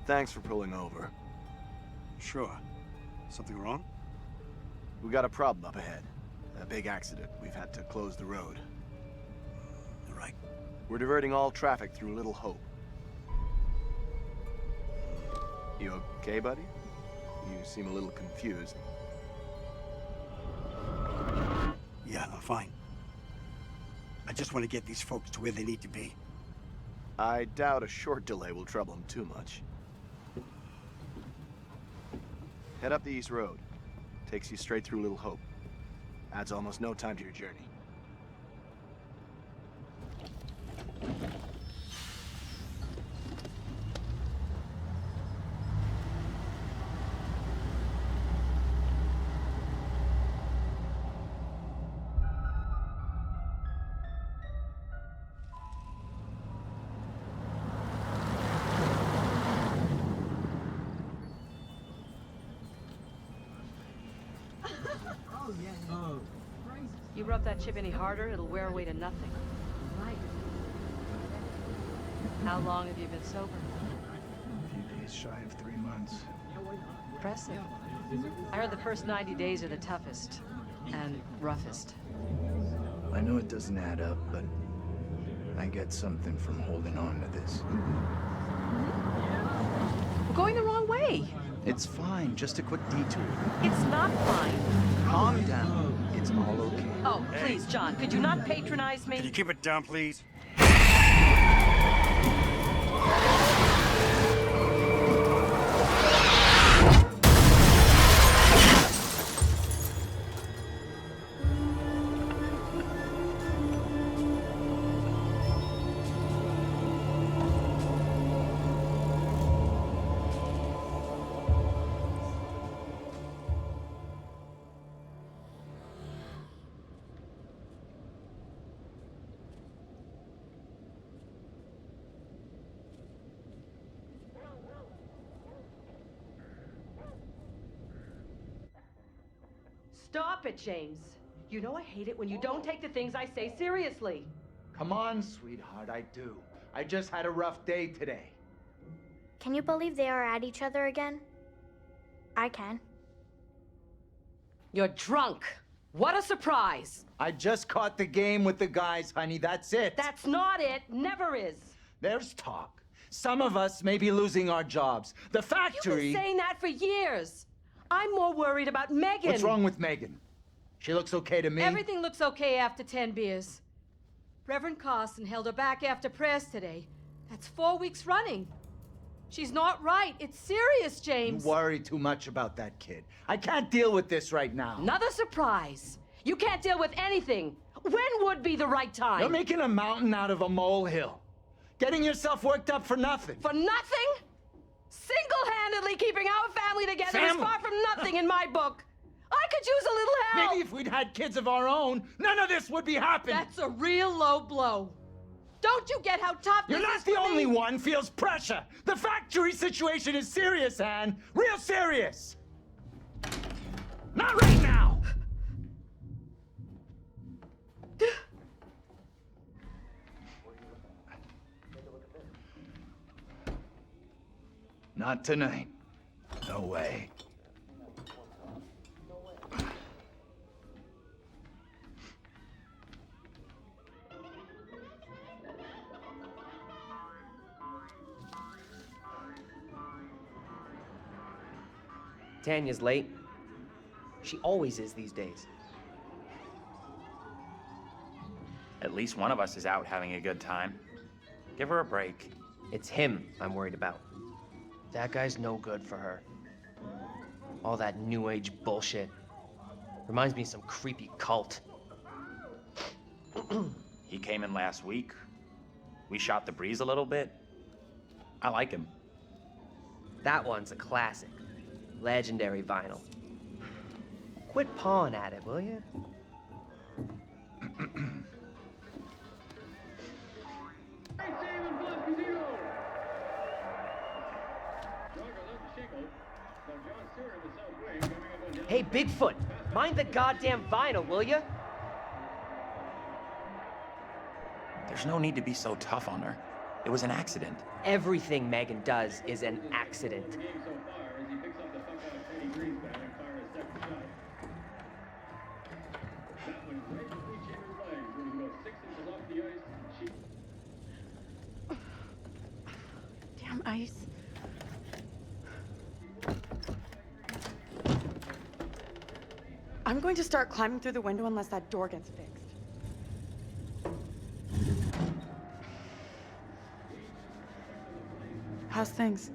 Thanks for pulling over. Sure. Something wrong? We got a problem up ahead. A big accident. We've had to close the road. All right. We're diverting all traffic through Little Hope. You okay, buddy? You seem a little confused. Yeah, I'm fine. I just want to get these folks to where they need to be. I doubt a short delay will trouble them too much. Head up the East Road. Takes you straight through Little Hope. Adds almost no time to your journey. You rub that chip any harder, it'll wear away to nothing. Right. How long have you been sober? A few days shy of 3 months. Impressive. I heard the first 90 days are the toughest and roughest. I know it doesn't add up, but I get something from holding on to this. We're going the wrong way. It's fine, just a quick detour. It's not fine. Calm down. It's all okay. Oh, please, John, could you not patronize Can you me? keep it down, please? Stop it, James. You know I hate it when you don't take the things I say seriously. Come on, sweetheart, I do. I just had a rough day today. Can you believe they are at each other again? I can. You're drunk. What a surprise. I just caught the game with the guys, honey, that's it. That's not it. Never is. There's talk. Some of us may be losing our jobs. The You've factory... been saying that for years. I'm more worried about Megan. What's wrong with Megan? She looks okay to me. Everything looks okay after 10 beers. Reverend Carson held her back after prayers today. That's 4 weeks running. She's not right. It's serious, James. You worry too much about that kid. I can't deal with this right now. Another surprise. You can't deal with anything. When would be the right time? You're making a mountain out of a molehill. Getting yourself worked up for nothing. For nothing? Single-handedly keeping our family together is far from nothing in my book. I could use a little help. Maybe if we'd had kids of our own, none of this would be happening. That's a real low blow. Don't you get how tough You're this not is the for only me? one feels pressure. The factory situation is serious, Anne. Real serious. Not right now. Not tonight. No way. Tanya's late. She always is these days. At least one of us is out having a good time. Give her a break. It's him I'm worried about. That guy's no good for her. All that new age bullshit. Reminds me of some creepy cult. He came in last week. We shot the breeze a little bit. I like him. That one's a classic. Legendary vinyl. Quit pawing at it, will you? Hey, Bigfoot, mind the goddamn vinyl, will you? There's no need to be so tough on her. It was an accident. Everything Megan does is an accident. Damn ice. I'm going to start climbing through the window unless that door gets fixed. How's things?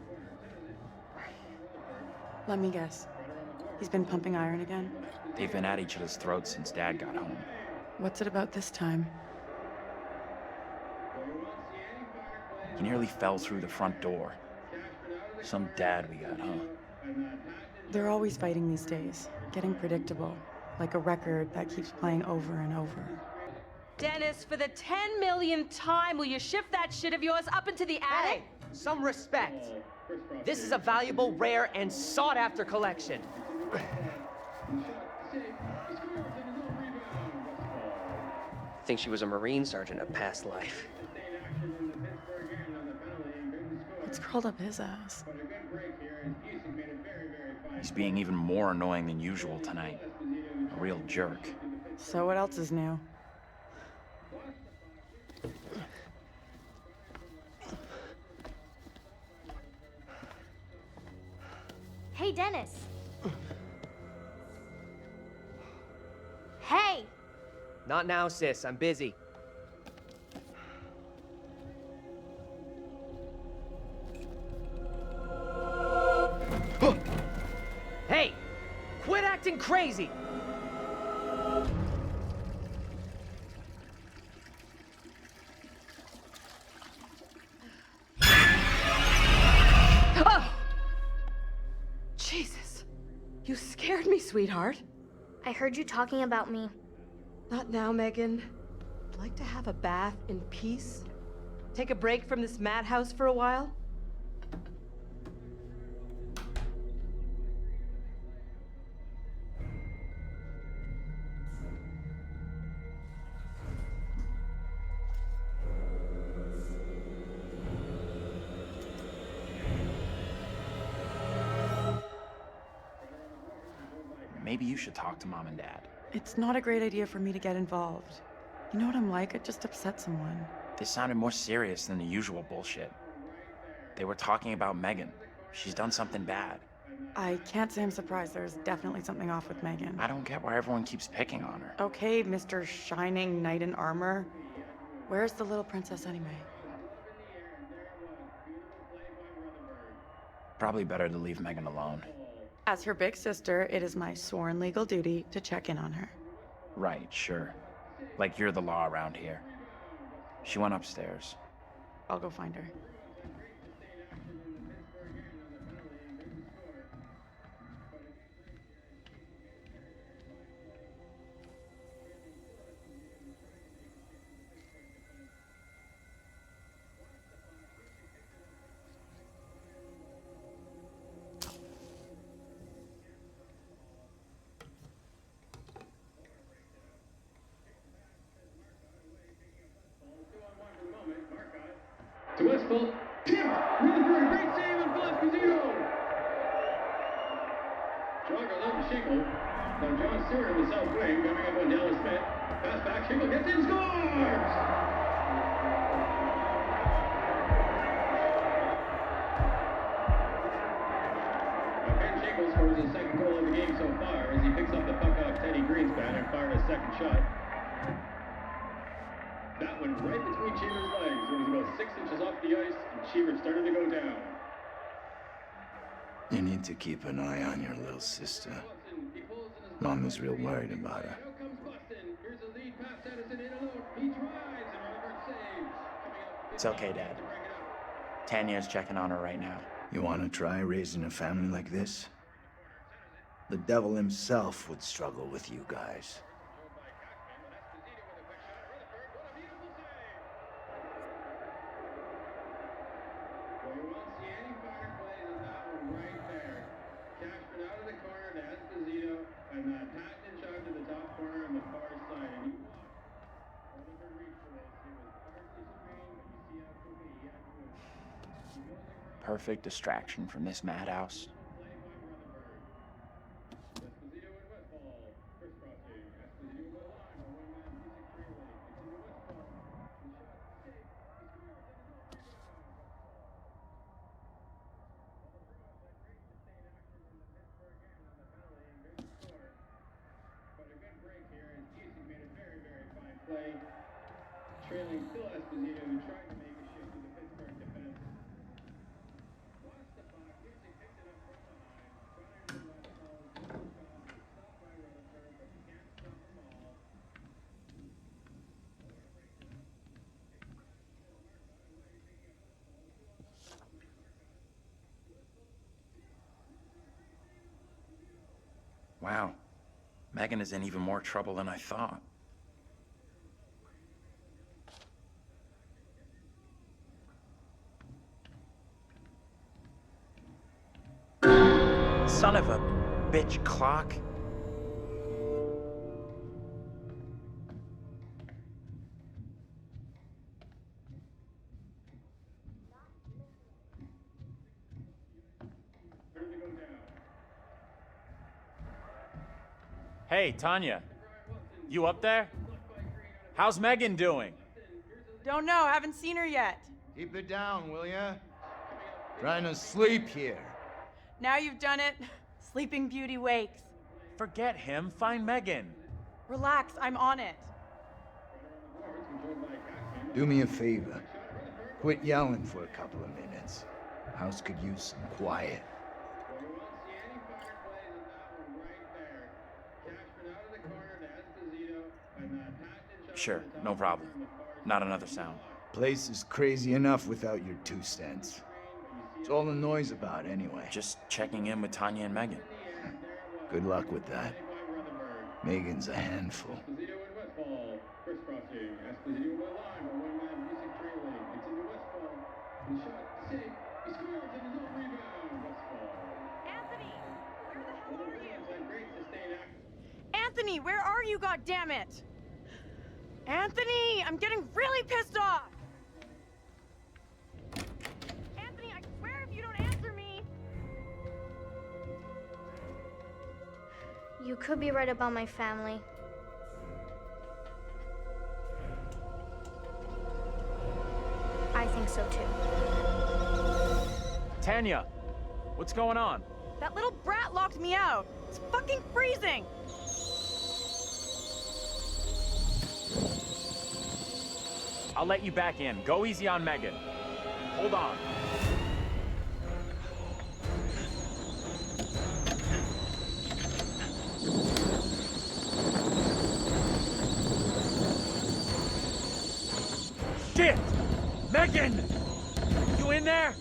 Let me guess. He's been pumping iron again? They've been at each other's throats since Dad got home. What's it about this time? He nearly fell through the front door. Some dad we got, huh? They're always fighting these days. Getting predictable. Like a record that keeps playing over and over. Dennis, for the 10 millionth time, will you shift that shit of yours up into the attic? Hey, some respect. This is a valuable, rare, and sought-after collection. Think she was a Marine sergeant in a past life. What's curled up his ass? He's being even more annoying than usual tonight. A real jerk. So what else is new? Hey, Dennis. Hey! Not now, sis. I'm busy. Hey! Quit acting crazy! Oh! Jesus. You scared me, sweetheart. I heard you talking about me. Not now, Megan. I'd like to have a bath in peace. Take a break from this madhouse for a while. Maybe you should talk to Mom and Dad. It's not a great idea for me to get involved. You know what I'm like? I just upset someone. This sounded more serious than the usual bullshit. They were talking about Megan. She's done something bad. I can't say I'm surprised. There's definitely something off with Megan. I don't get why everyone keeps picking on her. Okay, Mr. Shining Knight in Armor. Where's the little princess anyway? Probably better to leave Megan alone. As her big sister, it is my sworn legal duty to check in on her. Right, sure. Like you're the law around here. She went upstairs. I'll go find her. To Westfall, Tim Rutherford, great save and Bluff Casino. Jogger left to Shingle. Now John Stewart in the south wing, coming up on Dallas Smith. Pass back, Shingle gets in, scores! Now Ben Shingle scores his second goal of the game so far as he picks up the puck off Teddy Greenspan and fired a second shot. That went right between Cheever's legs. It was about 6 inches off the ice, and Cheever started to go down. You need to keep an eye on your little sister. Mom is real worried about her. Out comes Boston. Here's a lead pass. Edison in alone. He drives, and Rutherford saves. Coming up. It's okay, Dad. Tanya's checking on her right now. You want to try raising a family like this? The devil himself would struggle with you guys. Well, you won't see any finer plays than that one right there. Cashman out of the corner to Esposito, and Patton in charge of the top corner on the far side. And he walked. Rutherford reached for this. He was partially screened, but you see how quickly he had perfect distraction from this madhouse. Trailing Phil Esposito, who tried to make a shift to the Pittsburgh defense. Lost the puck, Music picked it up from behind. Trying to left ball, stopped by Rutherford, but he can't stop the ball. Wow, Megan is in even more trouble than I thought. Son of a bitch clock. Hey, Tanya. You up there? How's Megan doing? Don't know, haven't seen her yet. Keep it down, will ya? Trying to sleep here. Now you've done it, Sleeping Beauty wakes. Forget him, find Megan. Relax, I'm on it. Do me a favor. Quit yelling for a couple of minutes. House could use some quiet. Sure, no problem. Not another sound. Place is crazy enough without your 2 cents. What's all the noise about, anyway? Just checking in with Tanya and Megan. Good luck with that. Megan's a handful. First crossing, Esposito went line, but one man Music trailing. It's into Westfall. The shot, save, he scores, and his own rebound. Westfall. Anthony, where the hell are you? Had great sustained action. Anthony, where are you, goddammit? Anthony, I'm getting really pissed off. Anthony, I swear if you don't answer me. You could be right about my family. I think so too. Tanya, what's going on? That little brat locked me out. It's fucking freezing. I'll let you back in. Go easy on Megan. Hold on. Shit! Megan! You in there?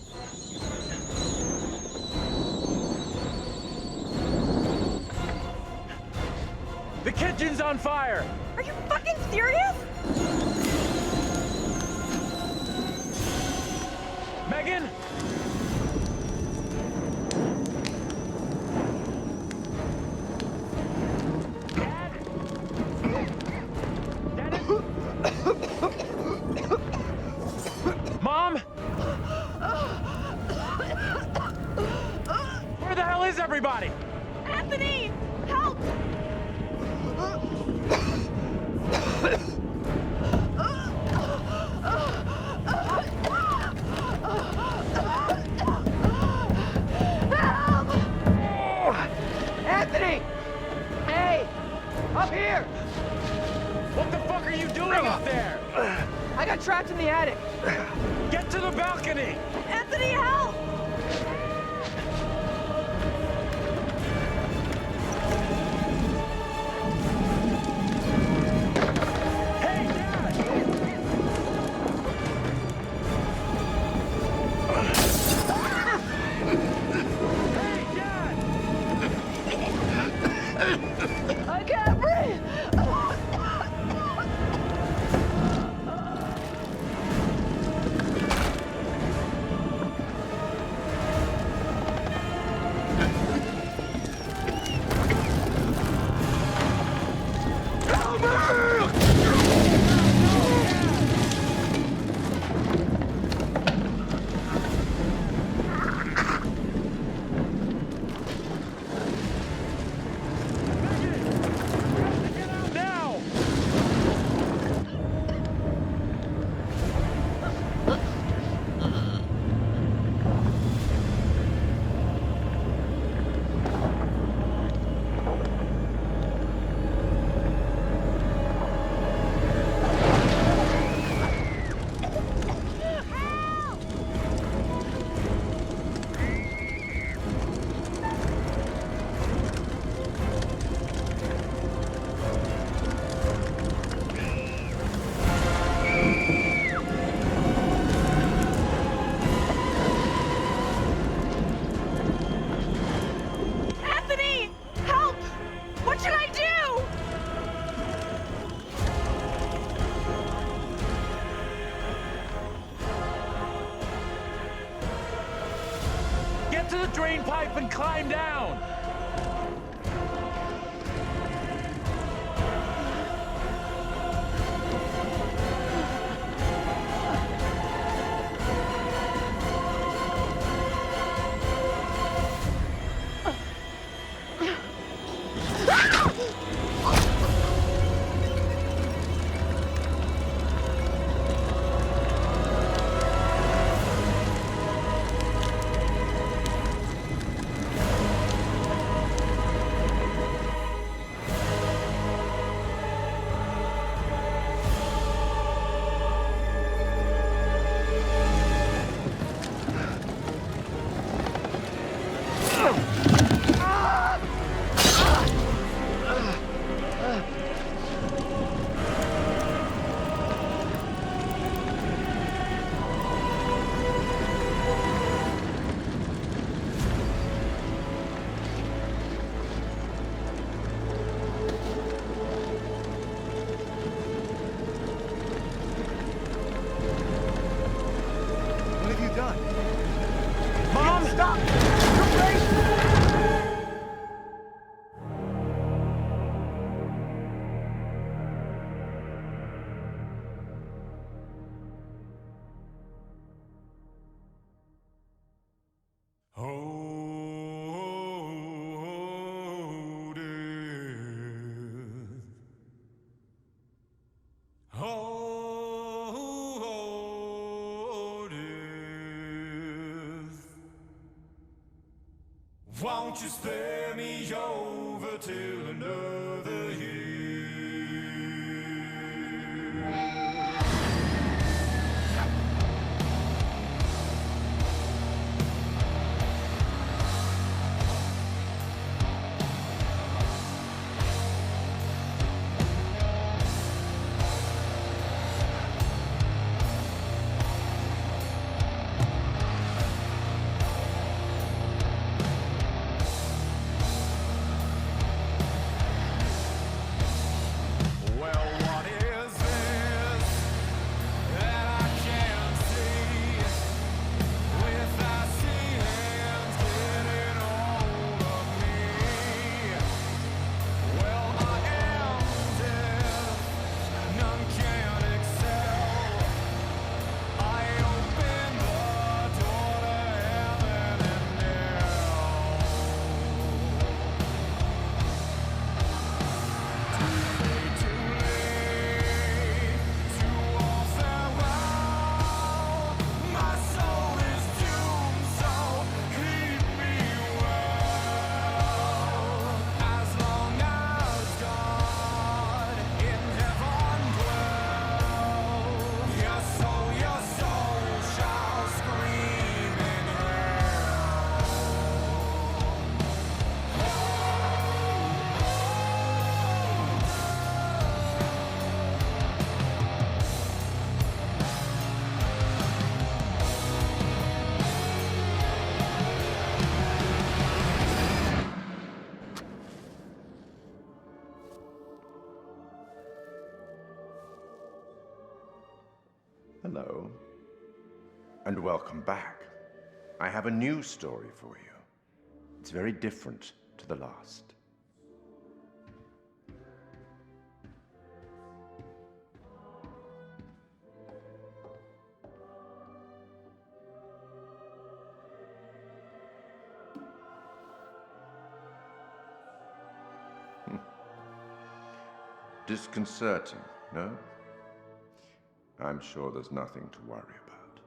The kitchen's on fire! Are you fucking serious? Megan? Dad? Dennis? Mom? Where the hell is everybody? Anthony! Help! Anthony! Hey! Up here! What the fuck are you doing up there? I got trapped in the attic. Get to the balcony! Anthony, help! Hey, Dad! Hey, Dad! I can't breathe! to the drain pipe and climb down! Won't you spare me over till another year? Hello, and welcome back. I have a new story for you. It's very different to the last. Disconcerting, no? I'm sure there's nothing to worry about.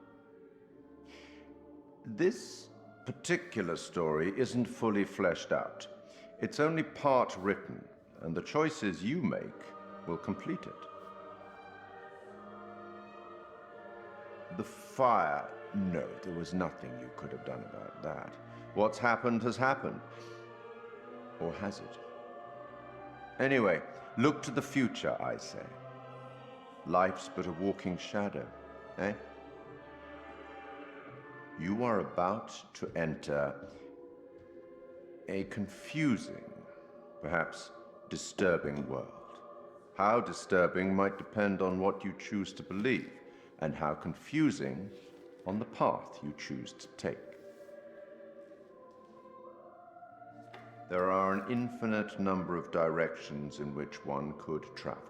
This particular story isn't fully fleshed out. It's only part written, and the choices you make will complete it. The fire. No, there was nothing you could have done about that. What's happened has happened. Or has it? Anyway, look to the future, I say. Life's but a walking shadow, eh? You are about to enter a confusing, perhaps disturbing world. How disturbing might depend on what you choose to believe, and how confusing on the path you choose to take. There are an infinite number of directions in which one could travel.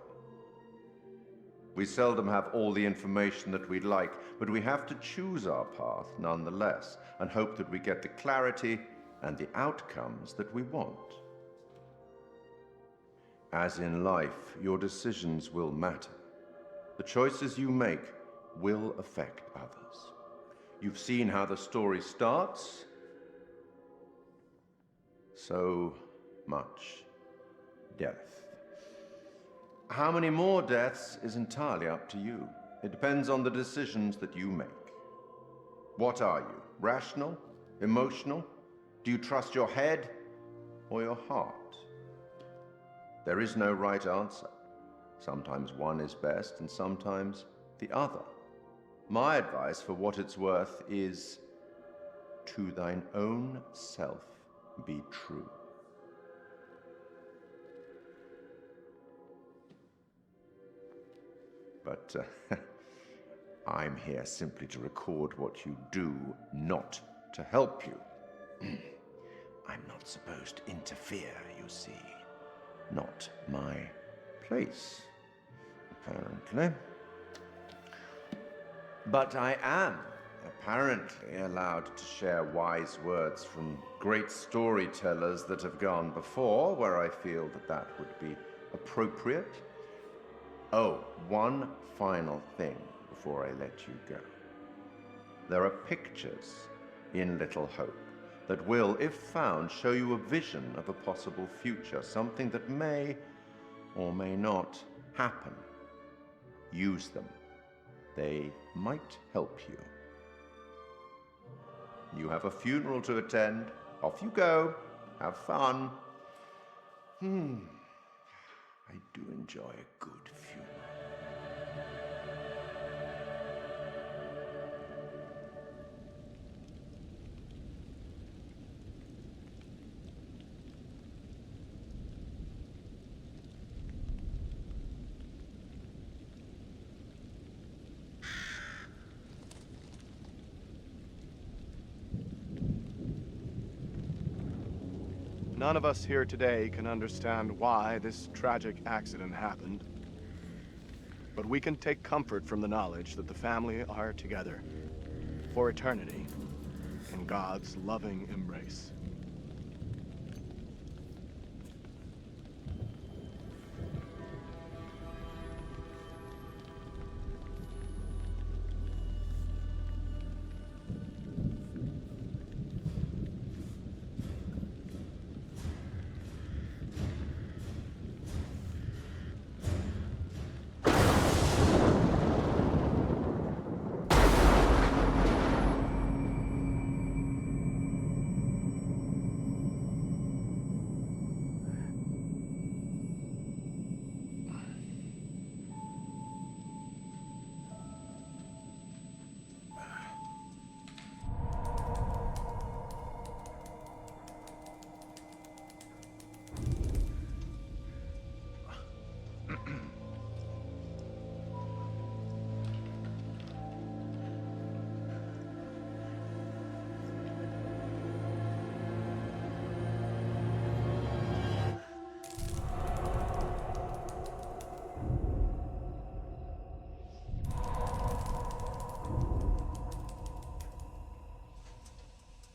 We seldom have all the information that we'd like, but we have to choose our path nonetheless, and hope that we get the clarity and the outcomes that we want. As in life, your decisions will matter. The choices you make will affect others. You've seen how the story starts. So much death. How many more deaths is entirely up to you. It depends on the decisions that you make. What are you? Rational? Emotional? Do you trust your head or your heart? There is no right answer. Sometimes one is best and sometimes the other. My advice, for what it's worth, is to thine own self be true. But I'm here simply to record what you do, not to help you. I'm not supposed to interfere, you see. Not my place, apparently. But I am apparently allowed to share wise words from great storytellers that have gone before, where I feel that that would be appropriate. Oh, one final thing before I let you go. There are pictures in Little Hope that will, if found, show you a vision of a possible future, something that may or may not happen. Use them. They might help you. You have a funeral to attend. Off you go. Have fun. I do enjoy a good funeral. None of us here today can understand why this tragic accident happened. But we can take comfort from the knowledge that the family are together for eternity in God's loving embrace.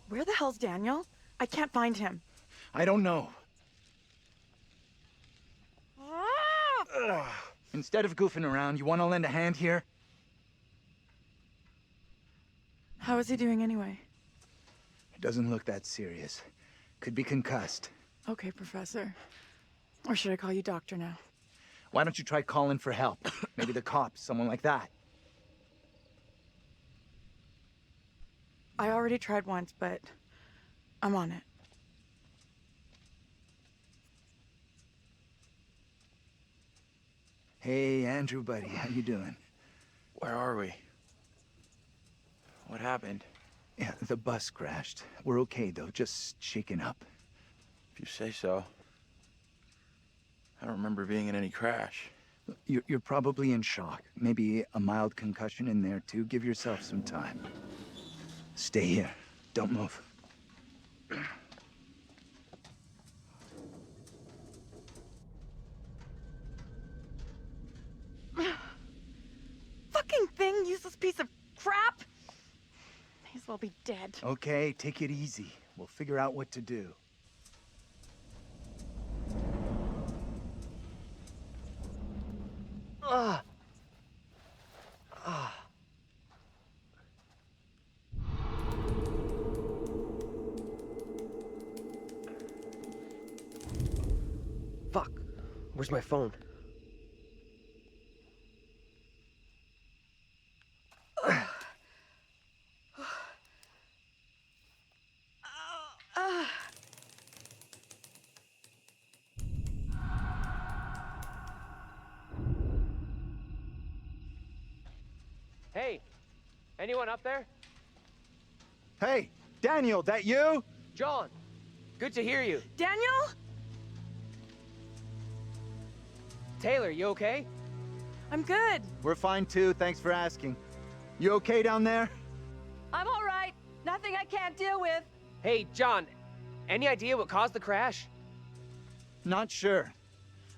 Where the hell's Daniel? I can't find him. I don't know. Instead of goofing around, you want to lend a hand here? How is he doing anyway? It doesn't look that serious. Could be concussed. Okay, Professor. Or should I call you Doctor now? Why don't you try calling for help? Maybe the cops, someone like that. I already tried once, but I'm on it. Hey, Andrew, buddy, how you doing? Where are we? What happened? Yeah, the bus crashed. We're okay, though, just shaken up. If you say so. I don't remember being in any crash. You're probably in shock. Maybe a mild concussion in there, too. Give yourself some time. Stay here. Don't move. piece of crap! May as well be dead. Okay, take it easy. We'll figure out what to do. Fuck. Where's my phone? Hey, anyone up there? Hey, Daniel, that you? John, good to hear you. Daniel? Taylor, you okay? I'm good. We're fine too, thanks for asking. You okay down there? I'm all right. Nothing I can't deal with. Hey, John, any idea what caused the crash? Not sure.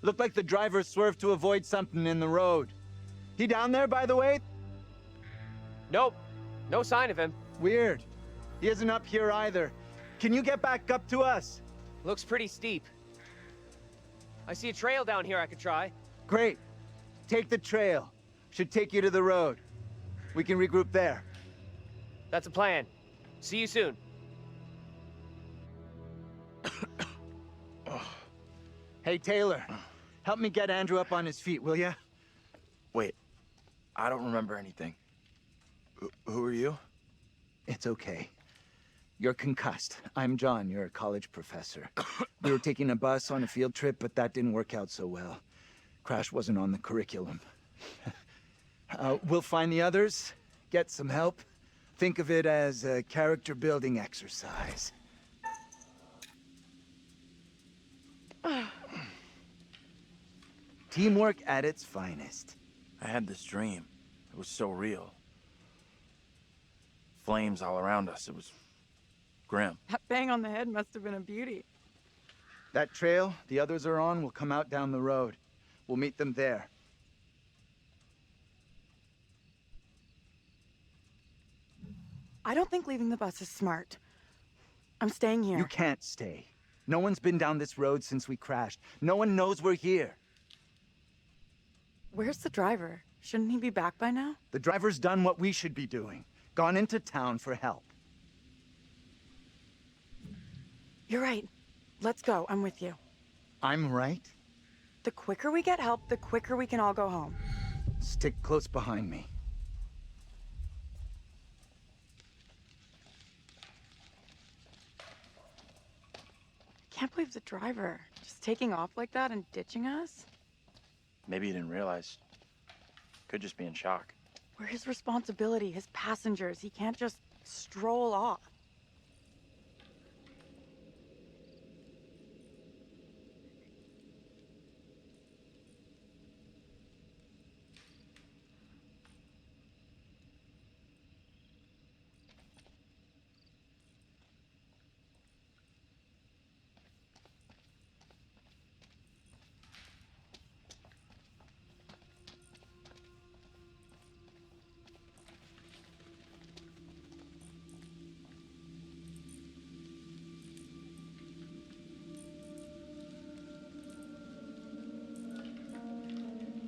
Looked like the driver swerved to avoid something in the road. He down there, by the way? Nope, no sign of him. Weird. He isn't up here either. Can you get back up to us? Looks pretty steep. I see a trail down here I could try. Great. Take the trail. Should take you to the road. We can regroup there. That's a plan. See you soon. Hey, Taylor. Help me get Andrew up on his feet, will ya? Wait, I don't remember anything. Who are you? It's okay. You're concussed. I'm John. You're a college professor. We were taking a bus on a field trip, but that didn't work out so well. Crash wasn't on the curriculum. We'll find the others, get some help. Think of it as a character-building exercise. Teamwork at its finest. I had this dream. It was so real. Flames all around us. It was grim. That bang on the head must have been a beauty. That trail the others are on will come out down the road. We'll meet them there. I don't think leaving the bus is smart. I'm staying here. You can't stay. No one's been down this road since we crashed. No one knows we're here. Where's the driver? Shouldn't he be back by now? The driver's done what we should be doing. Gone into town for help. You're right. Let's go. I'm with you. I'm right. The quicker we get help, the quicker we can all go home. Stick close behind me. I can't believe the driver just taking off like that and ditching us. Maybe he didn't realize. Could just be in shock. We're his responsibility, his passengers. He can't just stroll off.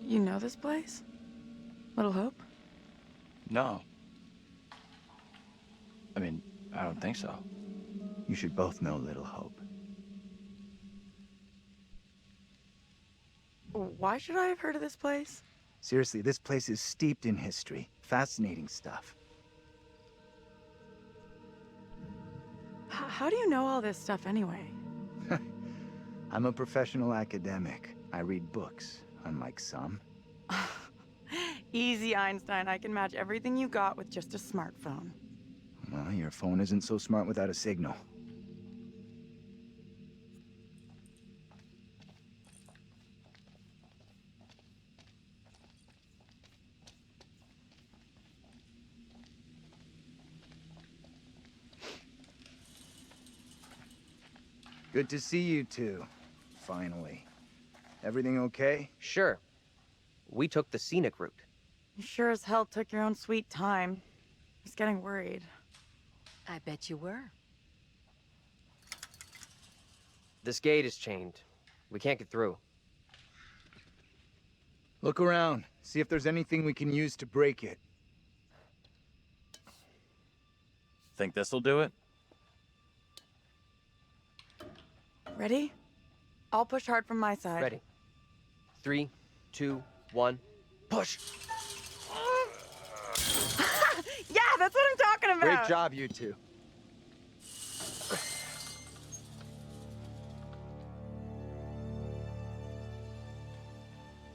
You know this place? Little Hope? No. I mean, I don't think so. You should both know Little Hope. Why should I have heard of this place? Seriously, this place is steeped in history. Fascinating stuff. How do you know all this stuff anyway? I'm a professional academic. I read books, unlike some. Easy, Einstein. I can match everything you got with just a smartphone. Well, your phone isn't so smart without a signal. Good to see you two, finally. Everything okay? Sure. We took the scenic route. You sure as hell took your own sweet time. I was getting worried. I bet you were. This gate is chained. We can't get through. Look around. See if there's anything we can use to break it. Think this'll do it? Ready? I'll push hard from my side. Ready. 3, 2, 1, push! Yeah, that's what I'm talking about! Great job, you two.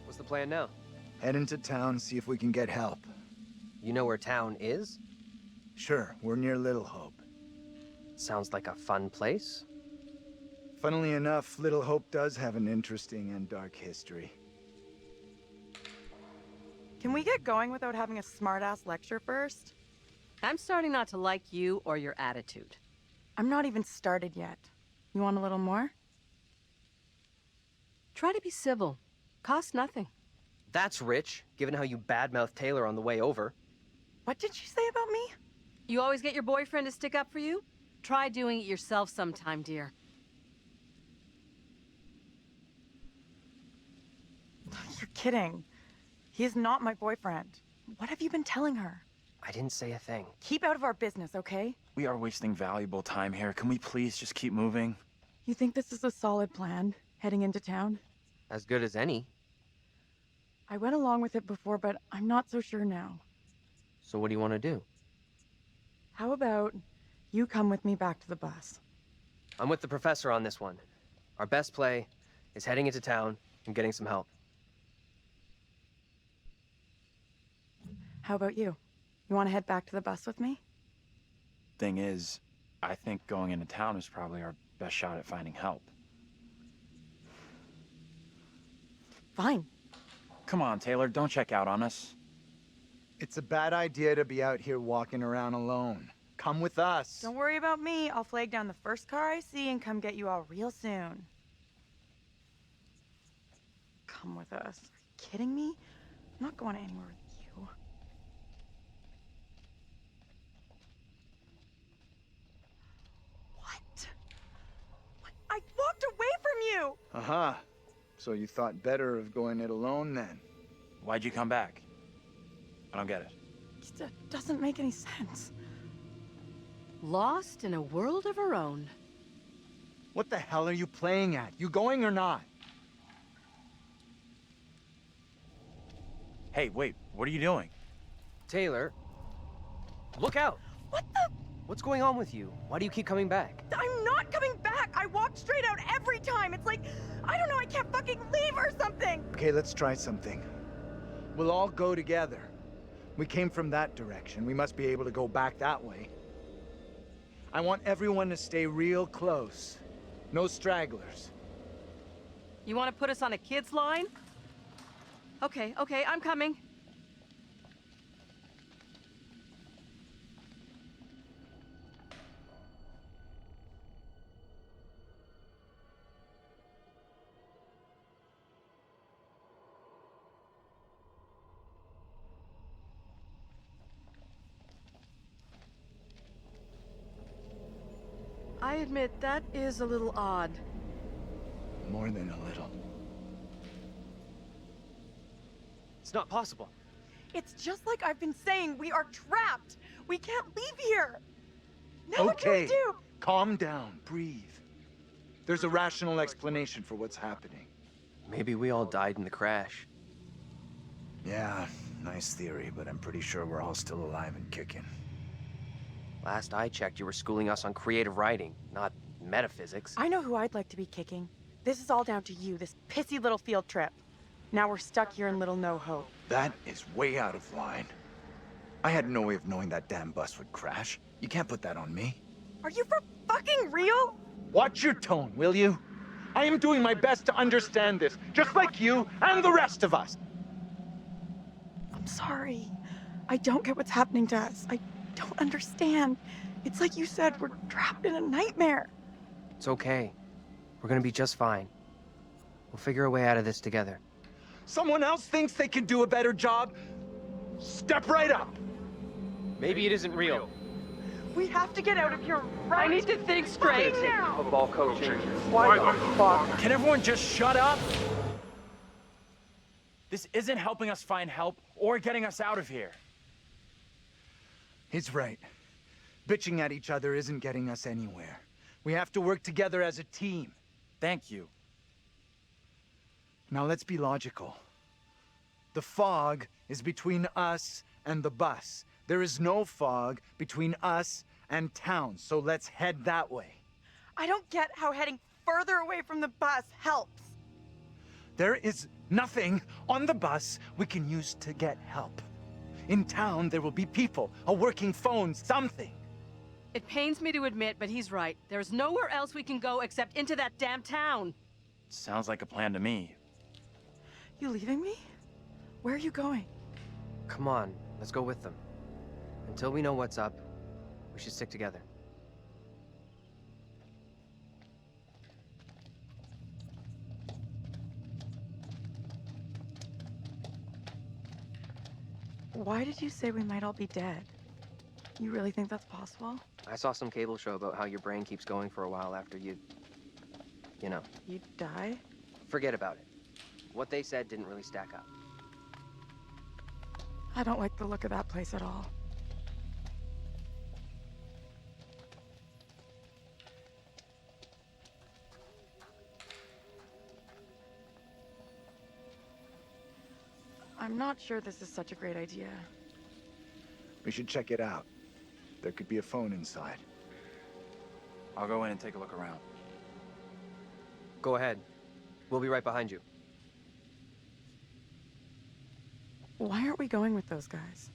What's the plan now? Head into town, see if we can get help. You know where town is? Sure, we're near Little Hope. Sounds like a fun place. Funnily enough, Little Hope does have an interesting and dark history. Can we get going without having a smart-ass lecture first? I'm starting not to like you or your attitude. I'm not even started yet. You want a little more? Try to be civil. Costs nothing. That's rich, given how you badmouthed Taylor on the way over. What did you say about me? You always get your boyfriend to stick up for you? Try doing it yourself sometime, dear. You're kidding. He is not my boyfriend. What have you been telling her? I didn't say a thing. Keep out of our business, okay? We are wasting valuable time here. Can we please just keep moving? You think this is a solid plan, heading into town? As good as any. I went along with it before, but I'm not so sure now. So what do you want to do? How about you come with me back to the bus? I'm with the professor on this one. Our best play is heading into town and getting some help. How about you? You want to head back to the bus with me? Thing is, I think going into town is probably our best shot at finding help. Fine. Come on, Taylor, don't check out on us. It's a bad idea to be out here walking around alone. Come with us. Don't worry about me. I'll flag down the first car I see and come get you all real soon. Come with us. Are you kidding me? I'm not going anywhere with you. What? I walked away from you! Uh-huh. So you thought better of going it alone then? Why'd you come back? I don't get it. It doesn't make any sense. Lost in a world of her own. What the hell are you playing at? You going or not? Hey, wait, what are you doing? Taylor, look out! What the? What's going on with you? Why do you keep coming back? I'm not coming back! I walk straight out every time! It's like, I don't know, I can't fucking leave or something! Okay, let's try something. We'll all go together. We came from that direction. We must be able to go back that way. I want everyone to stay real close. No stragglers. You want to put us on a kid's line? Okay, I'm coming. I admit, that is a little odd. More than a little. It's not possible. It's just like I've been saying, we are trapped! We can't leave here! Now what do we do? Calm down, breathe. There's a rational explanation for what's happening. Maybe we all died in the crash. Yeah, nice theory, but I'm pretty sure we're all still alive and kicking. Last I checked, you were schooling us on creative writing, not metaphysics. I know who I'd like to be kicking. This is all down to you, this pissy little field trip. Now we're stuck here in Little No Hope. That is way out of line. I had no way of knowing that damn bus would crash. You can't put that on me. Are you for fucking real? Watch your tone, will you? I am doing my best to understand this, just like you and the rest of us. I'm sorry. I don't get what's happening to us. I don't understand. It's like you said, we're trapped in a nightmare. It's okay. We're gonna be just fine. We'll figure a way out of this together. Someone else thinks they can do a better job? Step right up! Maybe it isn't real. We have to get out of here right I need to think straight. now. Football coaching. Why the fuck? Can everyone just shut up? This isn't helping us find help or getting us out of here. He's right. Bitching at each other isn't getting us anywhere. We have to work together as a team. Thank you. Now let's be logical. The fog is between us and the bus. There is no fog between us and town, so let's head that way. I don't get how heading further away from the bus helps. There is nothing on the bus we can use to get help. In town, there will be people, a working phone, something. It pains me to admit, but he's right. There's nowhere else we can go except into that damn town. Sounds like a plan to me. You leaving me? Where are you going? Come on, let's go with them. Until we know what's up, we should stick together. Why did you say we might all be dead? You really think that's possible? I saw some cable show about how your brain keeps going for a while after you know. You die? Forget about it. What they said didn't really stack up. I don't like the look of that place at all. I'm not sure this is such a great idea. We should check it out. There could be a phone inside. I'll go in and take a look around. Go ahead. We'll be right behind you. Why aren't we going with those guys?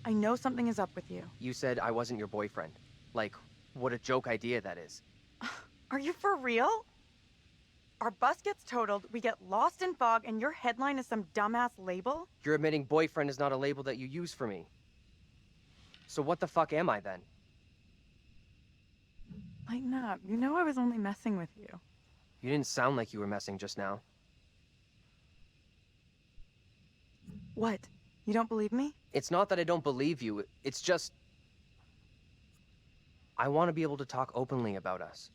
I know something is up with you. You said I wasn't your boyfriend. Like, what a joke idea that is. Are you for real? Our bus gets totaled, we get lost in fog, and your headline is some dumbass label? You're admitting boyfriend is not a label that you use for me. So what the fuck am I then? Lighten up. You know I was only messing with you. You didn't sound like you were messing just now. What? You don't believe me? It's not that I don't believe you, it's just... I want to be able to talk openly about us.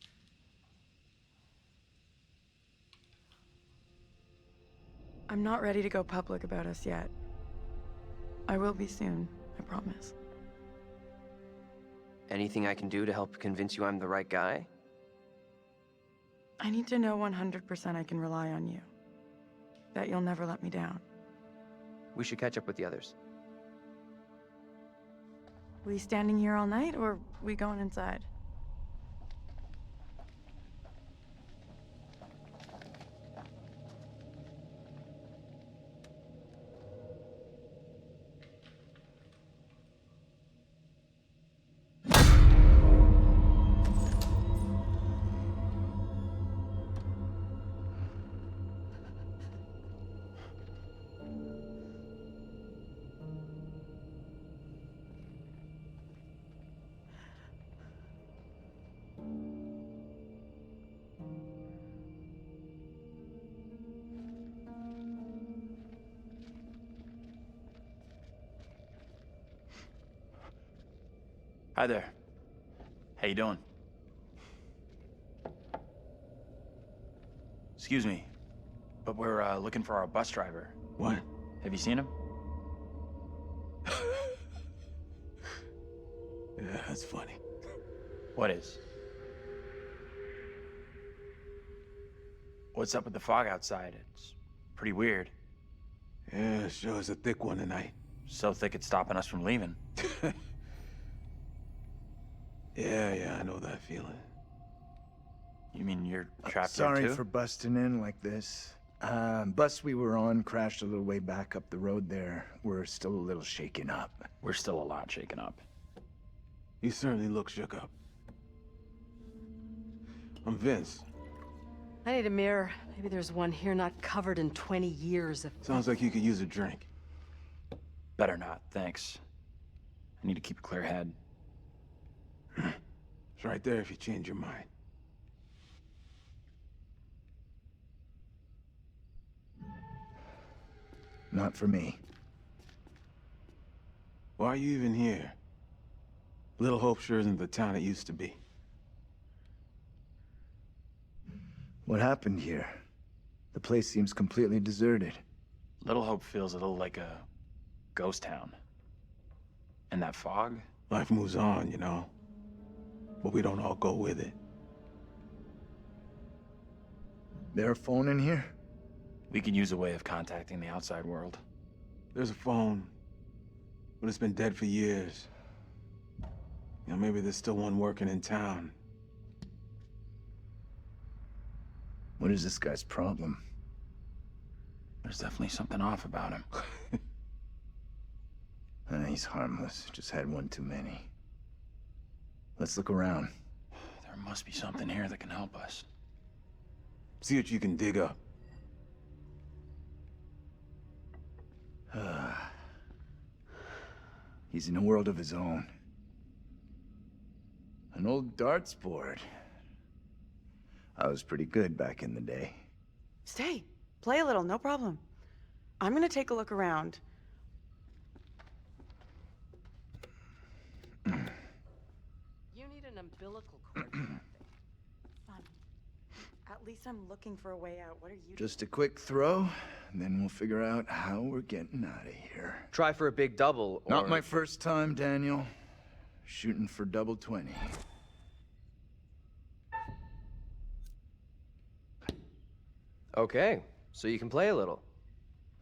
I'm not ready to go public about us yet. I will be soon, I promise. Anything I can do to help convince you I'm the right guy? I need to know 100% I can rely on you. That you'll never let me down. We should catch up with the others. We standing here all night, or we going inside? Hi there. How you doing? Excuse me, but we're looking for our bus driver. What? Have you seen him? Yeah, that's funny. What is? What's up with the fog outside? It's pretty weird. Yeah, sure is a thick one tonight. So thick it's stopping us from leaving. Yeah, I know that feeling. You mean you're trapped here Sorry too? for busting in like this. Bus we were on crashed a little way back up the road there. We're still a little shaken up. We're still a lot shaken up. You certainly look shook up. I'm Vince. I need a mirror. Maybe there's one here not covered in 20 years of... Sounds like you could use a drink. Better not, thanks. I need to keep a clear head. It's right there if you change your mind. Not for me. Why are you even here? Little Hope sure isn't the town it used to be. What happened here? The place seems completely deserted. Little Hope feels a little like a ghost town. And that fog? Life moves on, you know. But we don't all go with it. There a phone in here? We could use a way of contacting the outside world. There's a phone, but it's been dead for years. You know, maybe there's still one working in town. What is this guy's problem? There's definitely something off about him. He's harmless. Just had one too many. Let's look around. There must be something here that can help us. See what you can dig up. He's in a world of his own. An old darts board. I was pretty good back in the day. Stay. Play a little, no problem. I'm gonna take a look around. You need an umbilical cord for that thing. Fun. At least I'm looking for a way out. What are you Just a quick throw, and then we'll figure out how we're getting out of here. Try for a big double, or... Not my first time, Daniel. Shooting for double 20. Okay, so you can play a little.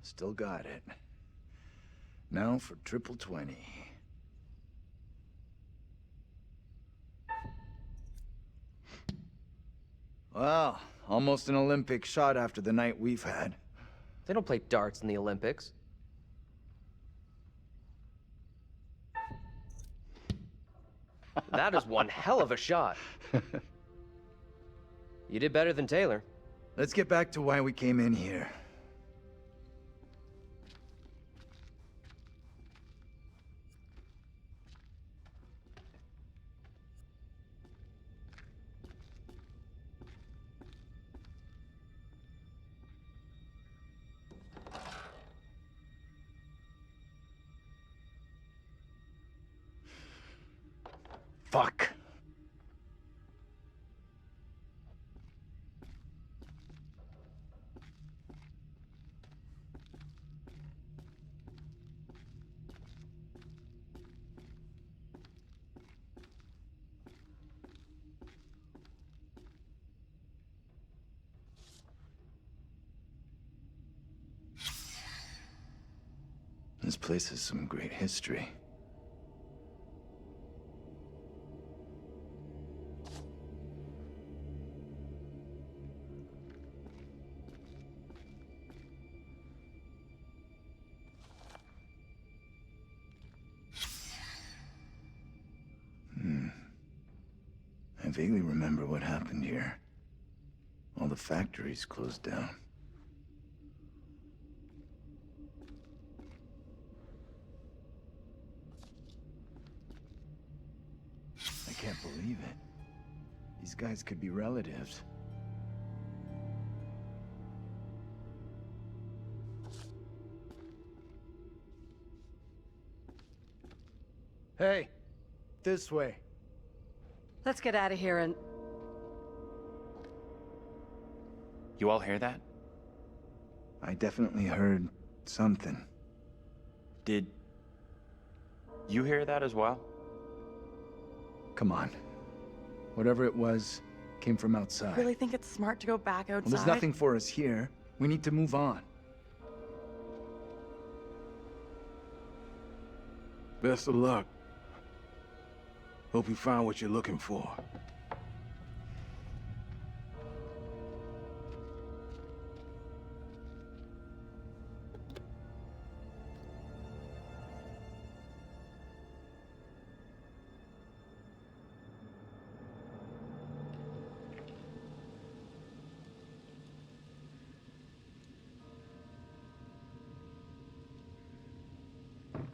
Still got it. Now for triple 20. Well, almost an Olympic shot after the night we've had. They don't play darts in the Olympics. That is one hell of a shot. You did better than Taylor. Let's get back to why we came in here. Fuck. This place has some great history. I vaguely remember what happened here. All the factories closed down. I can't believe it. These guys could be relatives. Hey, this way. Let's get out of here and... You all hear that? I definitely heard something. Did you hear that as well? Come on. Whatever it was, came from outside. really think it's smart to go back outside? Well, there's nothing for us here. We need to move on. Best of luck. Hope you find what you're looking for.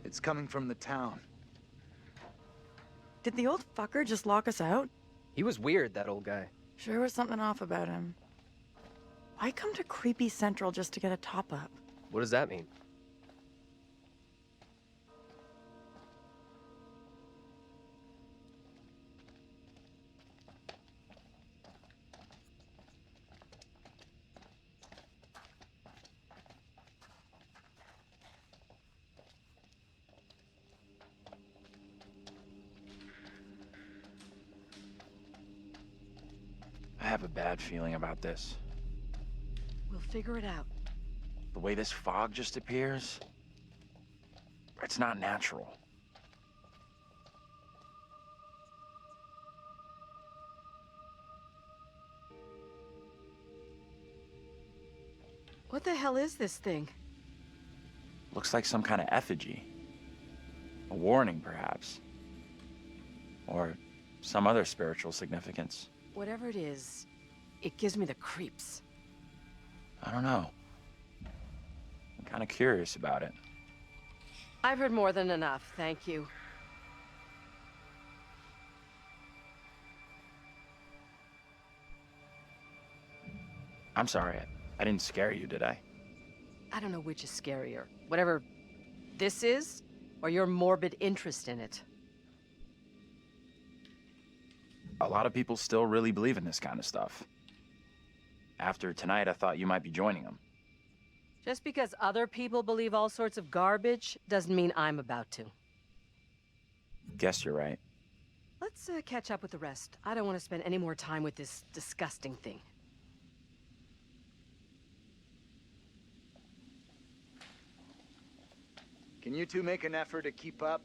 It's coming from the town. Did the old fucker just lock us out? He was weird, that old guy. Sure was something off about him. Why come to Creepy Central just to get a top-up? What does that mean? have a bad feeling about this. We'll figure it out. The way this fog just appears, it's not natural. What the hell is this thing? Looks like some kind of effigy. A warning, perhaps. Or some other spiritual significance. Whatever it is, it gives me the creeps. I don't know. I'm kind of curious about it. I've heard more than enough, thank you. I'm sorry, I didn't scare you, did I? I don't know which is scarier. Whatever this is, or your morbid interest in it. A lot of people still really believe in this kind of stuff. After tonight, I thought you might be joining them. Just because other people believe all sorts of garbage doesn't mean I'm about to. Guess you're right. Let's catch up with the rest. I don't want to spend any more time with this disgusting thing. Can you two make an effort to keep up?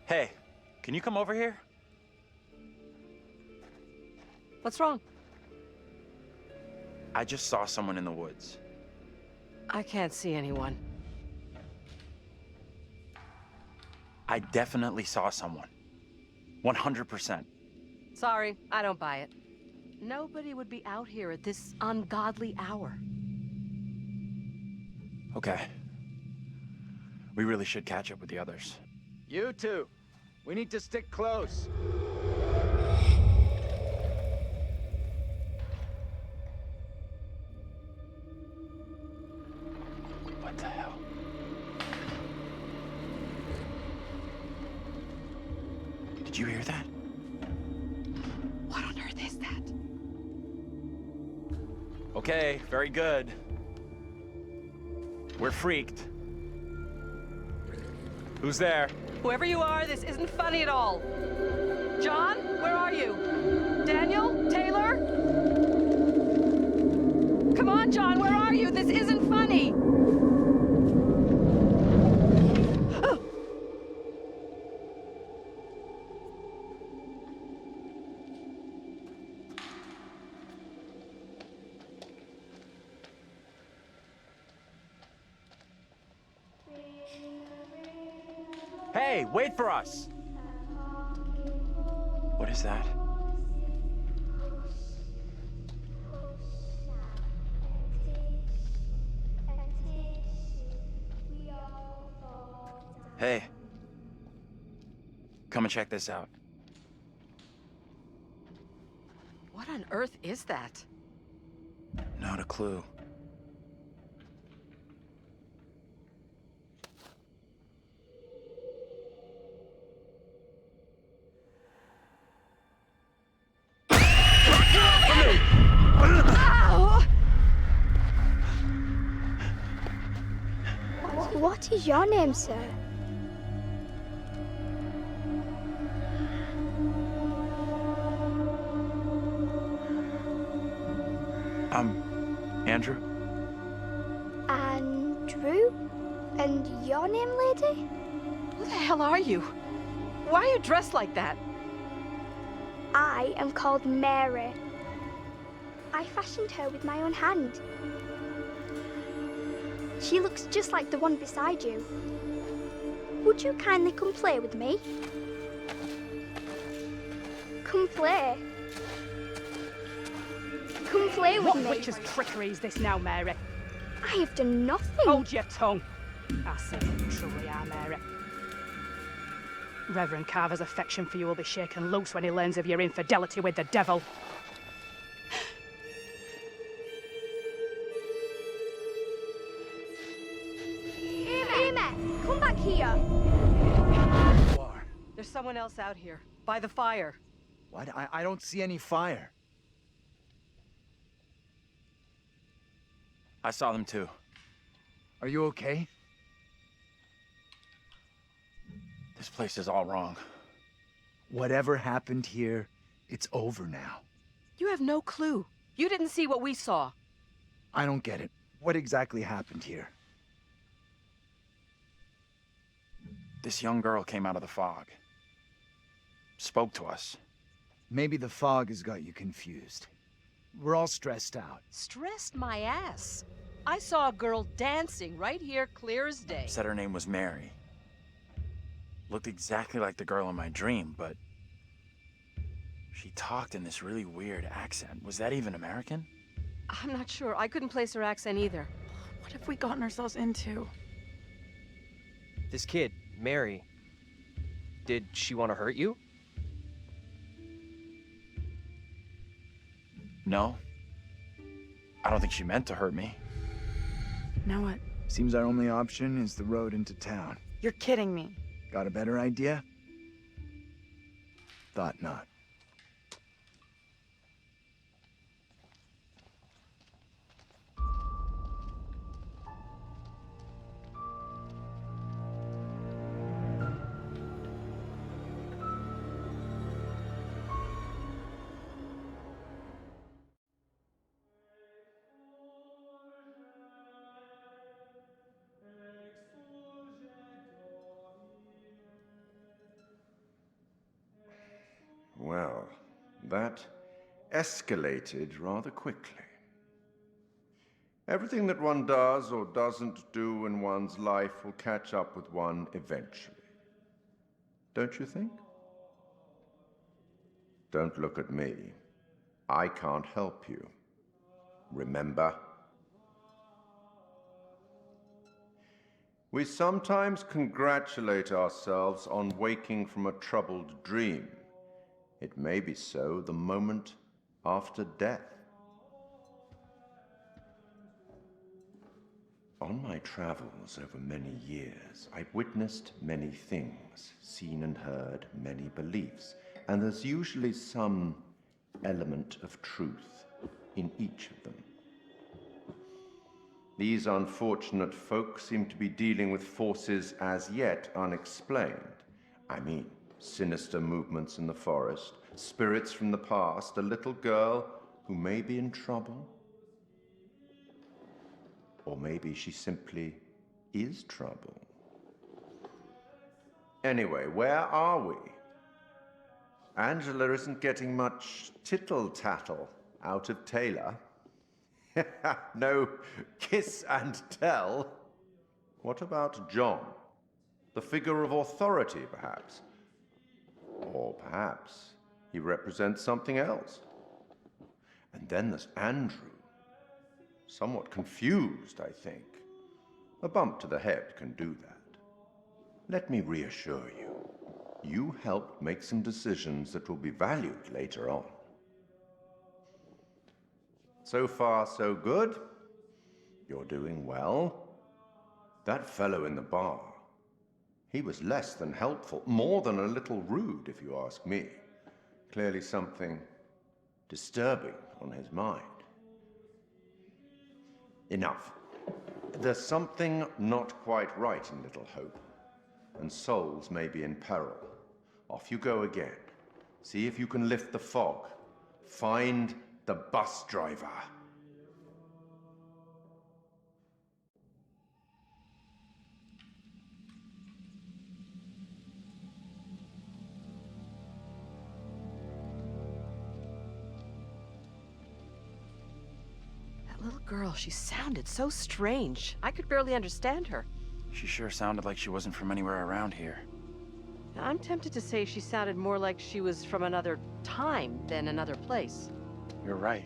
Hey, can you come over here? What's wrong? I just saw someone in the woods. I can't see anyone. I definitely saw someone. 100%. Sorry, I don't buy it. Nobody would be out here at this ungodly hour. Okay. We really should catch up with the others. You two, we need to stick close. What the hell? Did you hear that? What on earth is that? Okay, very good. We're freaked. Who's there? Whoever you are, this isn't funny at all. John, where are you? Daniel? Taylor? Come on, John, where are you? This isn't funny. Hey, wait for us! What is that? Hey. Come and check this out. What on earth is that? Not a clue. What is your name, sir? Andrew? Andrew? And your name, lady? Who the hell are you? Why are you dressed like that? I am called Mary. I fashioned her with my own hand. She looks just like the one beside you. Would you kindly come play with me? Come play. Come play with me. What witch's trickery is this now, Mary? I have done nothing. Hold your tongue. I say you truly are, Mary. Reverend Carver's affection for you will be shaken loose when he learns of your infidelity with the devil. here. You are. There's someone else out here, by the fire. What? I don't see any fire. I saw them too. Are you okay? This place is all wrong. Whatever happened here, it's over now. You have no clue. You didn't see what we saw. I don't get it. What exactly happened here? This young girl came out of the fog. Spoke to us. Maybe the fog has got you confused. We're all stressed out. Stressed my ass. I saw a girl dancing right here, clear as day. Said her name was Mary. Looked exactly like the girl in my dream, but she talked in this really weird accent. Was that even American? I'm not sure. I couldn't place her accent either. What have we gotten ourselves into? This kid, Mary, did she want to hurt you? No. I don't think she meant to hurt me. Now what? Seems our only option is the road into town. You're kidding me. Got a better idea? Thought not. Well, that escalated rather quickly. Everything that one does or doesn't do in one's life will catch up with one eventually. Don't you think? Don't look at me. I can't help you. Remember? We sometimes congratulate ourselves on waking from a troubled dream. It may be so the moment after death. On my travels over many years, I've witnessed many things, seen and heard many beliefs, and there's usually some element of truth in each of them. These unfortunate folk seem to be dealing with forces as yet unexplained. I mean, sinister movements in the forest, spirits from the past, a little girl who may be in trouble. Or maybe she simply is trouble. Anyway, where are we? Angela isn't getting much tittle-tattle out of Taylor. No kiss and tell. What about John? The figure of authority, perhaps? Or perhaps he represents something else. And then there's Andrew. Somewhat confused, I think. A bump to the head can do that. Let me reassure you. You helped make some decisions that will be valued later on. So far, so good. You're doing well. That fellow in the bar, he was less than helpful, more than a little rude, if you ask me. Clearly something disturbing on his mind. Enough. There's something not quite right in Little Hope, and souls may be in peril. Off you go again. See if you can lift the fog. Find the bus driver. That little girl, she sounded so strange. I could barely understand her. She sure sounded like she wasn't from anywhere around here. I'm tempted to say she sounded more like she was from another time than another place. You're right.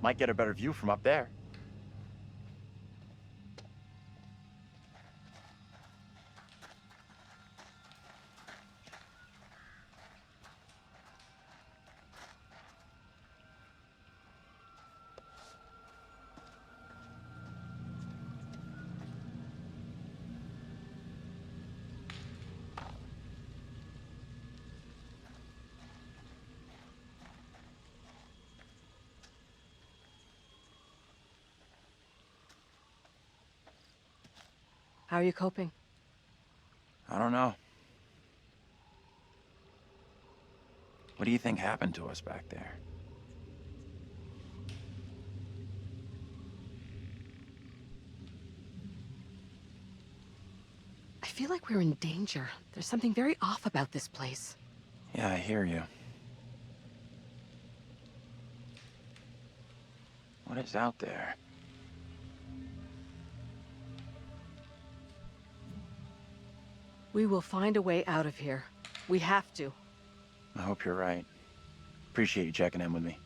Might get a better view from up there. How are you coping? I don't know. What do you think happened to us back there? I feel like we're in danger. There's something very off about this place. Yeah, I hear you. What is out there? We will find a way out of here. We have to. I hope you're right. Appreciate you checking in with me.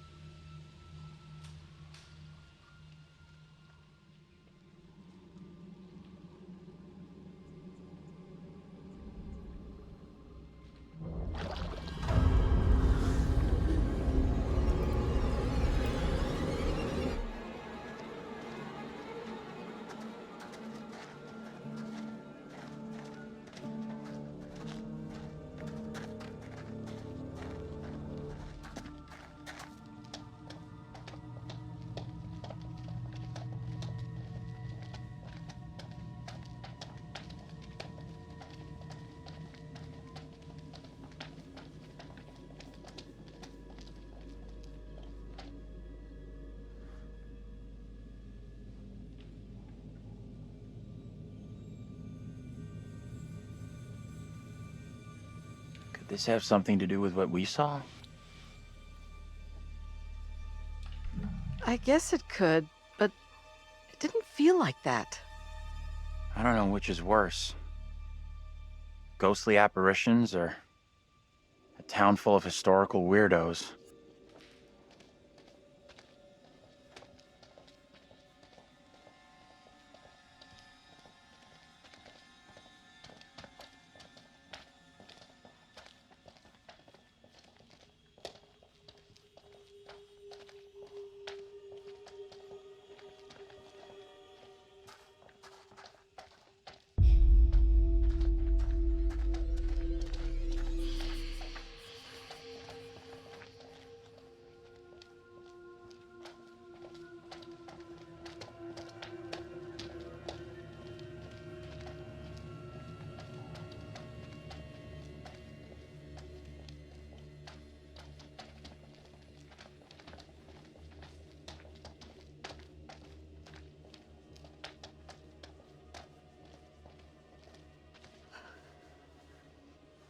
Could this have something to do with what we saw? I guess it could, but it didn't feel like that. I don't know which is worse. Ghostly apparitions or a town full of historical weirdos.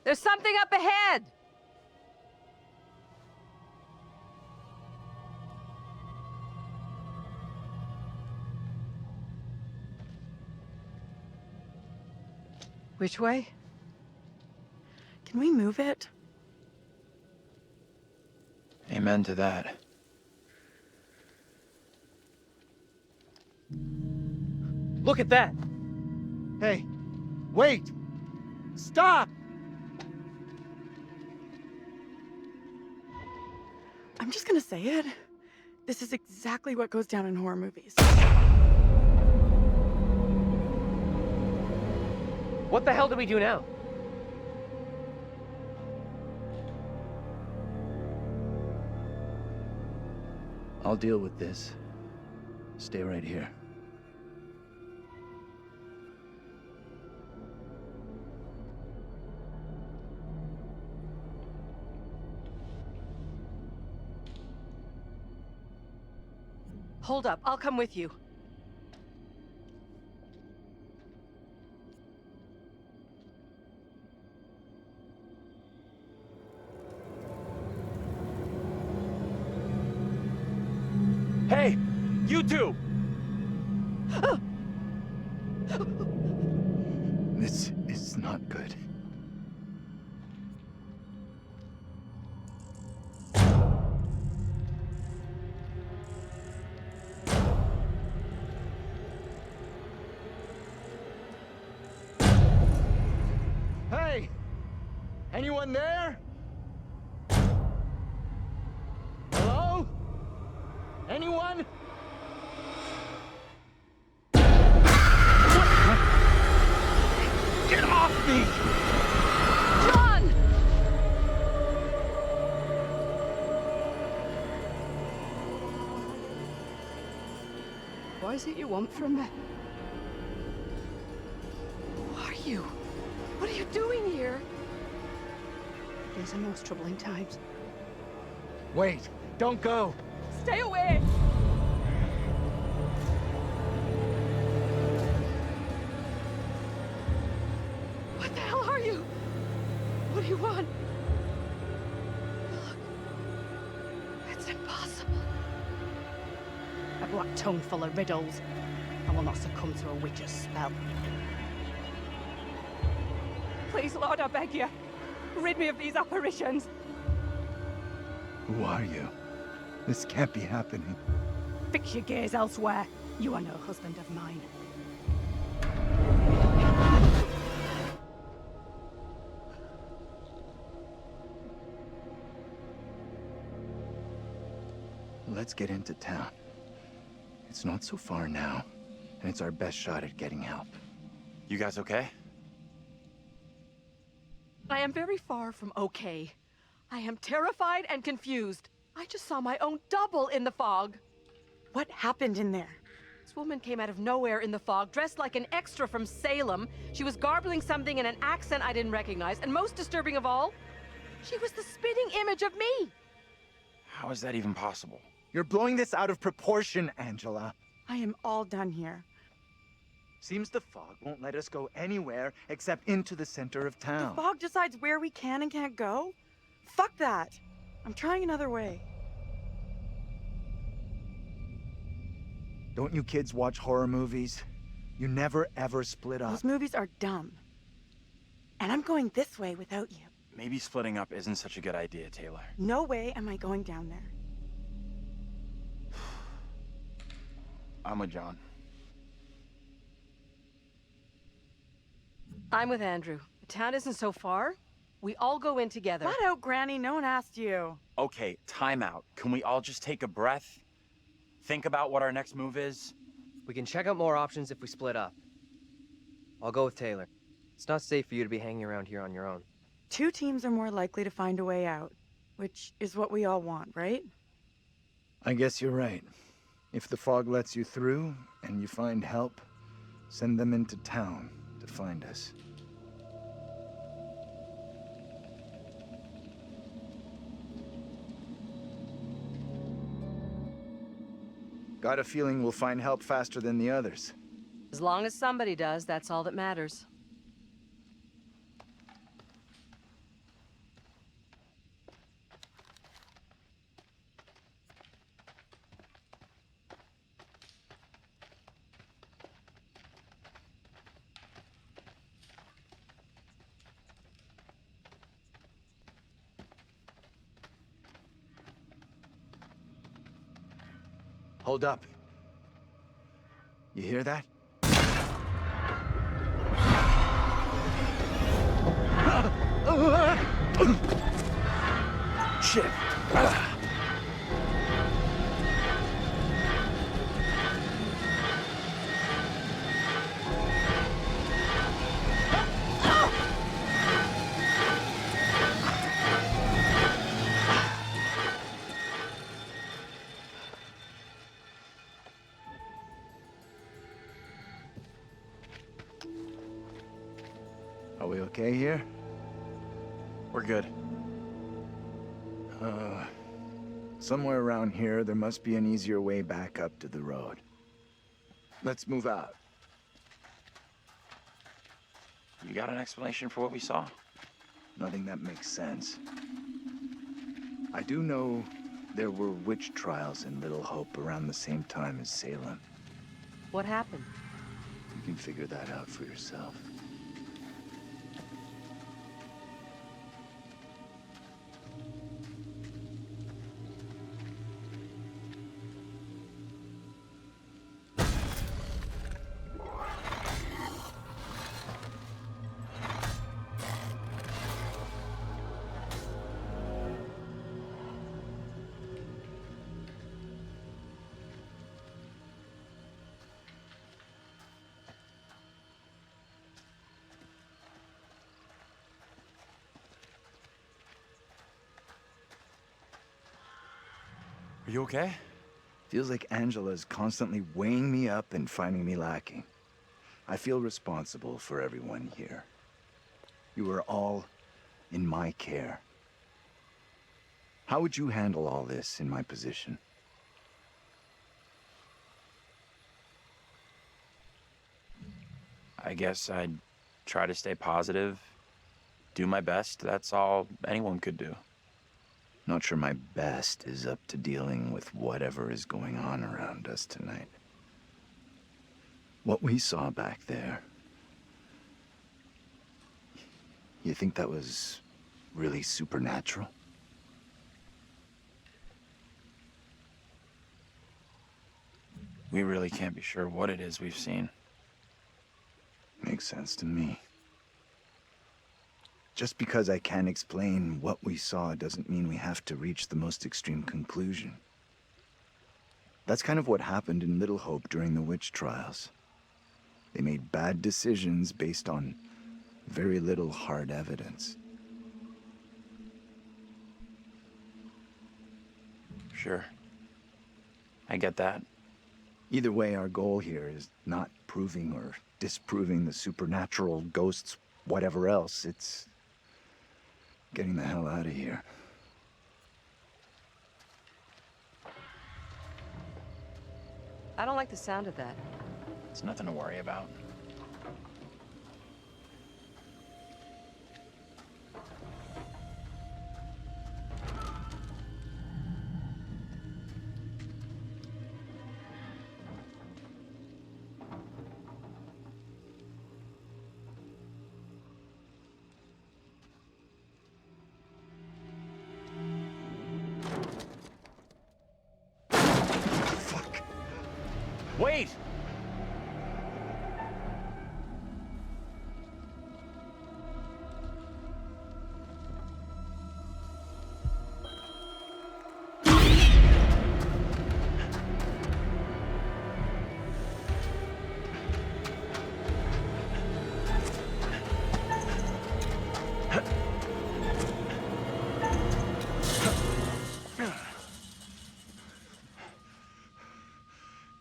There's something up ahead! Which way? Can we move it? Amen to that. Look at that! Hey, wait! Stop! I'm just gonna say it. This is exactly what goes down in horror movies. What the hell do we do now? I'll deal with this. Stay right here. Hold up, I'll come with you. Hey, you two! This is not good. Anyone there? Hello? Anyone? Get off me! John! What is it you want from me? Who are you? What are you doing here? These are most troubling times. Wait, don't go! Stay away! What the hell are you? What do you want? Look. It's impossible. A black tongue full of riddles. I will not succumb to a witch's spell. Please, Lord, I beg you. Rid me of these apparitions. Who are you? This can't be happening. Fix your gaze elsewhere. You are no husband of mine. Let's get into town. It's not so far now, and it's our best shot at getting help. You guys okay? I am very far from okay. I am terrified and confused. I just saw my own double in the fog. What happened in there? This woman came out of nowhere in the fog, dressed like an extra from Salem. She was garbling something in an accent I didn't recognize, and most disturbing of all, she was the spitting image of me. How is that even possible? You're blowing this out of proportion, Angela. I am all done here. Seems the fog won't let us go anywhere except into the center of town. The fog decides where we can and can't go? Fuck that. I'm trying another way. Don't you kids watch horror movies? You never ever split up. Those movies are dumb. And I'm going this way without you. Maybe splitting up isn't such a good idea, Taylor. No way am I going down there. I'm with John. I'm with Andrew. The town isn't so far. We all go in together. Flat out, Granny. No one asked you. Okay, time out. Can we all just take a breath? Think about what our next move is? We can check out more options if we split up. I'll go with Taylor. It's not safe for you to be hanging around here on your own. 2 teams are more likely to find a way out, which is what we all want, right? I guess you're right. If the fog lets you through, and you find help, send them into town to find us. Got a feeling we'll find help faster than the others. As long as somebody does, that's all that matters. Hold up. You hear that? Shit. Are we okay here? We're good. Somewhere around here, there must be an easier way back up to the road. Let's move out. You got an explanation for what we saw? Nothing that makes sense. I do know there were witch trials in Little Hope around the same time as Salem. What happened? You can figure that out for yourself. You okay? Feels like Angela's constantly weighing me up and finding me lacking. I feel responsible for everyone here. You are all in my care. How would you handle all this in my position? I guess I'd try to stay positive, do my best. That's all anyone could do. Not sure my best is up to dealing with whatever is going on around us tonight. What we saw back there, you think that was really supernatural? We really can't be sure what it is we've seen. Makes sense to me. Just because I can't explain what we saw doesn't mean we have to reach the most extreme conclusion. That's kind of what happened in Little Hope during the witch trials. They made bad decisions based on very little hard evidence. Sure. I get that. Either way, our goal here is not proving or disproving the supernatural, ghosts, whatever else. It's getting the hell out of here. I don't like the sound of that. It's nothing to worry about. Wait!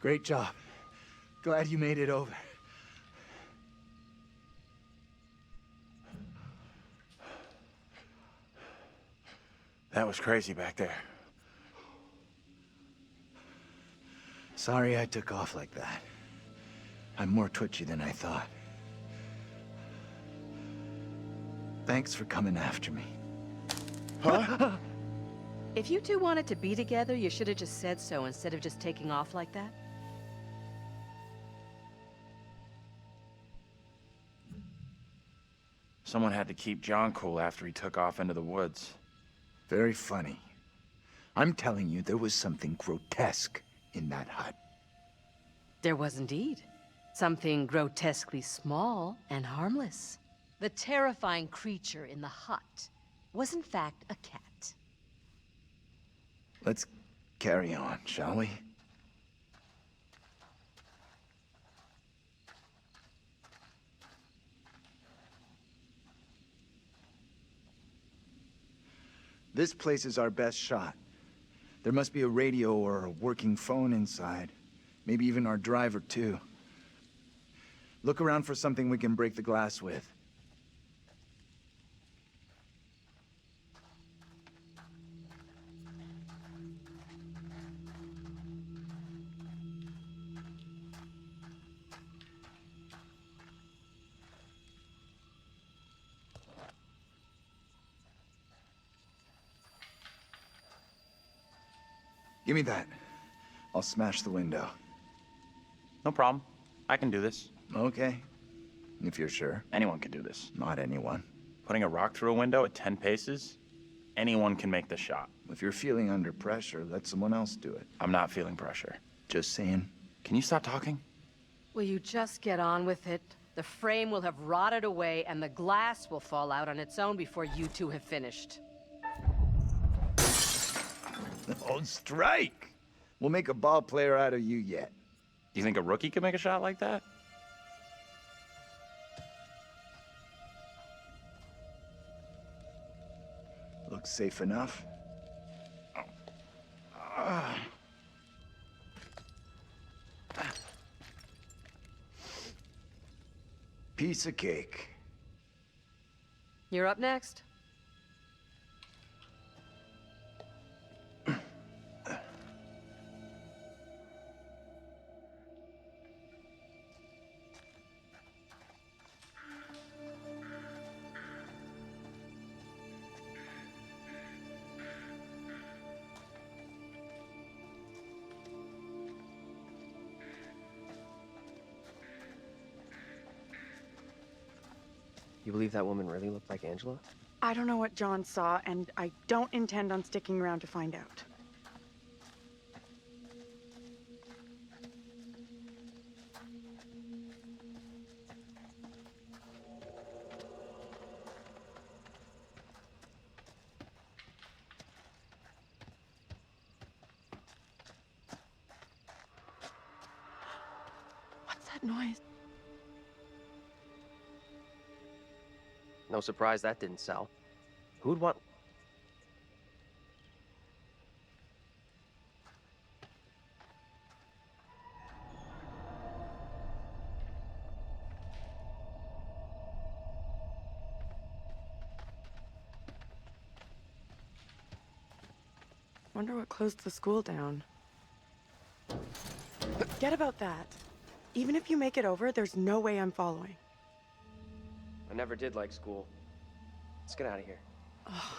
Great job. Glad you made it over. That was crazy back there. Sorry I took off like that. I'm more twitchy than I thought. Thanks for coming after me. Huh? If you two wanted to be together, you should have just said so instead of just taking off like that. Someone had to keep John cool after he took off into the woods. Very funny. I'm telling you, there was something grotesque in that hut. There was indeed. Something grotesquely small and harmless. The terrifying creature in the hut was in fact a cat. Let's carry on, shall we? This place is our best shot. There must be a radio or a working phone inside. Maybe even our driver, too. Look around for something we can break the glass with. Give me that. I'll smash the window. No problem. I can do this. Okay. If you're sure. Anyone can do this. Not anyone. Putting a rock through a window at 10 paces? Anyone can make the shot. If you're feeling under pressure, let someone else do it. I'm not feeling pressure. Just saying. Can you stop talking? Will you just get on with it? The frame will have rotted away and the glass will fall out on its own before you two have finished. Oh, strike! We'll make a ball player out of you yet. Do you think a rookie could make a shot like that? Looks safe enough. Piece of cake. You're up next. You believe that woman really looked like Angela? I don't know what John saw, and I don't intend on sticking around to find out. What's that noise? No surprise that didn't sell. Who'd want... Wonder what closed the school down. Forget about that. Even if you make it over, there's no way I'm following. I never did like school. Let's get out of here. Ugh,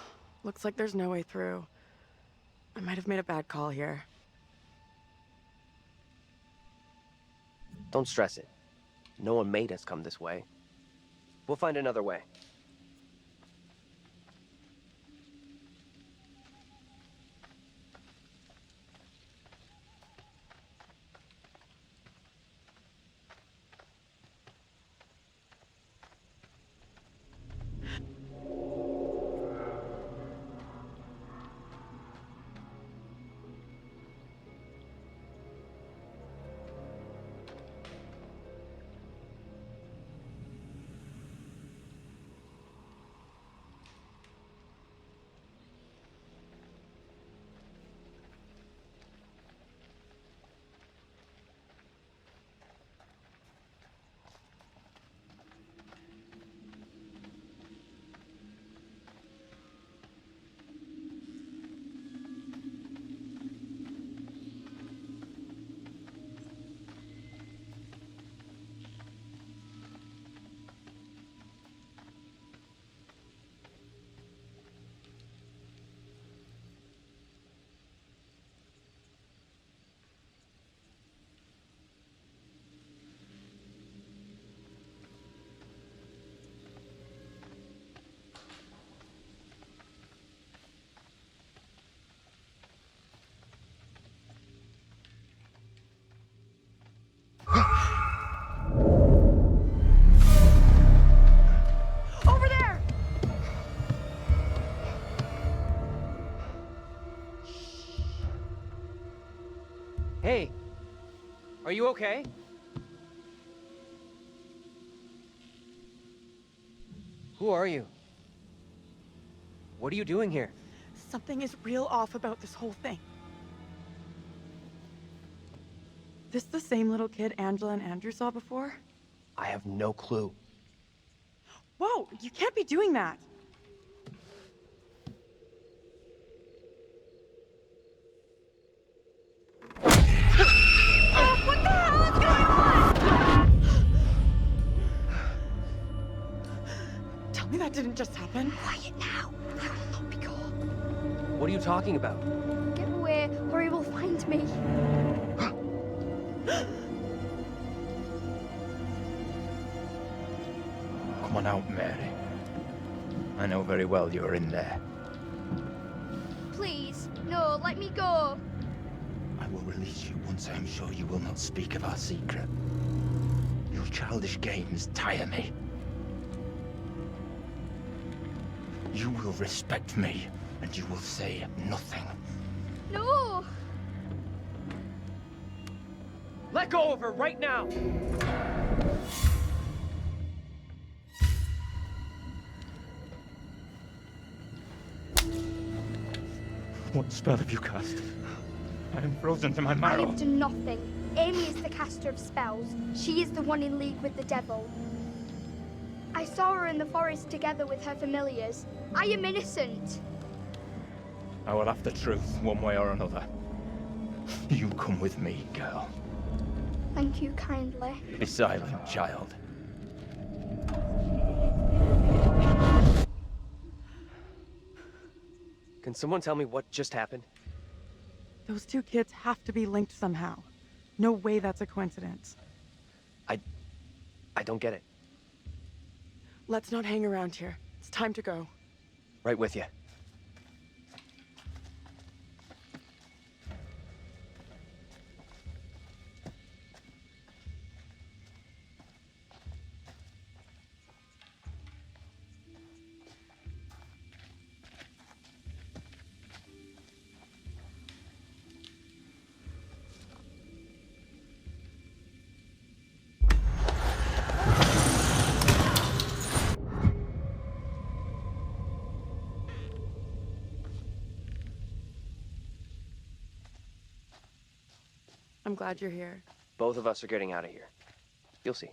looks like there's no way through. I might have made a bad call here. Don't stress it. No one made us come this way. We'll find another way. Over there! Hey! Are you okay? Who are you? What are you doing here? Something is real off about this whole thing. This the same little kid Angela and Andrew saw before? I have no clue. Whoa, you can't be doing that. Oh, what the hell is going on? Tell me that didn't just happen. Quiet now. I will not be caught. What are you talking about? Get away, or he will find me. Come on out, Mary. I know very well you're in there. Please, no, let me go. I will release you once I am sure you will not speak of our secret. Your childish games tire me. You will respect me, and you will say nothing. No! Let go of her right now! What spell have you cast? I am frozen to my I marrow. have done nothing. Amy is the caster of spells. She is the one in league with the devil. I saw her in the forest together with her familiars. I am innocent. I will have the truth, one way or another. You come with me, girl. Thank you kindly. Be silent, child. Can someone tell me what just happened? Those two kids have to be linked somehow. No way that's a coincidence. I don't get it. Let's not hang around here. It's time to go. Right with you. I'm glad you're here. Both of us are getting out of here. You'll see.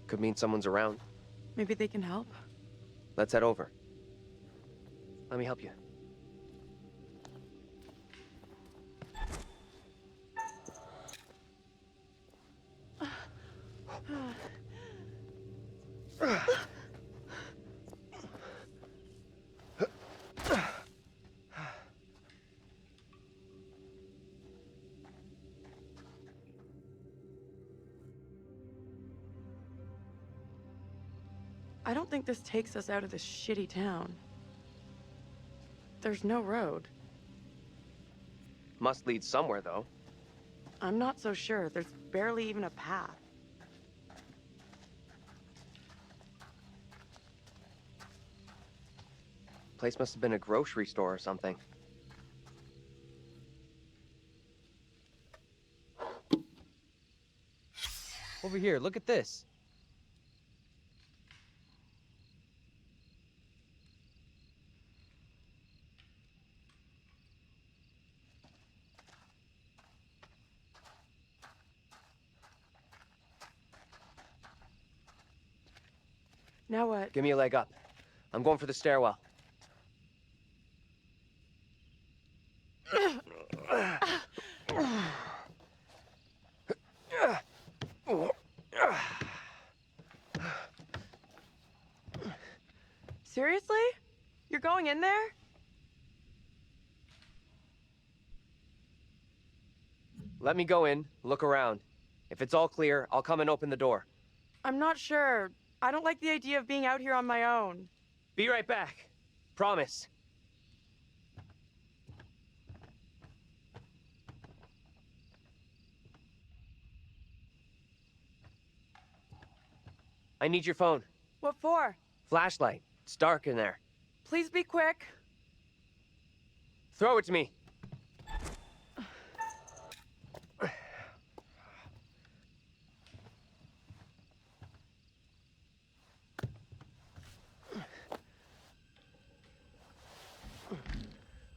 Could mean someone's around. Maybe they can help? Let's head over. Let me help you. I don't think this takes us out of this shitty town. There's no road. Must lead somewhere, though. I'm not so sure. There's barely even a path. Place must have been a grocery store or something. Over here, look at this. Now what? Give me a leg up. I'm going for the stairwell. Seriously? You're going in there? Let me go in, look around. If it's all clear, I'll come and open the door. I'm not sure. I don't like the idea of being out here on my own. Be right back. Promise. I need your phone. What for? Flashlight. It's dark in there. Please be quick. Throw it to me.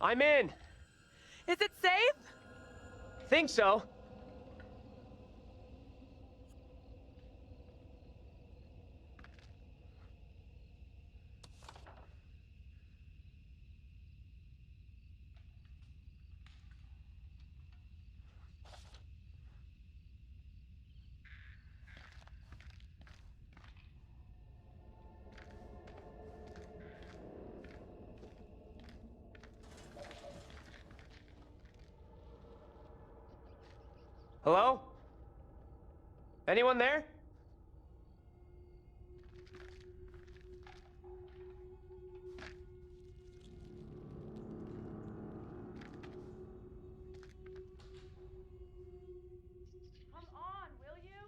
I'm in. Is it safe? Think so. Hello? Anyone there? Come on, will you?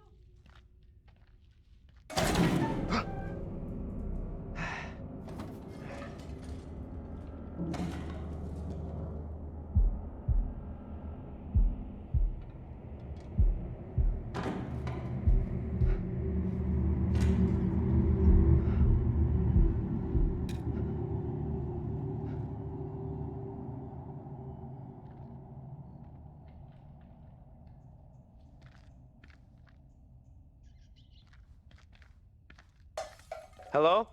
Hello?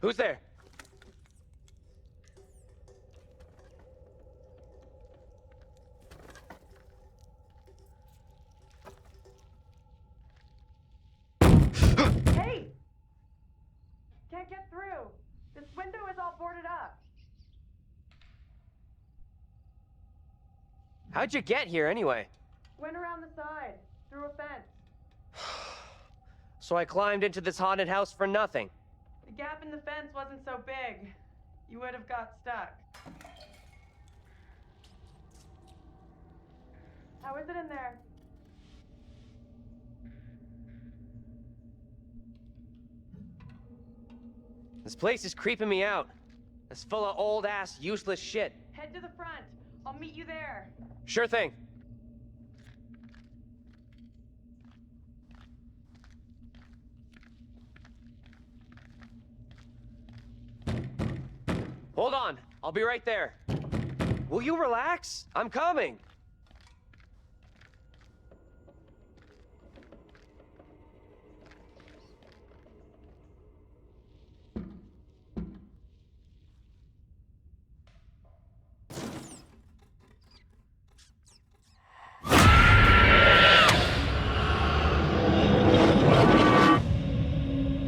Who's there? Hey! Can't get through. This window is all boarded up. How'd you get here anyway? Went around the side, through a fence. So I climbed into this haunted house for nothing. The gap in the fence wasn't so big. You would have got stuck. How is it in there? This place is creeping me out. It's full of old-ass, useless shit. Head to the front. I'll meet you there. Sure thing. Hold on. I'll be right there. Will you relax? I'm coming.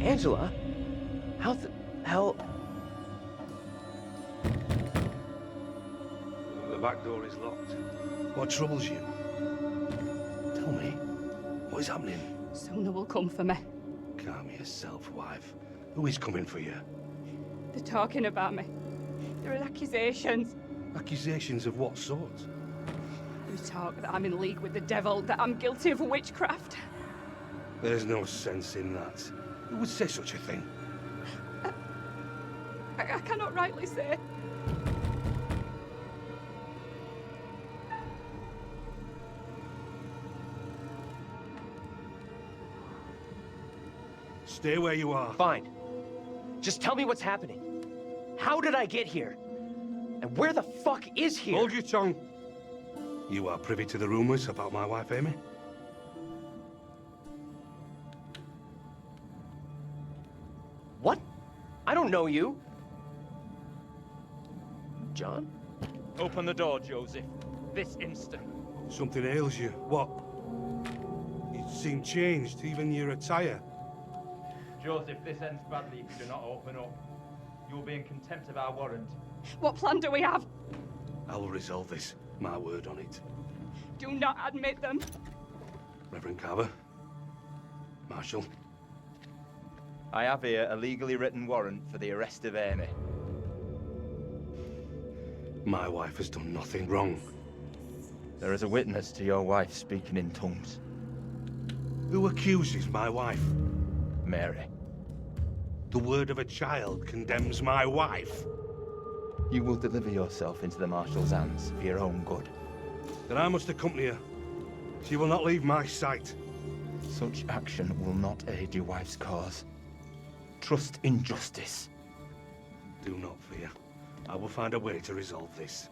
Angela? How the hell? The back door is locked. What troubles you? Tell me, what is happening? Soon they will come for me. Calm yourself, wife. Who is coming for you? They're talking about me. There are accusations. Accusations of what sort? There's talk that I'm in league with the devil, that I'm guilty of witchcraft. There's no sense in that. Who would say such a thing? I cannot rightly say. Stay where you are. Fine. Just tell me what's happening. How did I get here? And where the fuck is here? Hold your tongue. You are privy to the rumors about my wife, Amy? What? I don't know you. John? Open the door, Joseph. This instant. Something ails you. What? You seem changed, even your attire. Joseph, this ends badly if you do not open up. You will be in contempt of our warrant. What plan do we have? I will resolve this. My word on it. Do not admit them. Reverend Carver. Marshal. I have here a legally written warrant for the arrest of Amy. My wife has done nothing wrong. There is a witness to your wife speaking in tongues. Who accuses my wife? Mary. The word of a child condemns my wife. You will deliver yourself into the Marshal's hands for your own good. Then I must accompany her. She will not leave my sight. Such action will not aid your wife's cause. Trust in justice. Do not fear. I will find a way to resolve this.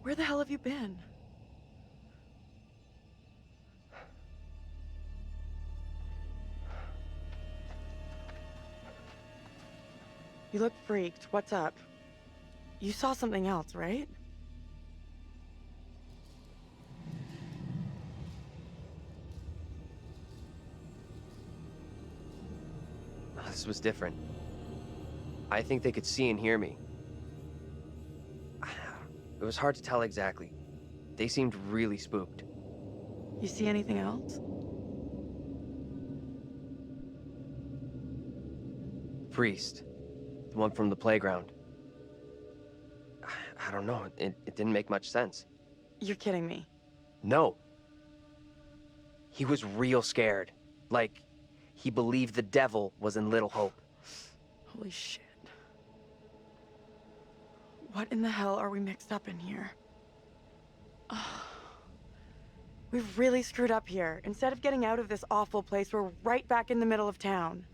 Where the hell have you been? You look freaked. What's up? You saw something else, right? This was different. I think they could see and hear me. It was hard to tell exactly. They seemed really spooked. You see anything else? Priest. The one from the playground. I don't know. It didn't make much sense. You're kidding me. No. He was real scared. Like, he believed the devil was in Little Hope. Holy shit. What in the hell are we mixed up in here? We've really screwed up here. Instead of getting out of this awful place, we're right back in the middle of town.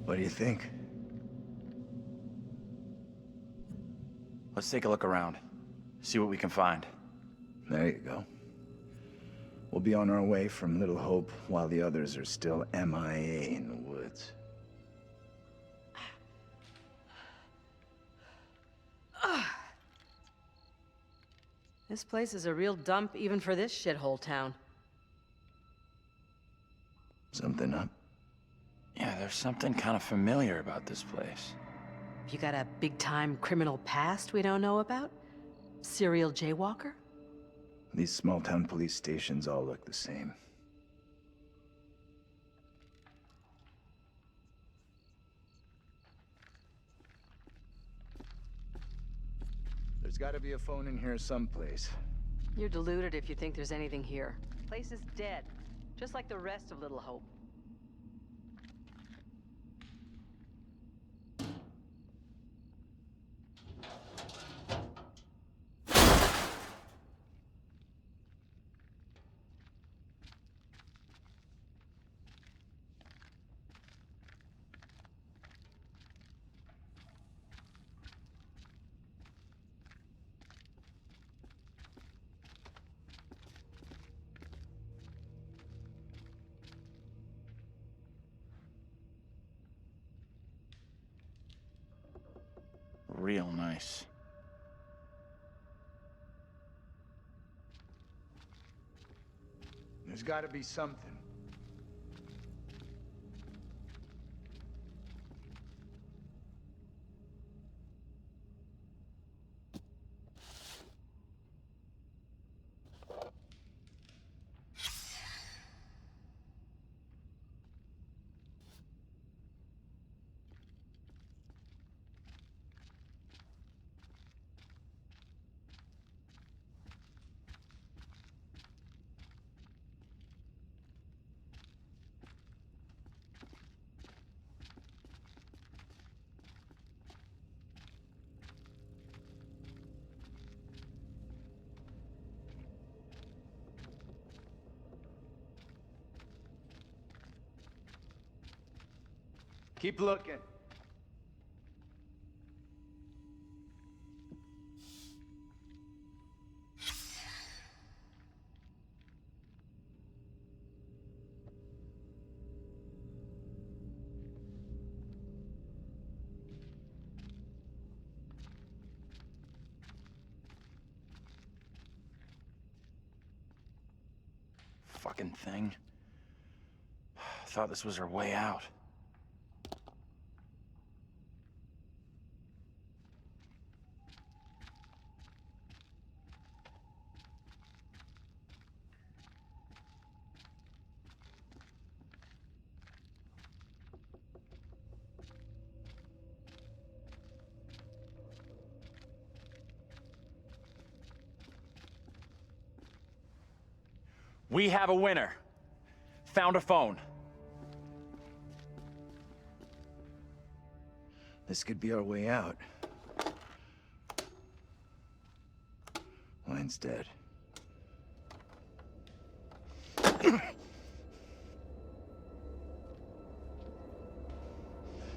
What do you think? Let's take a look around. See what we can find. There you go. We'll be on our way from Little Hope while the others are still MIA in the woods. This place is a real dump even for this shithole town. Something up? Yeah, there's something kind of familiar about this place. You got a big-time criminal past we don't know about? Serial jaywalker? These small-town police stations all look the same. There's gotta be a phone in here someplace. You're deluded if you think there's anything here. Place is dead, just like the rest of Little Hope. Real nice. There's gotta be something. Keep looking. Fucking thing. Thought this was our way out. We have a winner. Found a phone. This could be our way out. Line's dead.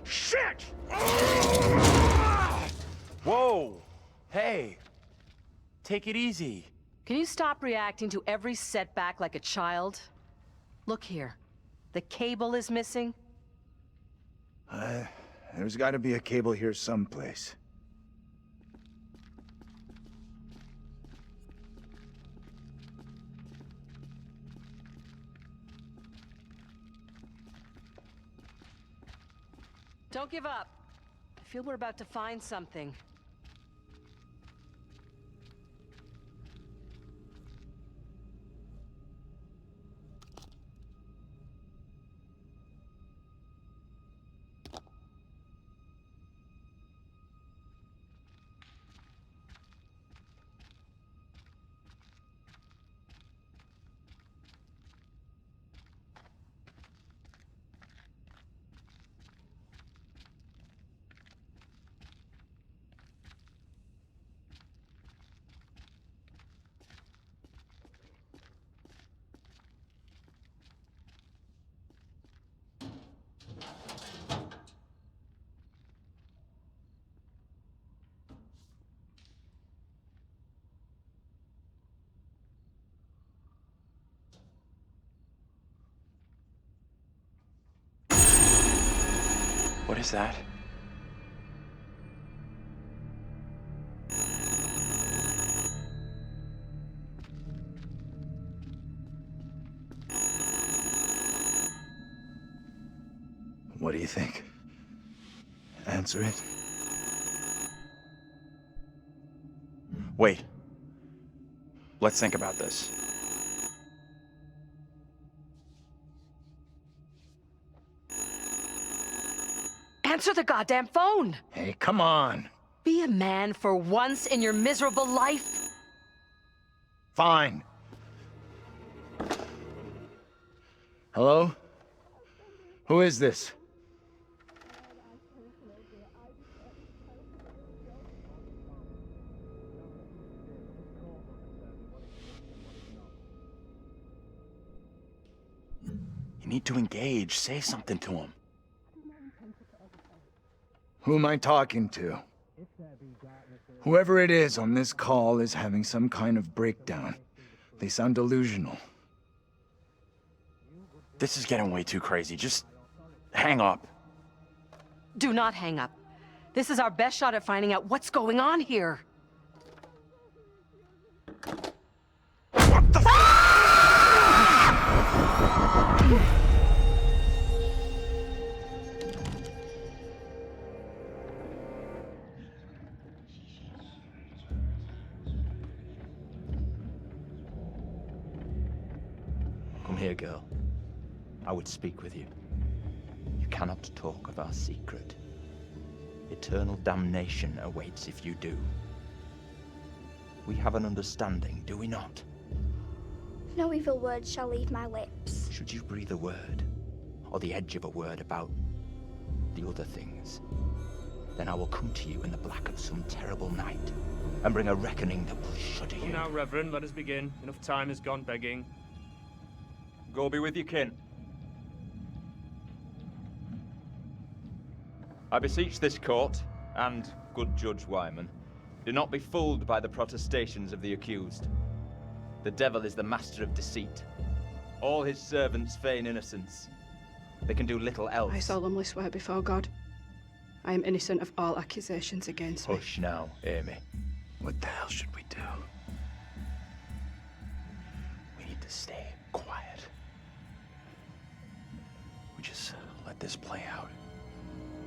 Shit! Whoa! Hey! Take it easy. Can you stop reacting to every setback like a child? Look here. The cable is missing. There's gotta be a cable here someplace. Don't give up. I feel we're about to find something. is that? What do you think? Answer it? Wait. Let's think about this. Answer the goddamn phone! Hey, come on. Be a man for once in your miserable life. Fine. Hello? Who is this? You need to engage. Say something to him. Who am I talking to? Whoever it is on this call is having some kind of breakdown. They sound delusional. This is getting way too crazy. Just hang up. Do not hang up. This is our best shot at finding out what's going on here. What the Come here, girl. I would speak with you. You cannot talk of our secret. Eternal damnation awaits if you do. We have an understanding, do we not? No evil word shall leave my lips. Should you breathe a word, or the edge of a word about the other things, then I will come to you in the black of some terrible night, and bring a reckoning that will shudder you. Now, Reverend, let us begin. Enough time has gone begging. Go be with you, kin. I beseech this court, and good Judge Wyman, do not be fooled by the protestations of the accused. The devil is the master of deceit. All his servants feign innocence. They can do little else. I solemnly swear before God, I am innocent of all accusations against me. Hush now, Amy. What the hell should we do? We need to stay quiet. We just let this play out.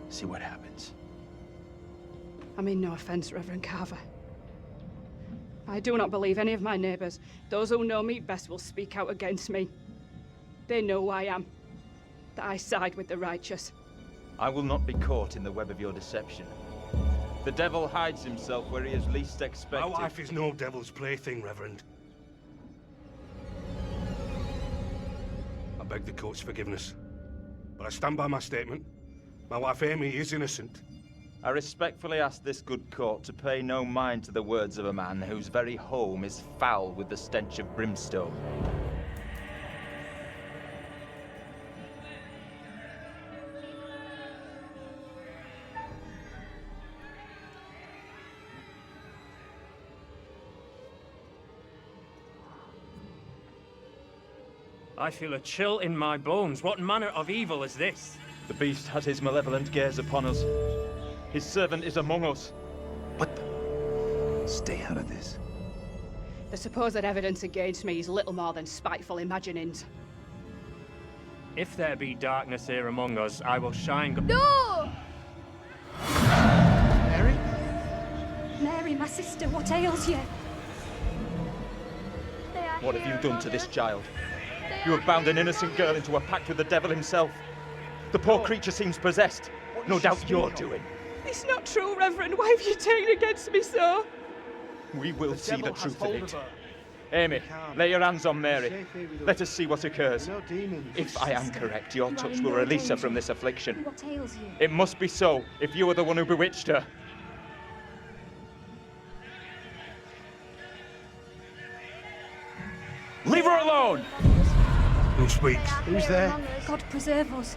See what happens. I mean no offense, Reverend Carver. I do not believe any of my neighbors. Those who know me best will speak out against me. They know who I am, that I side with the righteous. I will not be caught in the web of your deception. The devil hides himself where he is least expected. My wife is no devil's plaything, Reverend. I beg the court's forgiveness, but I stand by my statement. My wife Amy is innocent. I respectfully ask this good court to pay no mind to the words of a man whose very home is foul with the stench of brimstone. I feel a chill in my bones. What manner of evil is this? The beast has his malevolent gaze upon us. His servant is among us. What the? Stay out of this. The supposed evidence against me is little more than spiteful imaginings. If there be darkness here among us, I will shine. No! Mary? Mary, my sister, what ails you? What have you done to this child? You have bound an innocent girl into a pact with the devil himself. The poor creature seems possessed. No doubt you're doing. It's not true, Reverend. Why have you taken against me so? We will see the truth of it. Amy, lay your hands on Mary. Let us see what occurs. If I am correct, your touch will release her from this affliction. What ails you? It must be so, if you are the one who bewitched her. Leave her alone! Who speaks? Who's there? God preserve us.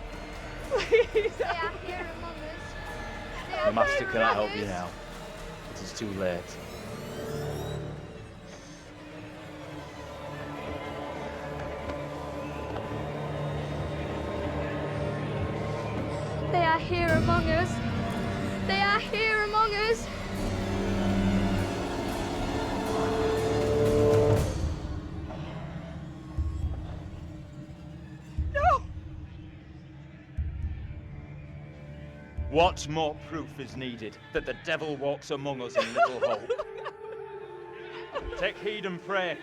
Please. The Master cannot help you now. It is too late. They are here among us. They are here among us. No! What more proof is needed that the devil walks among us in Little Hope? Take heed and pray.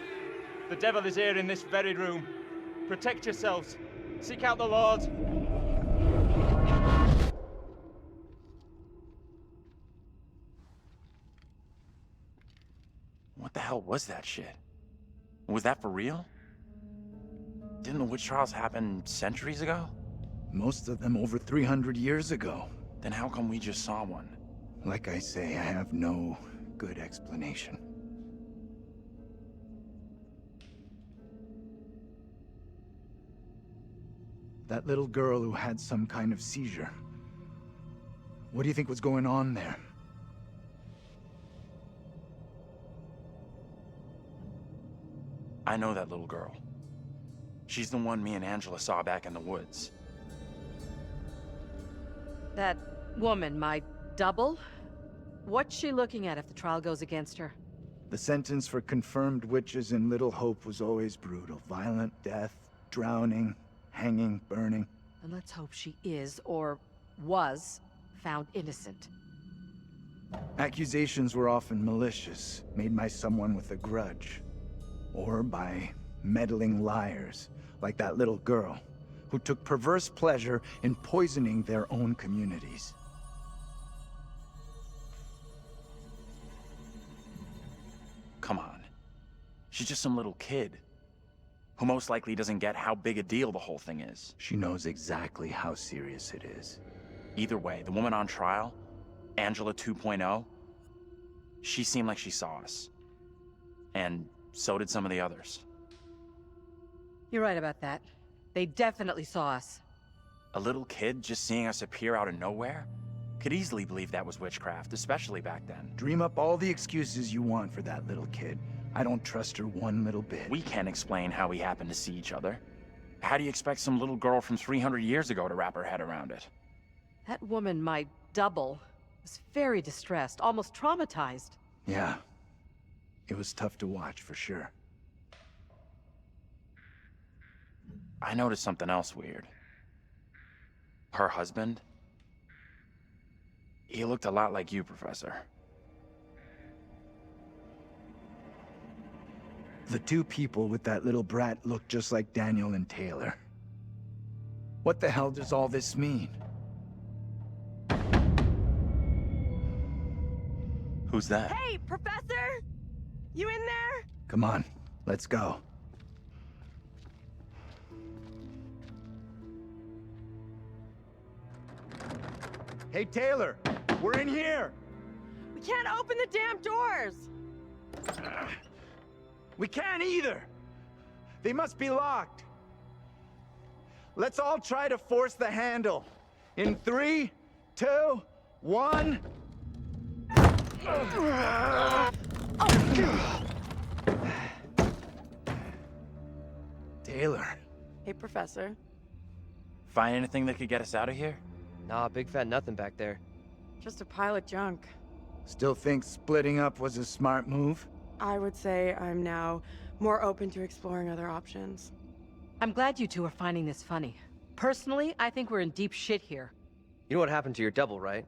The devil is here in this very room. Protect yourselves. Seek out the Lord. What the hell was that shit? Was that for real? Didn't the witch trials happen centuries ago? Most of them over 300 years ago. Then how come we just saw one? Like I say, I have no good explanation. That little girl who had some kind of seizure. What do you think was going on there? I know that little girl. She's the one me and Angela saw back in the woods. That woman, my double? What's she looking at if the trial goes against her? The sentence for confirmed witches in Little Hope was always brutal. Violent death, drowning, hanging, burning. And let's hope she is, or was, found innocent. Accusations were often malicious, made by someone with a grudge. Or by meddling liars, like that little girl, who took perverse pleasure in poisoning their own communities. Come on. She's just some little kid, who most likely doesn't get how big a deal the whole thing is. She knows exactly how serious it is. Either way, the woman on trial, Angela 2.0, she seemed like she saw us. And so did some of the others. You're right about that. They definitely saw us. A little kid just seeing us appear out of nowhere? Could easily believe that was witchcraft, especially back then. Dream up all the excuses you want for that little kid. I don't trust her one little bit. We can't explain how we happened to see each other. How do you expect some little girl from 300 years ago to wrap her head around it? That woman, my double, was very distressed, almost traumatized. Yeah. It was tough to watch, for sure. I noticed something else weird. Her husband? He looked a lot like you, Professor. The two people with that little brat looked just like Daniel and Taylor. What the hell does all this mean? Who's that? Hey, Professor! You in there? Come on, let's go. Hey, Taylor! We're in here! We can't open the damn doors! We can't either! They must be locked. Let's all try to force the handle. In 3, 2, 1... Taylor. Hey, Professor. Find anything that could get us out of here? Nah, big fat nothing back there. Just a pile of junk. Still think splitting up was a smart move? I would say I'm now more open to exploring other options. I'm glad you two are finding this funny. Personally, I think we're in deep shit here. You know what happened to your double, right?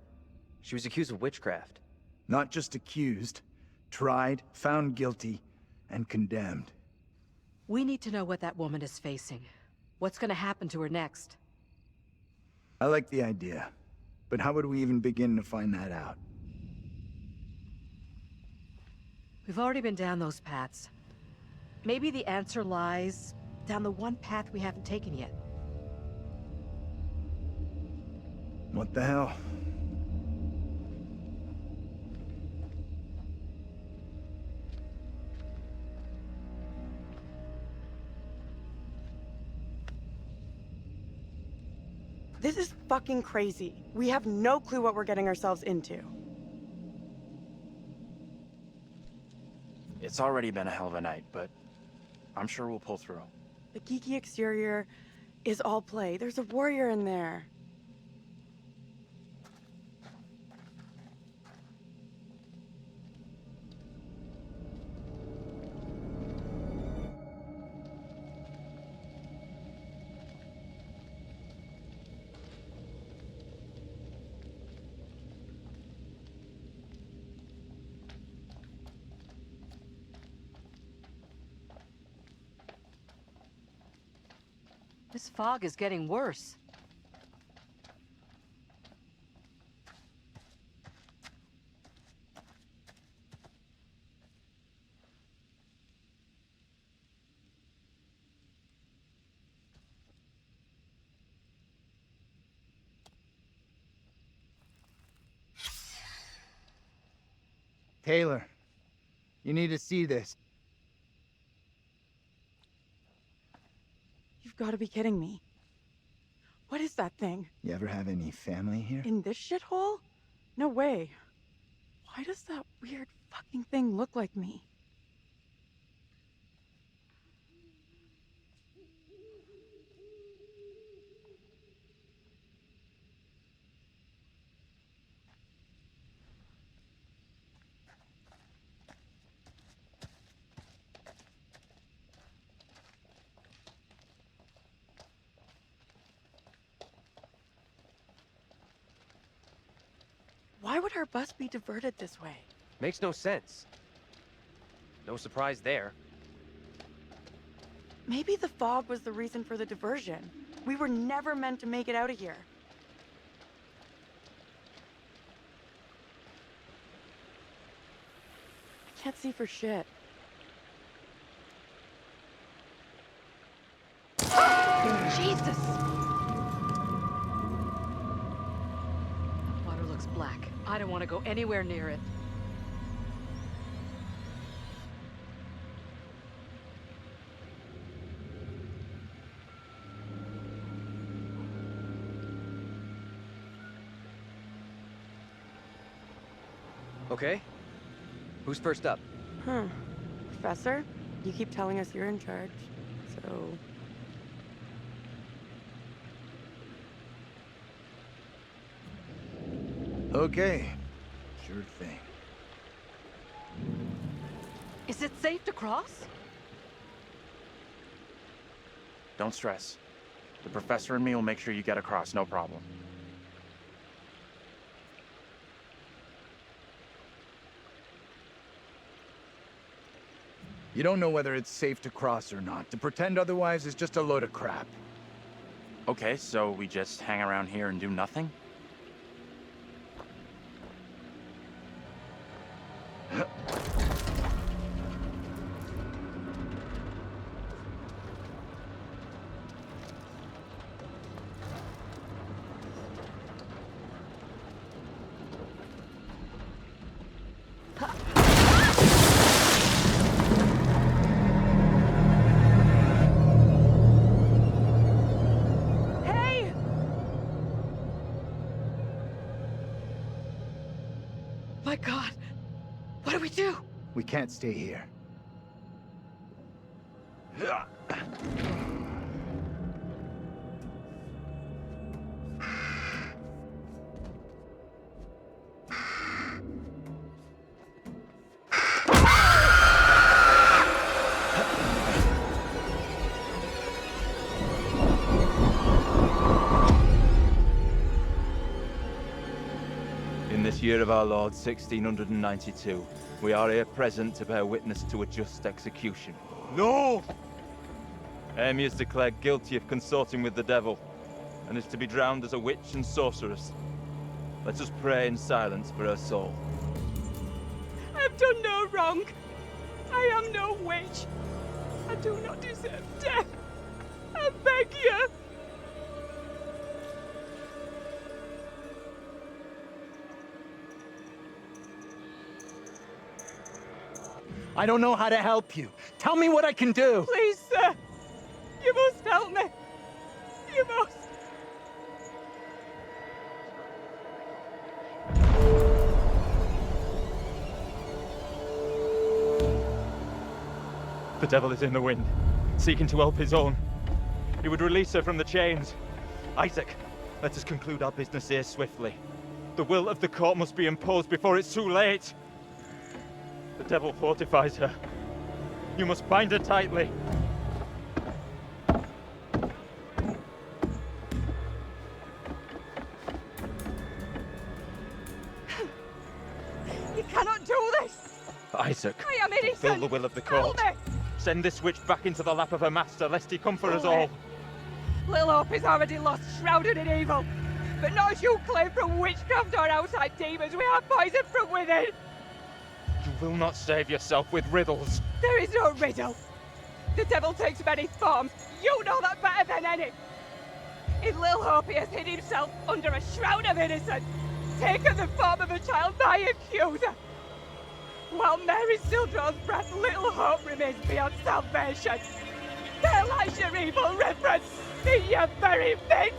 She was accused of witchcraft. Not just accused. Tried, found guilty, and condemned. We need to know what that woman is facing. What's gonna happen to her next? I like the idea, but how would we even begin to find that out? We've already been down those paths. Maybe the answer lies down the one path we haven't taken yet. What the hell? This is fucking crazy. We have no clue what we're getting ourselves into. It's already been a hell of a night, but I'm sure we'll pull through. The geeky exterior is all play. There's a warrior in there. fog is getting worse. Taylor, you need to see this. You've got to be kidding me. What is that thing? You ever have any family here? In this shithole? No way. Why does that weird fucking thing look like me? Why would our bus be diverted this way? Makes no sense. No surprise there. Maybe the fog was the reason for the diversion. We were never meant to make it out of here. I can't see for shit. Jesus! Water looks black. I don't want to go anywhere near it. Okay. Who's first up? Professor, you keep telling us you're in charge, so... Okay. Sure thing. Is it safe to cross? Don't stress. The professor and me will make sure you get across, no problem. You don't know whether it's safe to cross or not. To pretend otherwise is just a load of crap. Okay, so we just hang around here and do nothing? My God! What do we do? We can't stay here. In this year of our Lord, 1692, we are here present to bear witness to a just execution. No! Khemmiis is declared guilty of consorting with the devil, and is to be drowned as a witch and sorceress. Let us pray in silence for her soul. I have done no wrong. I am no witch. I do not deserve death. I beg you. I don't know how to help you. Tell me what I can do. Please, sir. You must help me. You must. The devil is in the wind, seeking to help his own. He would release her from the chains. Isaac, let us conclude our business here swiftly. The will of the court must be imposed before it's too late. The devil fortifies her. You must bind her tightly. You cannot do this. Isaac, I am innocent. fulfill the will of the court. Help me. Send this witch back into the lap of her master, lest he come for us all. Little Hope is already lost, shrouded in evil. But not as you claim from witchcraft or outside demons. We are poisoned from within. You will not save yourself with riddles. There is no riddle. The devil takes many forms. You know that better than any. In Little Hope, he has hid himself under a shroud of innocence, taken the form of a child, my accuser. While Mary still draws breath, Little Hope remains beyond salvation. There lies your evil reverence in your very midst.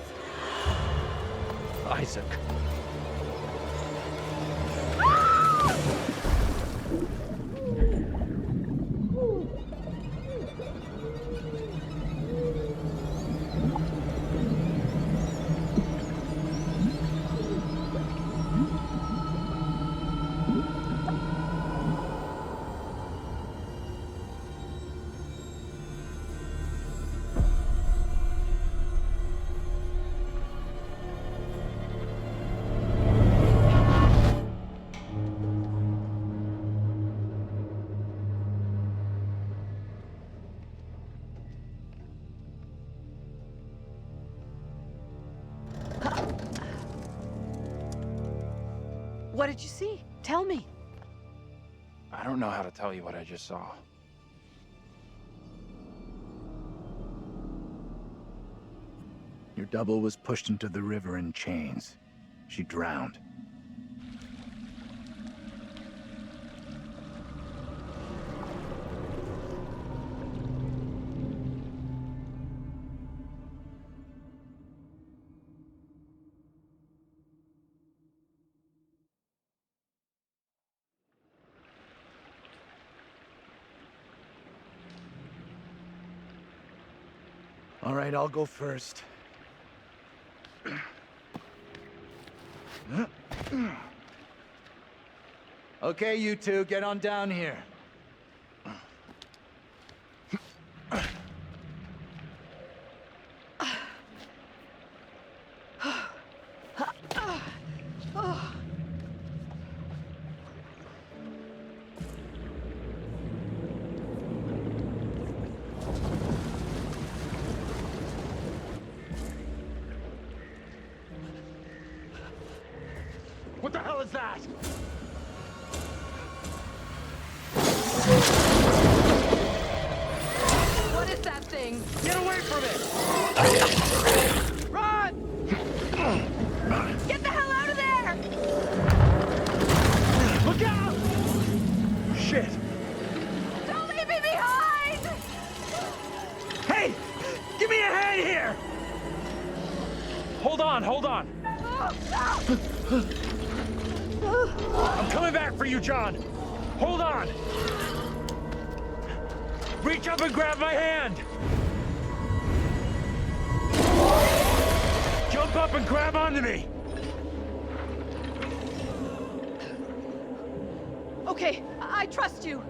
Isaac. What did you see? Tell me. I don't know how to tell you what I just saw. Your double was pushed into the river in chains. She drowned. All right, I'll go first. Okay, you two, get on down here. What the hell is that? What is that thing? Get away from it! Run! Get the hell out of there! Look out! Shit! Don't leave me behind! Hey! Give me a hand here! Hold on, hold on. I'm coming back for you, John! Hold on! Reach up and grab my hand! Jump up and grab onto me! Okay, I trust you.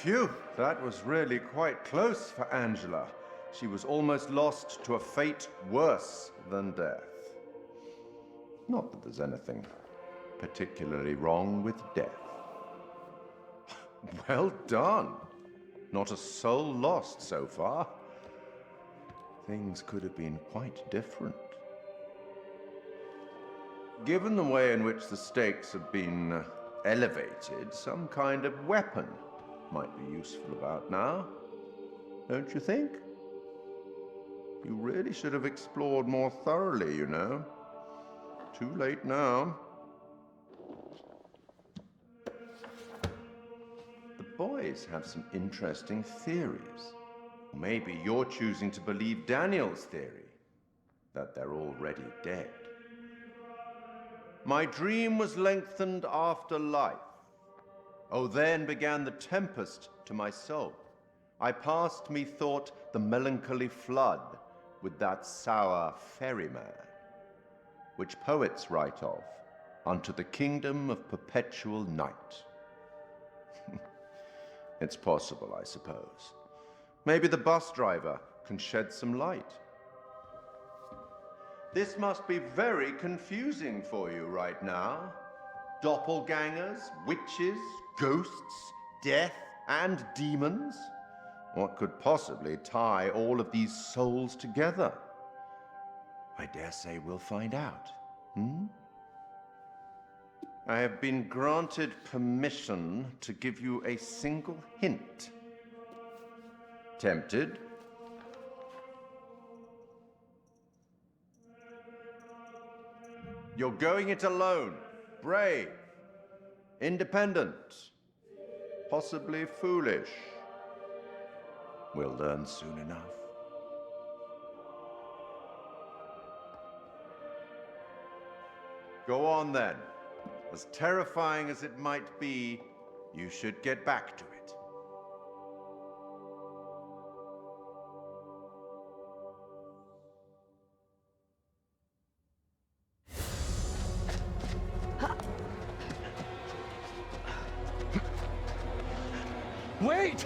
Phew, that was really quite close for Angela. She was almost lost to a fate worse than death. Not that there's anything particularly wrong with death. Well done. Not a soul lost so far. Things could have been quite different. Given the way in which the stakes have been elevated, some kind of weapon might be useful about now. Don't you think? You really should have explored more thoroughly, you know. Too late now. The boys have some interesting theories. Maybe you're choosing to believe Daniel's theory, that they're already dead. My dream was lengthened after life. Oh, then began the tempest to my soul. I passed, methought, the melancholy flood with that sour ferryman, which poets write of, unto the kingdom of perpetual night. It's possible, I suppose. Maybe the bus driver can shed some light. This must be very confusing for you right now. Doppelgangers, witches, ghosts, death, and demons. What could possibly tie all of these souls together? I dare say we'll find out. I have been granted permission to give you a single hint. Tempted? You're going it alone, brave, independent, possibly foolish. We'll learn soon enough. Go on then. As terrifying as it might be, you should get back to it. Wait!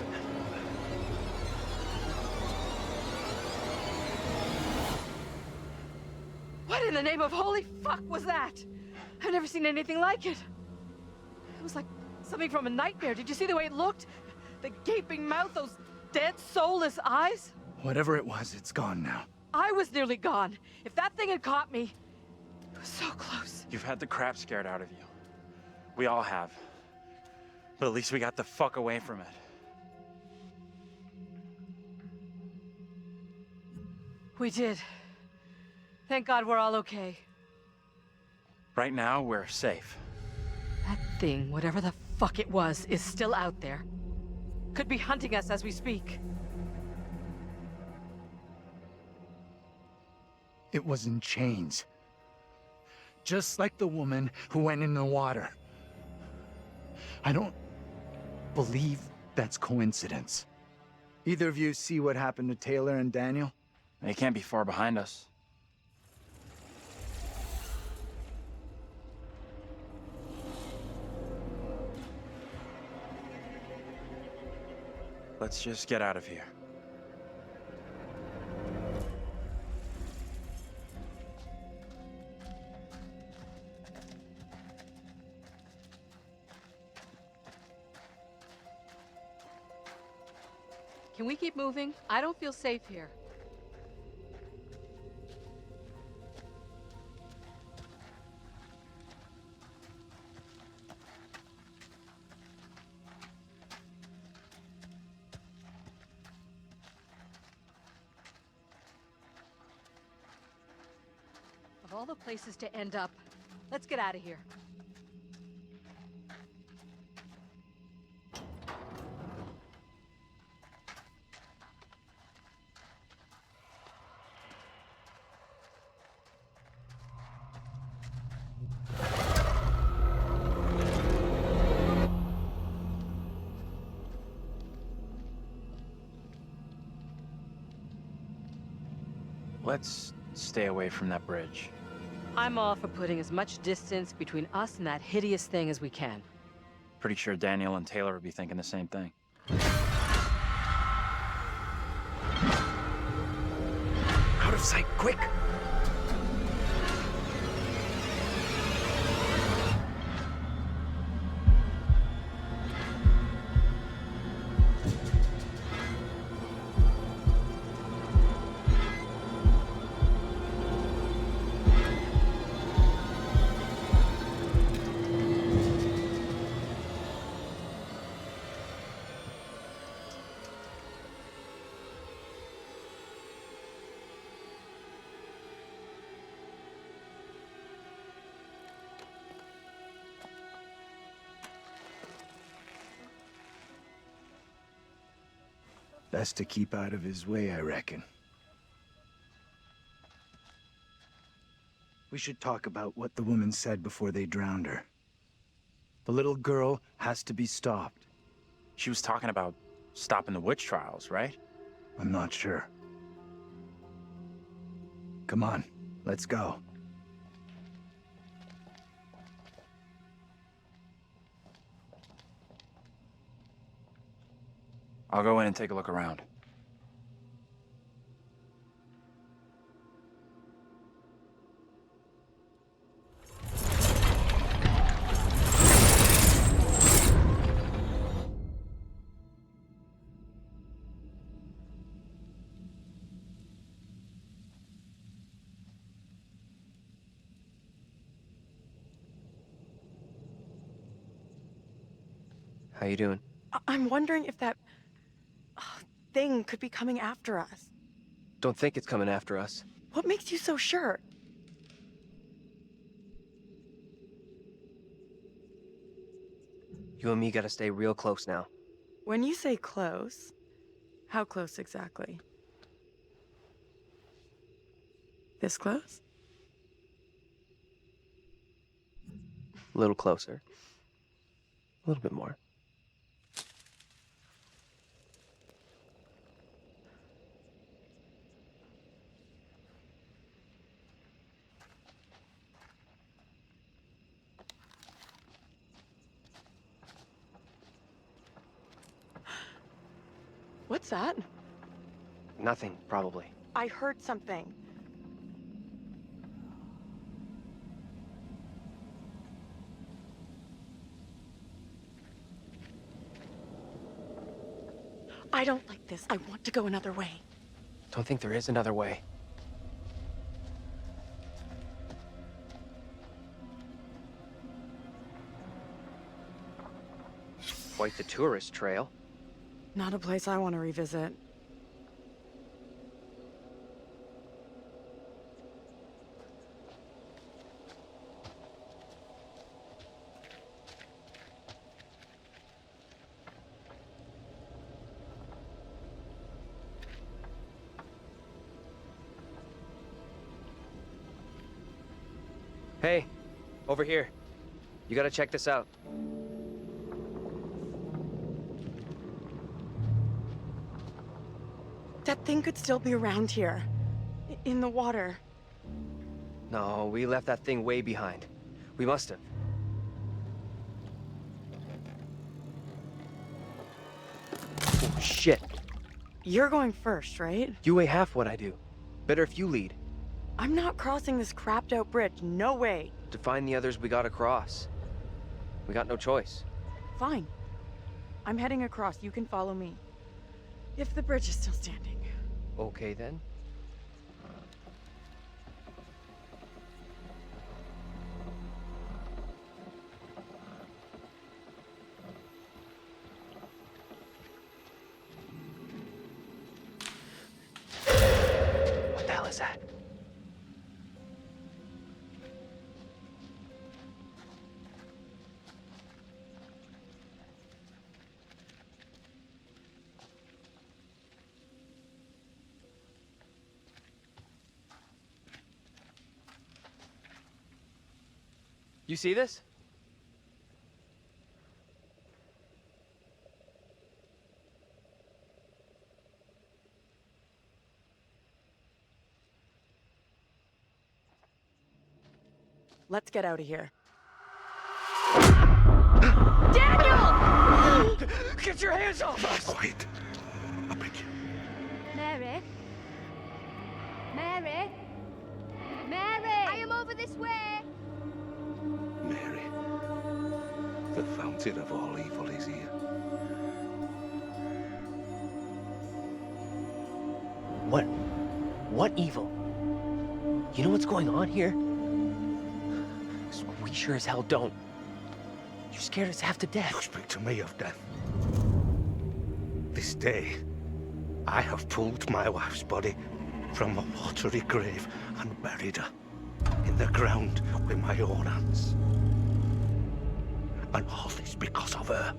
What in the name of holy fuck was that? I've never seen anything like it. It was like something from a nightmare. Did you see the way it looked? The gaping mouth, those dead, soulless eyes? Whatever it was, it's gone now. I was nearly gone. If that thing had caught me, it was so close. You've had the crap scared out of you. We all have. But at least we got the fuck away from it. We did. Thank God we're all okay. Right now, we're safe. That thing, whatever the fuck it was, is still out there. Could be hunting us as we speak. It was in chains. Just like the woman who went in the water. I don't believe that's coincidence. Either of you see what happened to Taylor and Daniel? They can't be far behind us. Let's just get out of here. Can we keep moving? I don't feel safe here. Of all the places to end up, let's get out of here. Let's stay away from that bridge. I'm all for putting as much distance between us and that hideous thing as we can. Pretty sure Daniel and Taylor would be thinking the same thing. Out of sight, quick! Best to keep out of his way, I reckon. We should talk about what the woman said before they drowned her. The little girl has to be stopped. She was talking about stopping the witch trials, right? I'm not sure. Come on, let's go. I'll go in and take a look around. How you doing? I'm wondering if that thing could be coming after us. Don't think it's coming after us. What makes you so sure? You and me gotta stay real close now. When you say close, how close exactly? This close? A little closer. A little bit more. What's that? Nothing, probably. I heard something. I don't like this. I want to go another way. Don't think there is another way. Quite the tourist trail. Not a place I want to revisit. Hey, over here. You gotta check this out. That thing could still be around here. In the water. No, we left that thing way behind. We must have. Oh, shit. You're going first, right? You weigh half what I do. Better if you lead. I'm not crossing this crapped out bridge. No way. To find the others we gotta cross. We got no choice. Fine. I'm heading across. You can follow me. If the bridge is still standing. Okay, then. What the hell is that? You see this? Let's get out of here. Daniel! Get your hands off us! Quiet. I'll break you. Mary? Mary? Mary! I am over this way! Mary, the fountain of all evil is here. What evil? You know what's going on here? We sure as hell don't. You scared us half to death. You speak to me of death. This day, I have pulled my wife's body from a watery grave and buried her in the ground with my own hands. And all this because of her.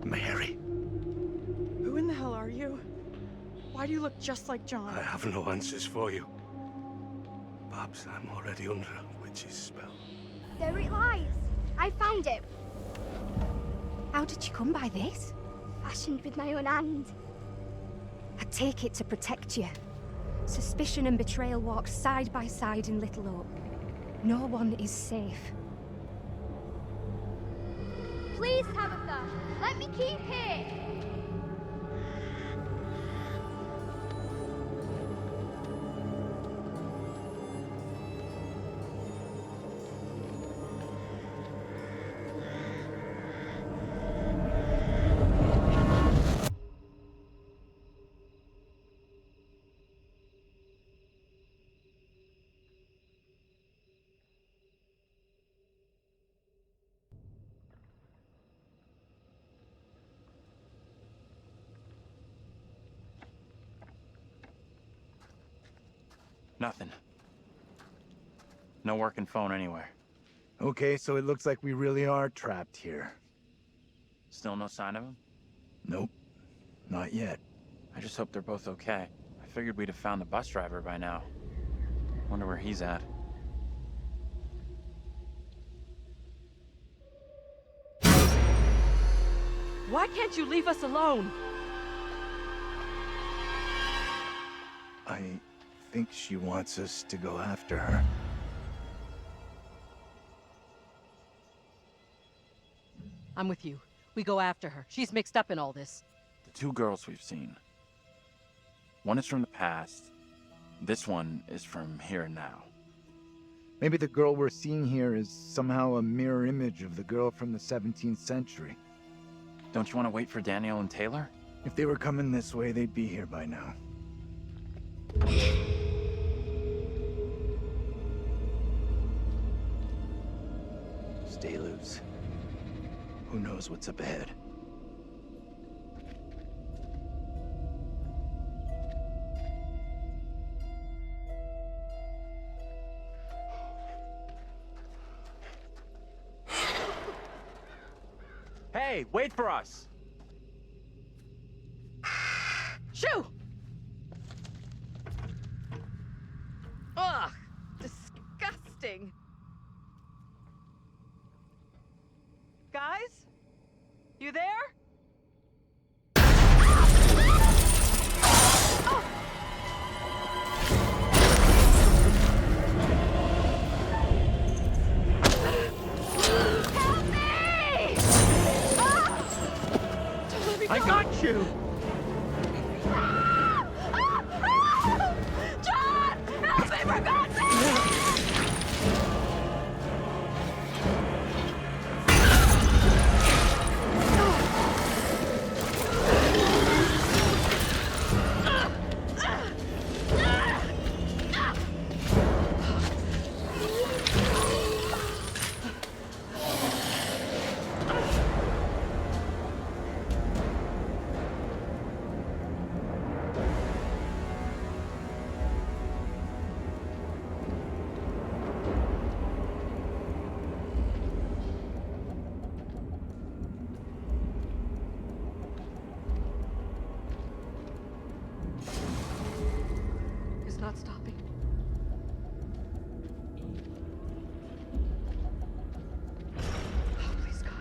Mary, the hell are you? Why do you look just like John? I have no answers for you. Perhaps I'm already under a witch's spell. There it lies. I found it. How did you come by this? Fashioned with my own hand. I take it to protect you. Suspicion and betrayal walk side by side in Little Oak. No one is safe. Please, Tabitha, let me keep it. Nothing. No working phone anywhere. Okay, so it looks like we really are trapped here. Still no sign of him? Nope. Not yet. I just hope they're both okay. I figured we'd have found the bus driver by now. Wonder where he's at. Why can't you leave us alone? I think she wants us to go after her. I'm with you. We go after her. She's mixed up in all this. The two girls we've seen. One is from the past. This one is from here and now. Maybe the girl we're seeing here is somehow a mirror image of the girl from the 17th century. Don't you want to wait for Daniel and Taylor? If they were coming this way, they'd be here by now. Stay loose. Who knows what's up ahead? Hey, wait for us! Shoo! Ugh! Disgusting! Guys? You there? Oh! Help me! I got you! John! Help me, for God's sake! It's not stopping. Oh, please, God.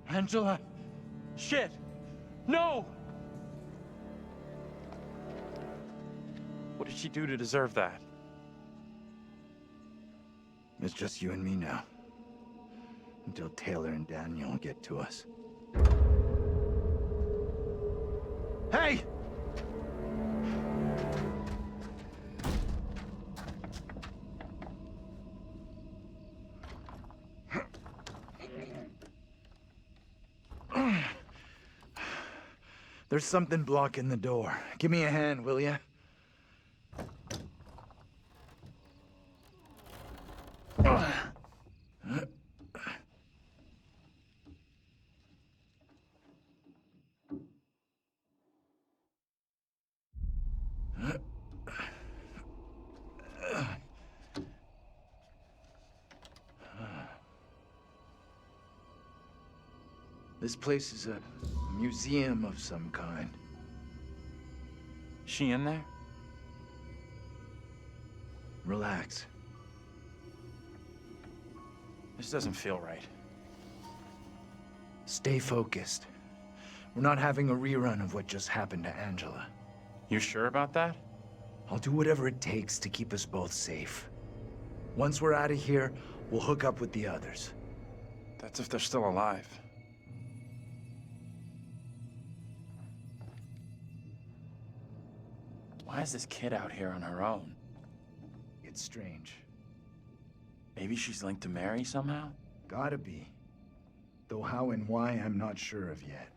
Angela! Shit! No! What did she do to deserve that? It's just you and me now. Until Taylor and Daniel get to us. Hey! There's something blocking the door. Give me a hand, will ya? This place is a museum of some kind. She in there? Relax. This doesn't feel right. Stay focused. We're not having a rerun of what just happened to Angela. You sure about that? I'll do whatever it takes to keep us both safe. Once we're out of here, we'll hook up with the others. That's if they're still alive. Why is this kid out here on her own? It's strange. Maybe she's linked to Mary somehow? Gotta be. Though how and why, I'm not sure of yet.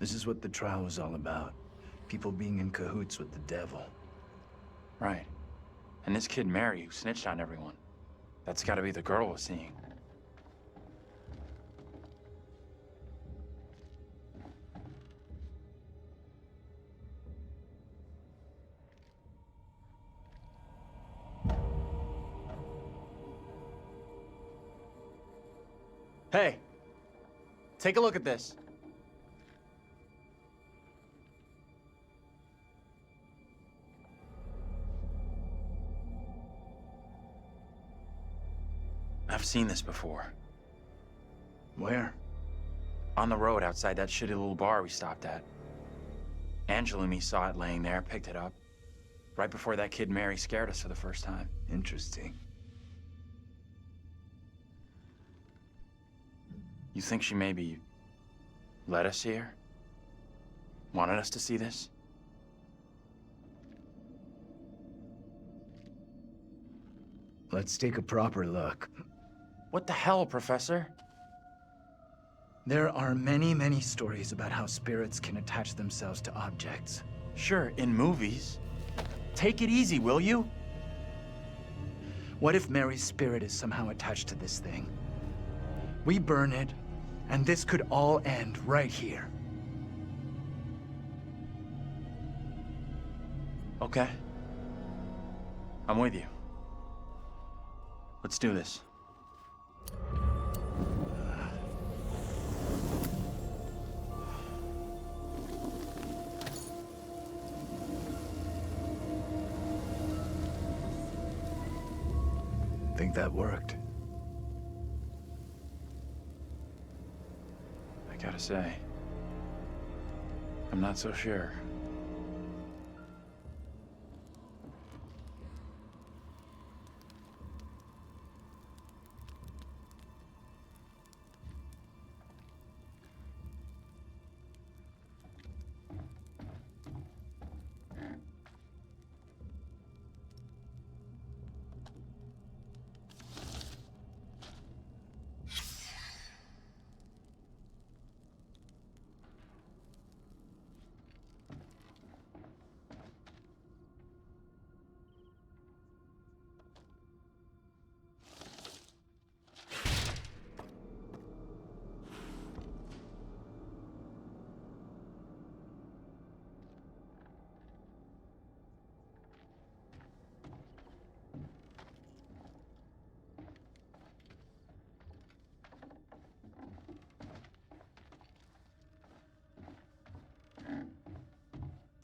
This is what the trial was all about. People being in cahoots with the devil. Right. And this kid Mary who snitched on everyone. That's gotta be the girl we're seeing. Hey! Take a look at this. I've seen this before. Where? On the road outside that shitty little bar we stopped at. Angela and me saw it laying there, picked it up. Right before that kid Mary scared us for the first time. Interesting. You think she maybe led us here? Wanted us to see this? Let's take a proper look. What the hell, Professor? There are many, many stories about how spirits can attach themselves to objects. Sure, in movies. Take it easy, will you? What if Mary's spirit is somehow attached to this thing? We burn it, and this could all end right here. Okay. I'm with you. Let's do this. Think that worked? I gotta say, I'm not so sure.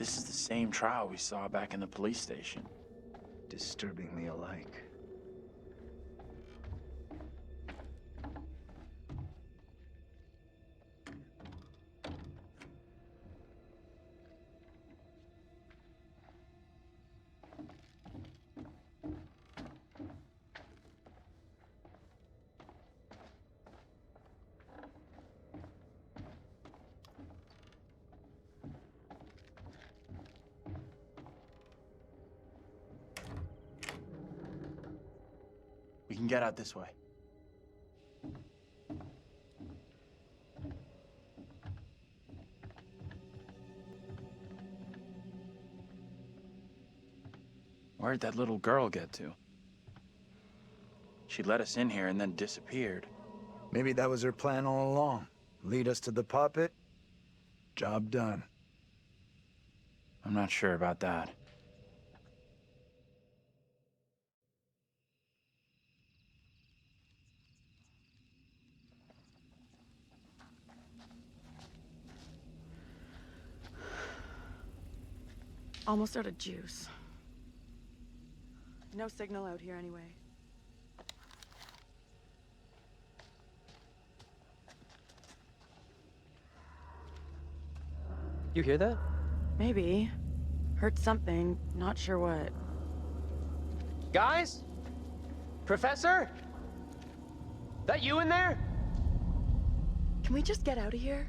This is the same trial we saw back in the police station. Disturbingly alike. We can get out this way. Where'd that little girl get to? She let us in here and then disappeared. Maybe that was her plan all along. Lead us to the puppet. Job done. I'm not sure about that. Almost out of juice. No signal out here anyway. You hear that? Maybe. Heard something, not sure what. Guys? Professor? That you in there? Can we just get out of here?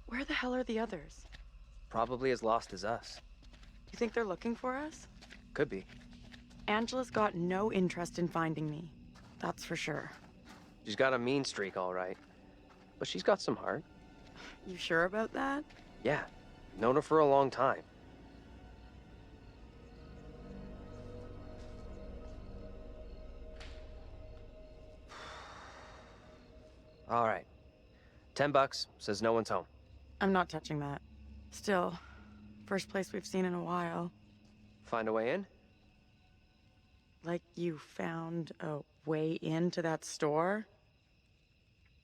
Where the hell are the others? Probably as lost as us. You think they're looking for us? Could be. Angela's got no interest in finding me. That's for sure. She's got a mean streak, all right. But she's got some heart. You sure about that? Yeah. Known her for a long time. All right. $10, says no one's home. I'm not touching that. Still, first place we've seen in a while. Find a way in? Like you found a way into that store?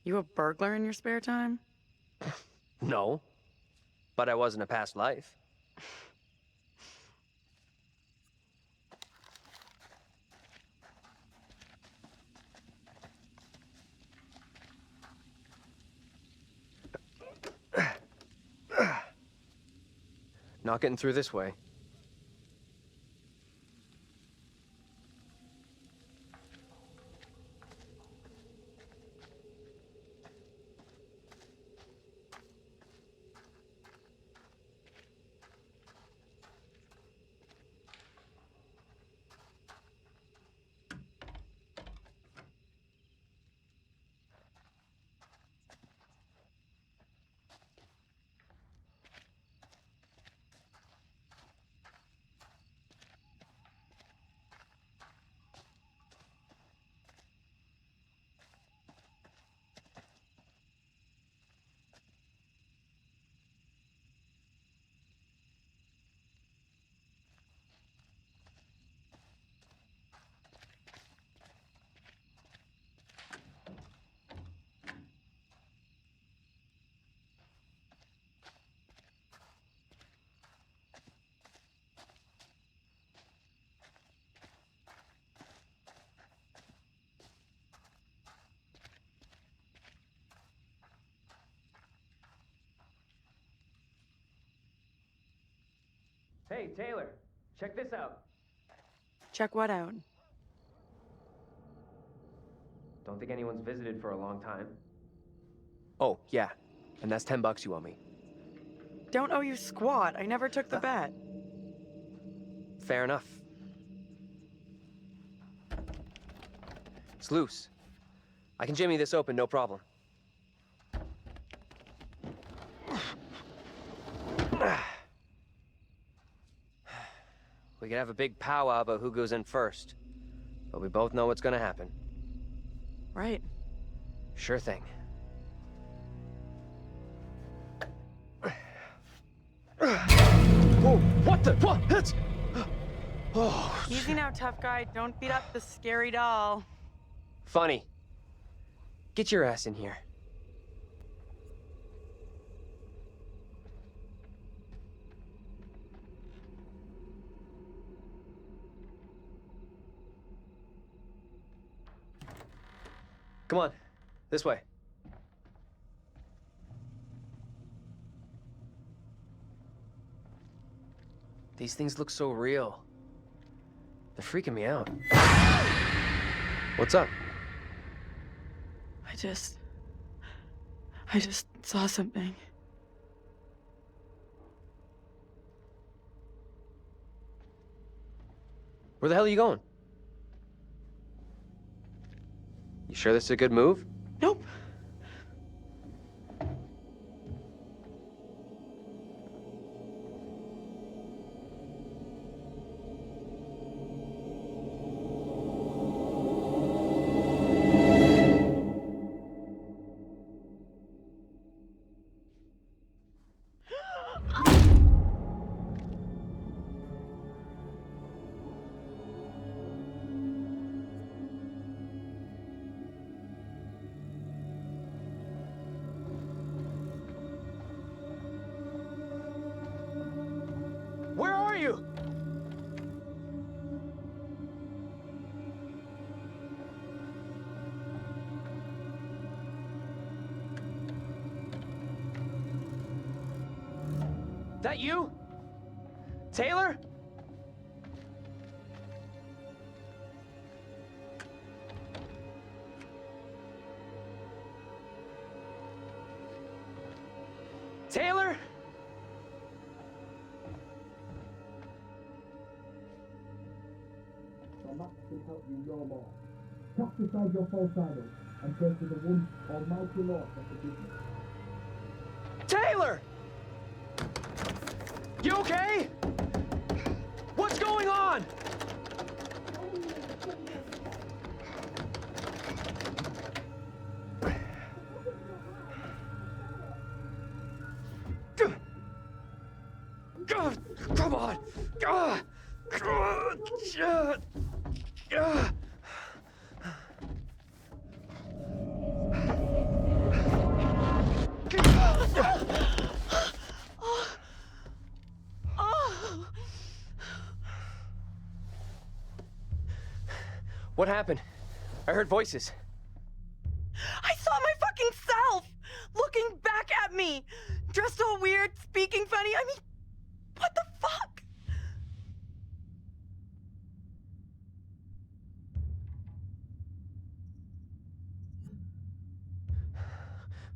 You a burglar in your spare time? No. But I was in a past life. Not getting through this way. Hey, Taylor, check this out. Check what out? Don't think anyone's visited for a long time. Oh, yeah. And that's $10 you owe me. Don't owe you squat. I never took the bet. Fair enough. It's loose. I can jimmy this open, no problem. We could have a big powwow about who goes in first. But we both know what's gonna happen. Right. Sure thing. Whoa, what the? What? It's... Oh. Easy now, tough guy. Don't beat up the scary doll. Funny. Get your ass in here. Come on, this way. These things look so real. They're freaking me out. What's up? I just saw something. Where the hell are you going? You sure this is a good move? Nope. Where are you? That you? Taylor? Taylor? Max can help you no more. Cast aside your false idols and pray to the one almighty Lord for forgiveness. Taylor! You okay? What's going on? God, come on! What happened? I heard voices. I saw my fucking self looking back at me, dressed all weird, speaking funny. I mean, what the fuck?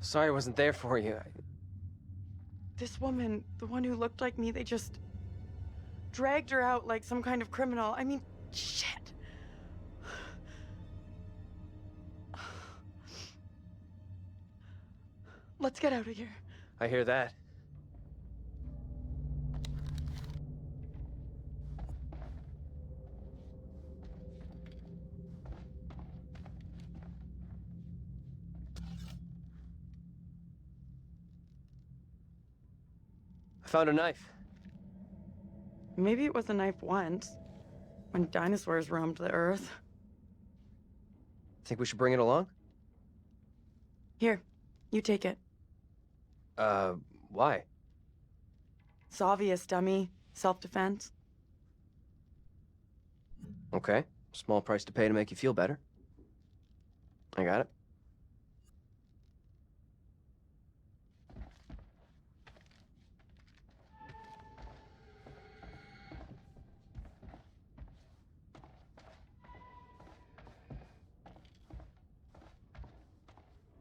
Sorry I wasn't there for you. This woman, the one who looked like me, they just dragged her out like some kind of criminal. I mean, shit. Let's get out of here. I hear that. I found a knife. Maybe it was a knife once, when dinosaurs roamed the earth. Think we should bring it along? Here, you take it. Why? It's obvious, dummy. Self-defense. Okay. Small price to pay to make you feel better. I got it.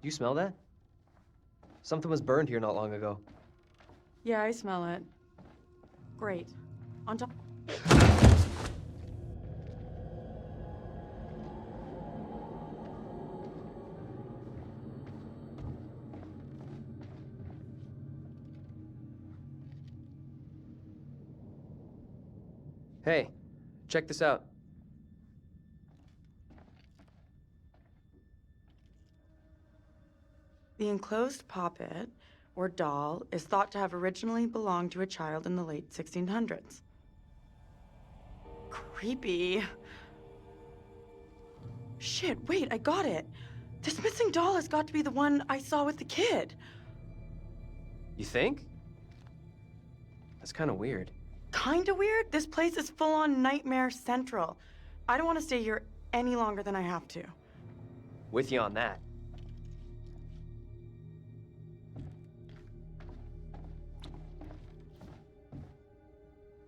You smell that? Something was burned here not long ago. Yeah, I smell it. Great. On top. Hey, check this out. The enclosed poppet, or doll, is thought to have originally belonged to a child in the late 1600s. Creepy. Shit, wait, I got it. This missing doll has got to be the one I saw with the kid. You think? That's kind of weird. Kinda weird? This place is full-on Nightmare Central. I don't want to stay here any longer than I have to. With you on that.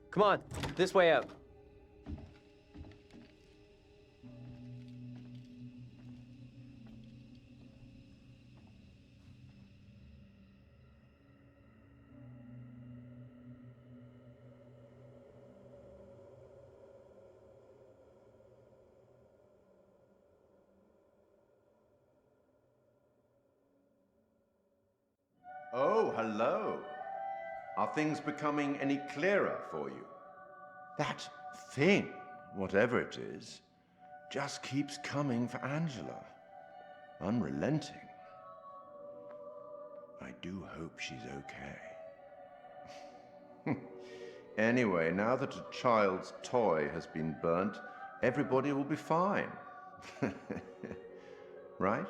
Come on, this way out. Oh, hello. Are things becoming any clearer for you? That thing, whatever it is, just keeps coming for Angela. Unrelenting. I do hope she's okay. Anyway, now that a child's toy has been burnt, everybody will be fine. Right?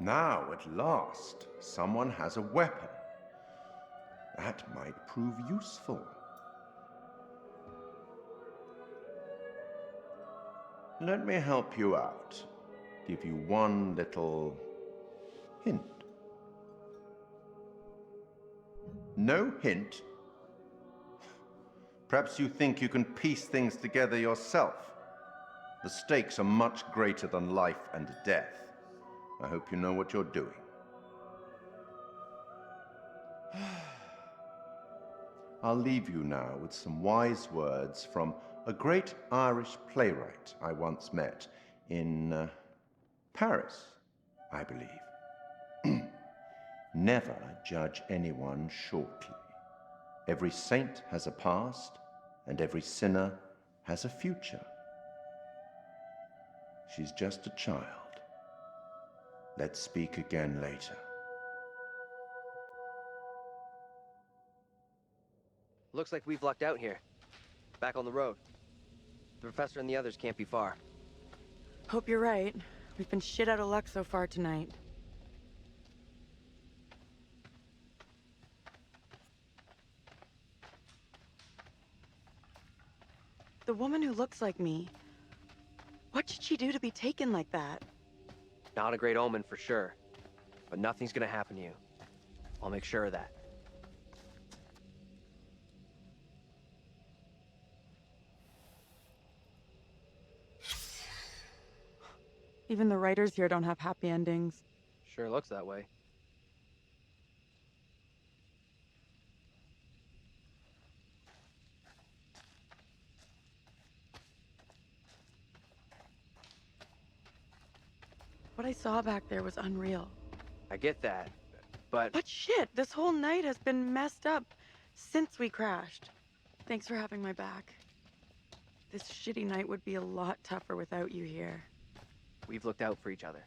Now, at last, someone has a weapon. That might prove useful. Let me help you out. Give you one little hint. No hint? Perhaps you think you can piece things together yourself. The stakes are much greater than life and death. I hope you know what you're doing. I'll leave you now with some wise words from a great Irish playwright I once met in Paris, I believe. Never judge anyone shortly. Every saint has a past, and every sinner has a future. She's just a child. Let's speak again later. Looks like we've lucked out here. Back on the road. The professor and the others can't be far. Hope you're right. We've been shit out of luck so far tonight. The woman who looks like me, what did she do to be taken like that? Not a great omen for sure. But nothing's gonna happen to you. I'll make sure of that. Even the writers here don't have happy endings. Sure looks that way. What I saw back there was unreal. I get that, but... But shit, this whole night has been messed up since we crashed. Thanks for having my back. This shitty night would be a lot tougher without you here. We've looked out for each other.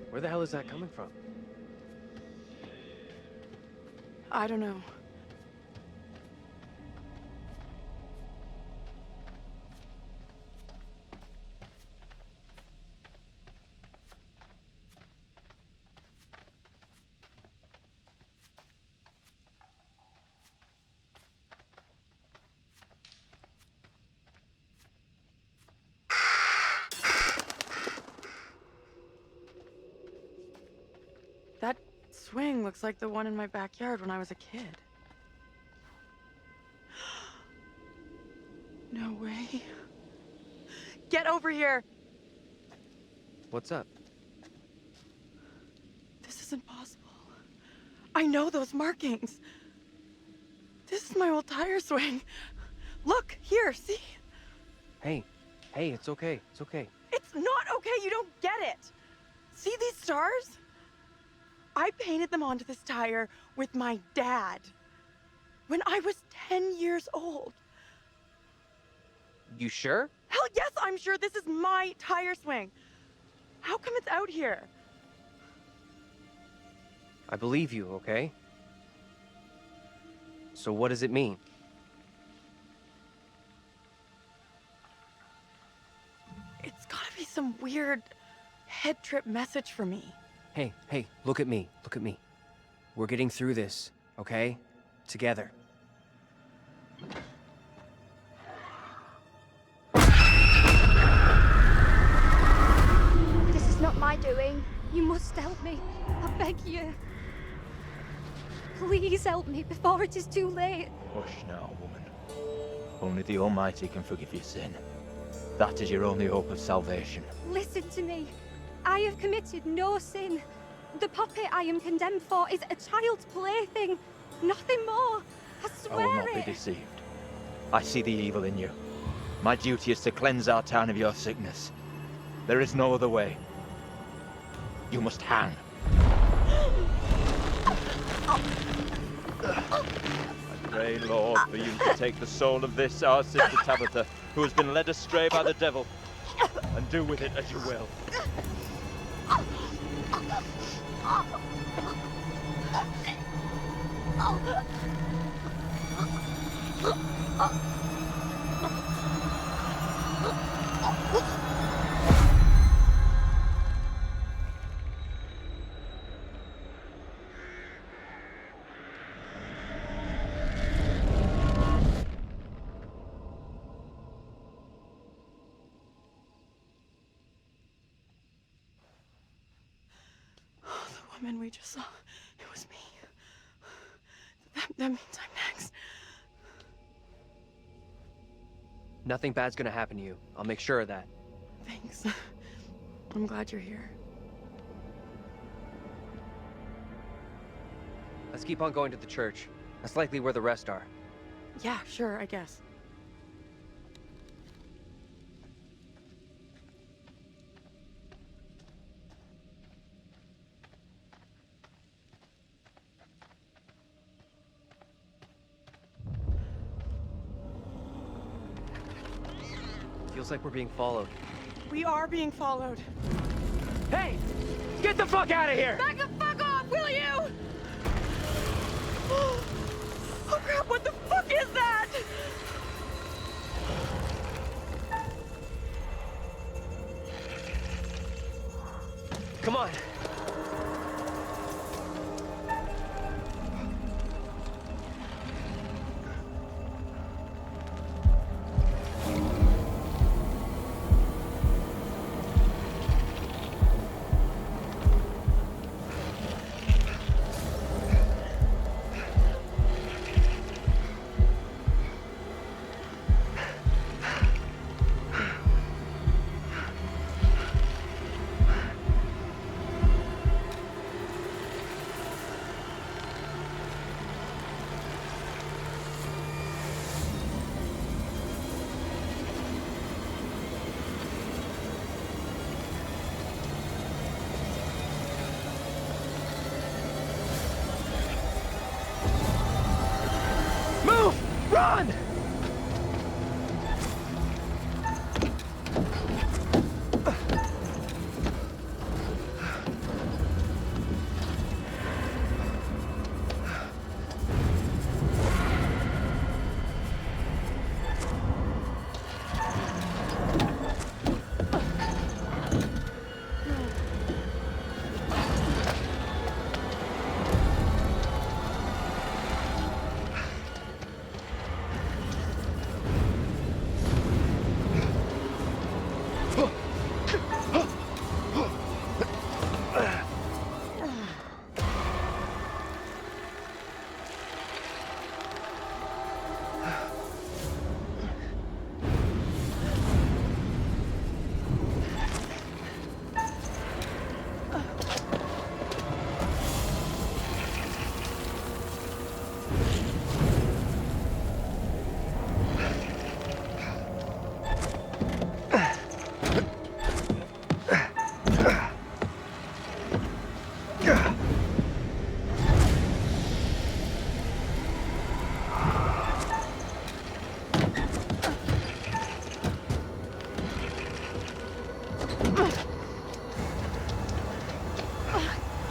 Where the hell is that coming from? I don't know. swing looks like the one in my backyard when I was a kid. No way. Get over here! What's up? This isn't possible. I know those markings. This is my old tire swing. Look, here, see? Hey, it's okay. It's okay. It's not okay, you don't get it. See these stars? I painted them onto this tire with my dad when I was 10 years old. You sure? Hell yes, I'm sure this is my tire swing. How come it's out here? I believe you, okay? So what does it mean? It's gotta be some weird head trip message for me. Hey, look at me. Look at me. We're getting through this, okay? Together. This is not my doing. You must help me. I beg you. Please help me before it is too late. Hush now, woman. Only the Almighty can forgive your sin. That is your only hope of salvation. Listen to me. I have committed no sin. The puppet I am condemned for is a child's plaything. Nothing more. I swear I will not be deceived. I see the evil in you. My duty is to cleanse our town of your sickness. There is no other way. You must hang. I pray, Lord, for you to take the soul of this, our sister Tabitha, who has been led astray by the devil, and do with it as you will. The woman we just saw, it was me. That means I'm next. Nothing bad's gonna happen to you. I'll make sure of that. Thanks. I'm glad you're here. Let's keep on going to the church. That's likely where the rest are. Yeah, sure, I guess. Feels like we're being followed. We are being followed. Hey! Get the fuck out of here! Back the fuck off, will you? Oh crap, what the fuck is that? Come on. Run!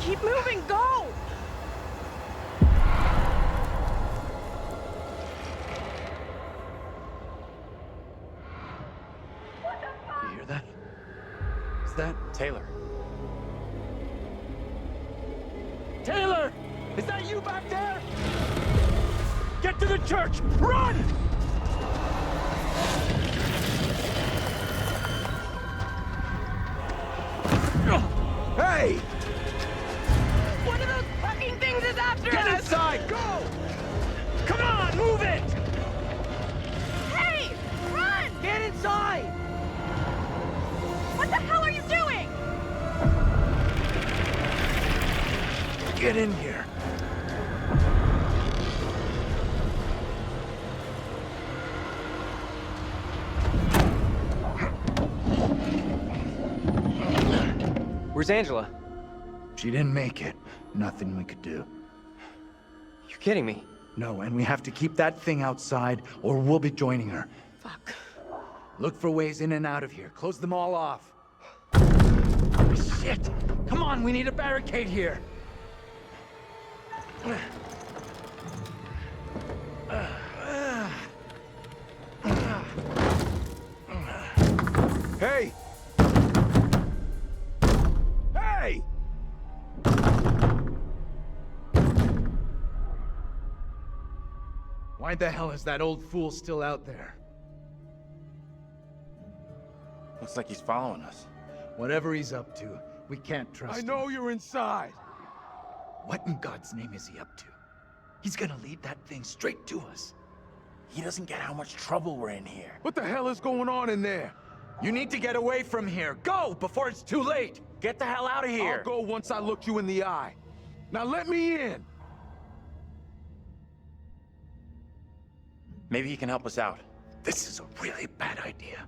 Keep moving, go! You hear that? Is that Taylor? Taylor? Is that you back there? Get to the church! Run! Hey! One of those fucking things is after us! Get inside! Go! Come on, move it! Hey! Run! Get inside! What the hell are you doing? Get in here. Where's Angela? She didn't make it. Nothing we could do. You're kidding me. No, and we have to keep that thing outside, or we'll be joining her. Fuck. Look for ways in and out of here. Close them all off. Shit! Come on, we need a barricade here. Hey! Hey! Why the hell is that old fool still out there? Looks like he's following us. Whatever he's up to, we can't trust him. I know you're inside. What in God's name is he up to? He's gonna lead that thing straight to us. He doesn't get how much trouble we're in here. What the hell is going on in there? You need to get away from here. Go before it's too late. Get the hell out of here. I'll go once I look you in the eye. Now let me in. Maybe he can help us out. This is a really bad idea.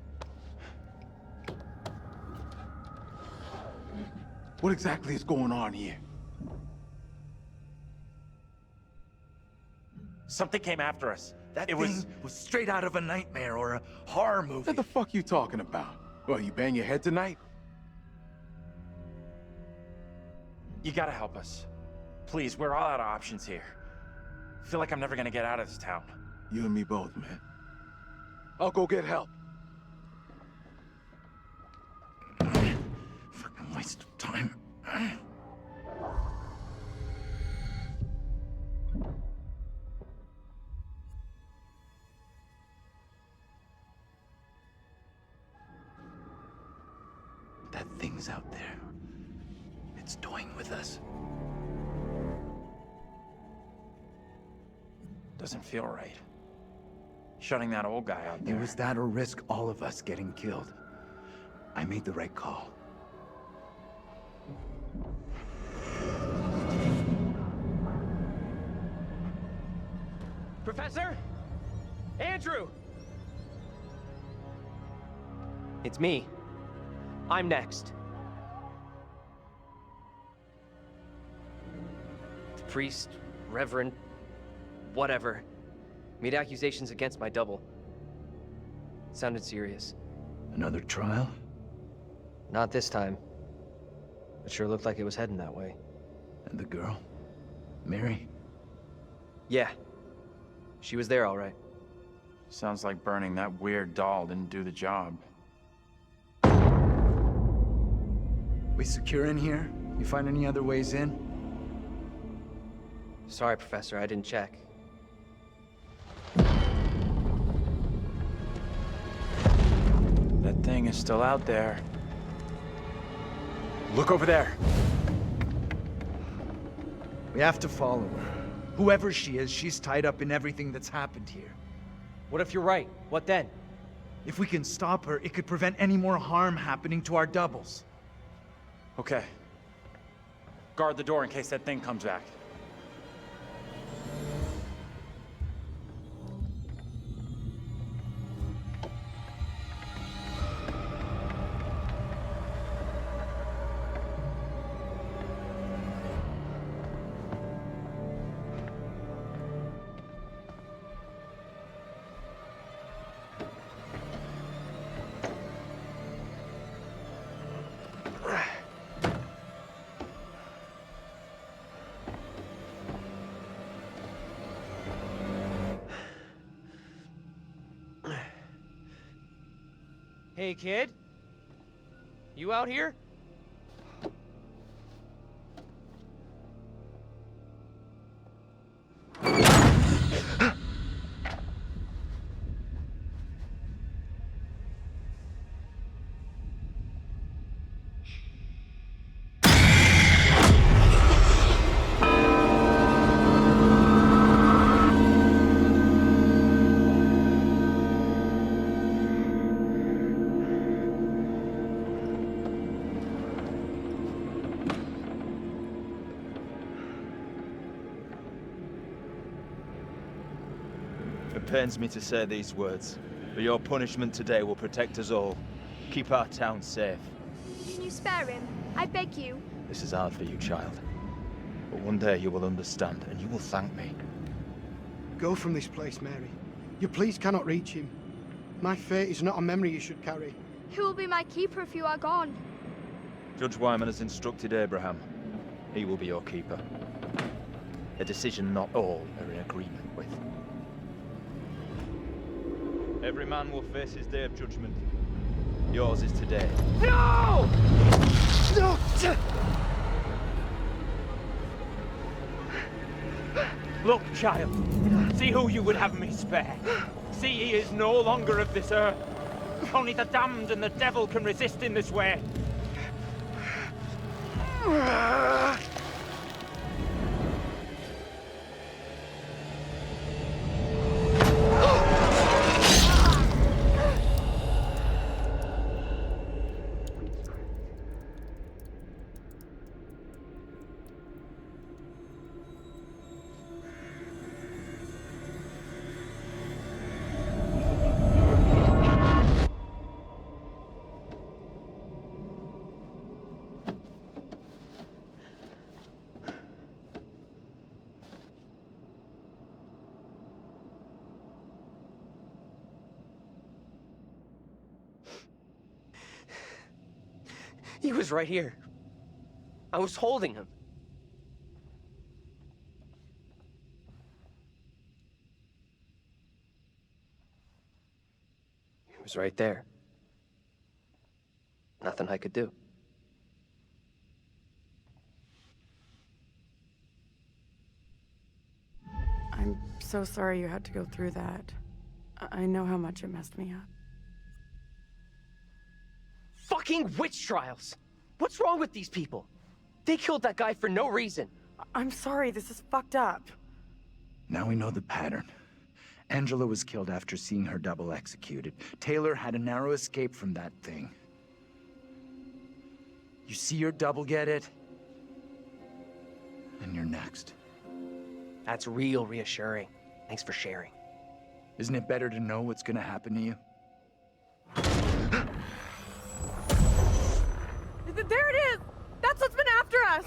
What exactly is going on here? Something came after us. That thing was straight out of a nightmare or a horror movie. What the fuck you talking about? Well, you bang your head tonight? You gotta help us. Please, we're all out of options here. I feel like I'm never gonna get out of this town. You and me both, man. I'll go get help. Fucking waste of time. That thing's out there. It's toying with us. Doesn't feel right. Shutting that old guy out there. It was that or risk all of us getting killed. I made the right call. Professor? Andrew! It's me. I'm next. The priest, reverend, whatever, made accusations against my double. It sounded serious. Another trial? Not this time. It sure looked like it was heading that way. And the girl? Mary? Yeah. She was there all right. Sounds like burning that weird doll didn't do the job. We secure in here? You find any other ways in? Sorry, Professor, I didn't check. That thing is still out there. Look over there. We have to follow her. Whoever she is, she's tied up in everything that's happened here. What if you're right? What then? If we can stop her, it could prevent any more harm happening to our doubles. Okay. Guard the door in case that thing comes back. Hey, kid. You out here? It pains me to say these words, but your punishment today will protect us all. Keep our town safe. Can you spare him? I beg you. This is hard for you, child. But one day you will understand, and you will thank me. Go from this place, Mary. Your pleas cannot reach him. My fate is not a memory you should carry. Who will be my keeper if you are gone? Judge Wyman has instructed Abraham. He will be your keeper. A decision not all are in agreement with. Every man will face his day of judgment. Yours is today. No! No! Look, child. See who you would have me spare. See he is no longer of this earth. Only the damned and the devil can resist in this way. He was right here. I was holding him. He was right there. Nothing I could do. I'm so sorry you had to go through that. I know how much it messed me up. Fucking witch trials! What's wrong with these people? They killed that guy for no reason. I'm sorry, this is fucked up. Now we know the pattern. Angela was killed after seeing her double executed. Taylor had a narrow escape from that thing. You see your double get it, and you're next. That's real reassuring. Thanks for sharing. Isn't it better to know what's gonna happen to you? There it is! That's what's been after us!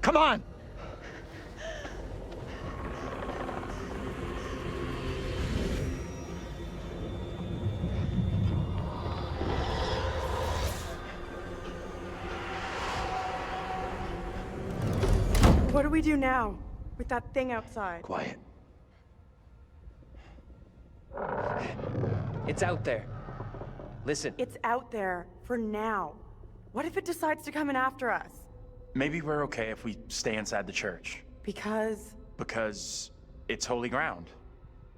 Come on! What do we do now with that thing outside? Quiet. It's out there. Listen. It's out there for now. What if it decides to come in after us? Maybe we're okay if we stay inside the church. Because? Because it's holy ground.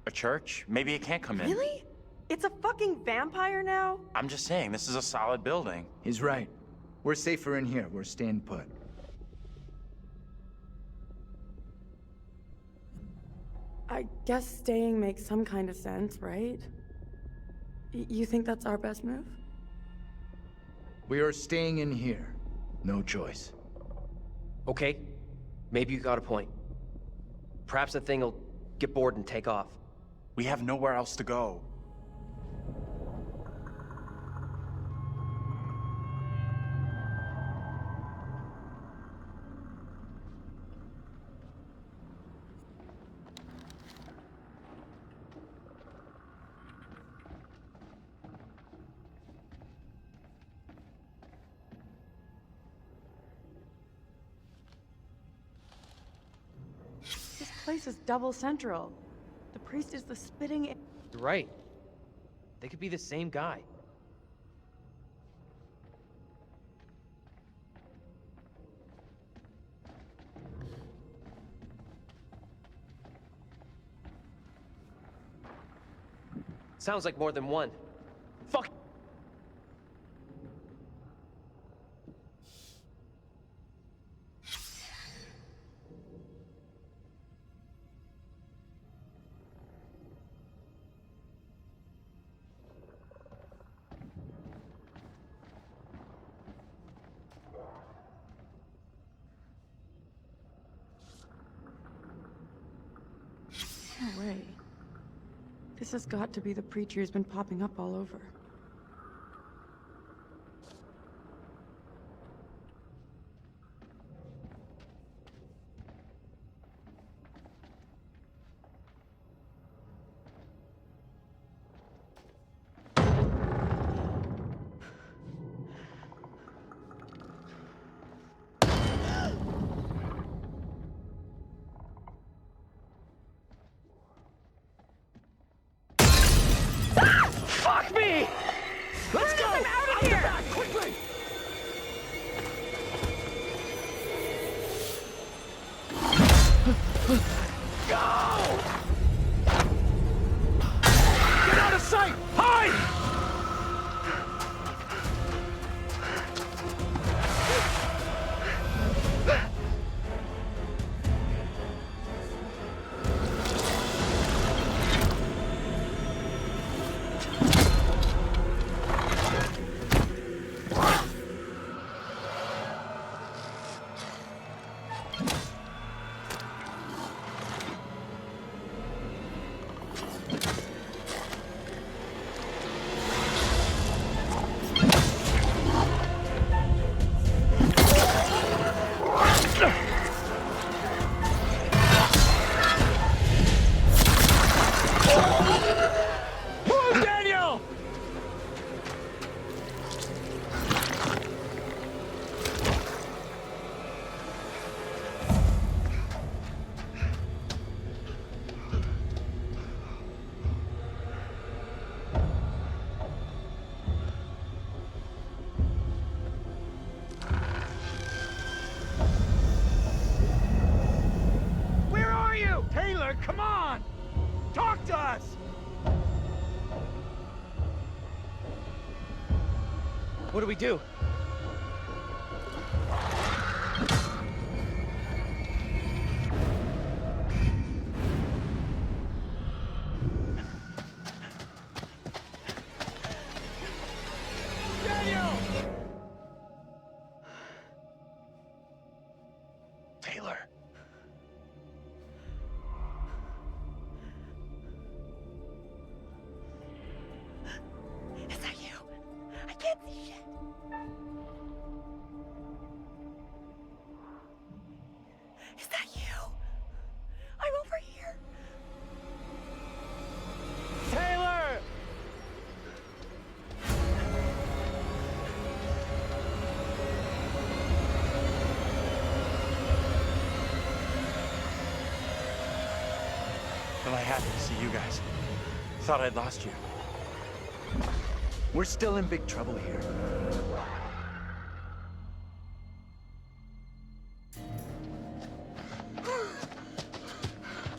A church? Maybe it can't come in. Really? It's a fucking vampire now? I'm just saying, this is a solid building. He's right. We're safer in here. We're staying put. I guess staying makes some kind of sense, right? You think that's our best move? We are staying in here. No choice. Okay, maybe you got a point. Perhaps the thing will get bored and take off. We have nowhere else to go. This place is double central. The priest is the spitting. You're right. They could be the same guy. Sounds like more than one. Fuck. No way. This has got to be the preacher who's been popping up all over. Fuck me! Let's go! I'm out of here! Quickly! Go! Get out of sight! Hide! Move, Daniel! Where are you? Taylor, come on! Talk to us! What do we do? Taylor. Is that you? I can't see shit. Is that you? I'm over here. Taylor! Am I happy to see you guys? Thought I'd lost you. We're still in big trouble here.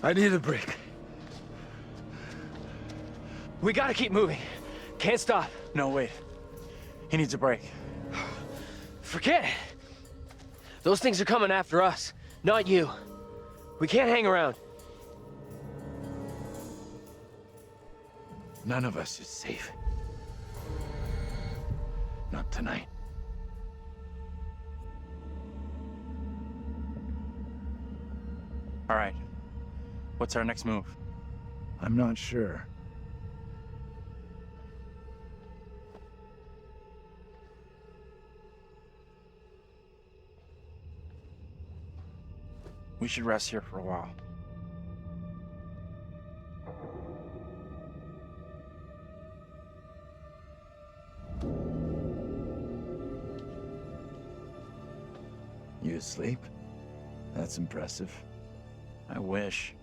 I need a break. We gotta keep moving. Can't stop. No, wait. He needs a break. Forget it. Those things are coming after us, not you. We can't hang around. None of us is safe. Not tonight. All right. What's our next move? I'm not sure. We should rest here for a while. You asleep? That's impressive. I wish.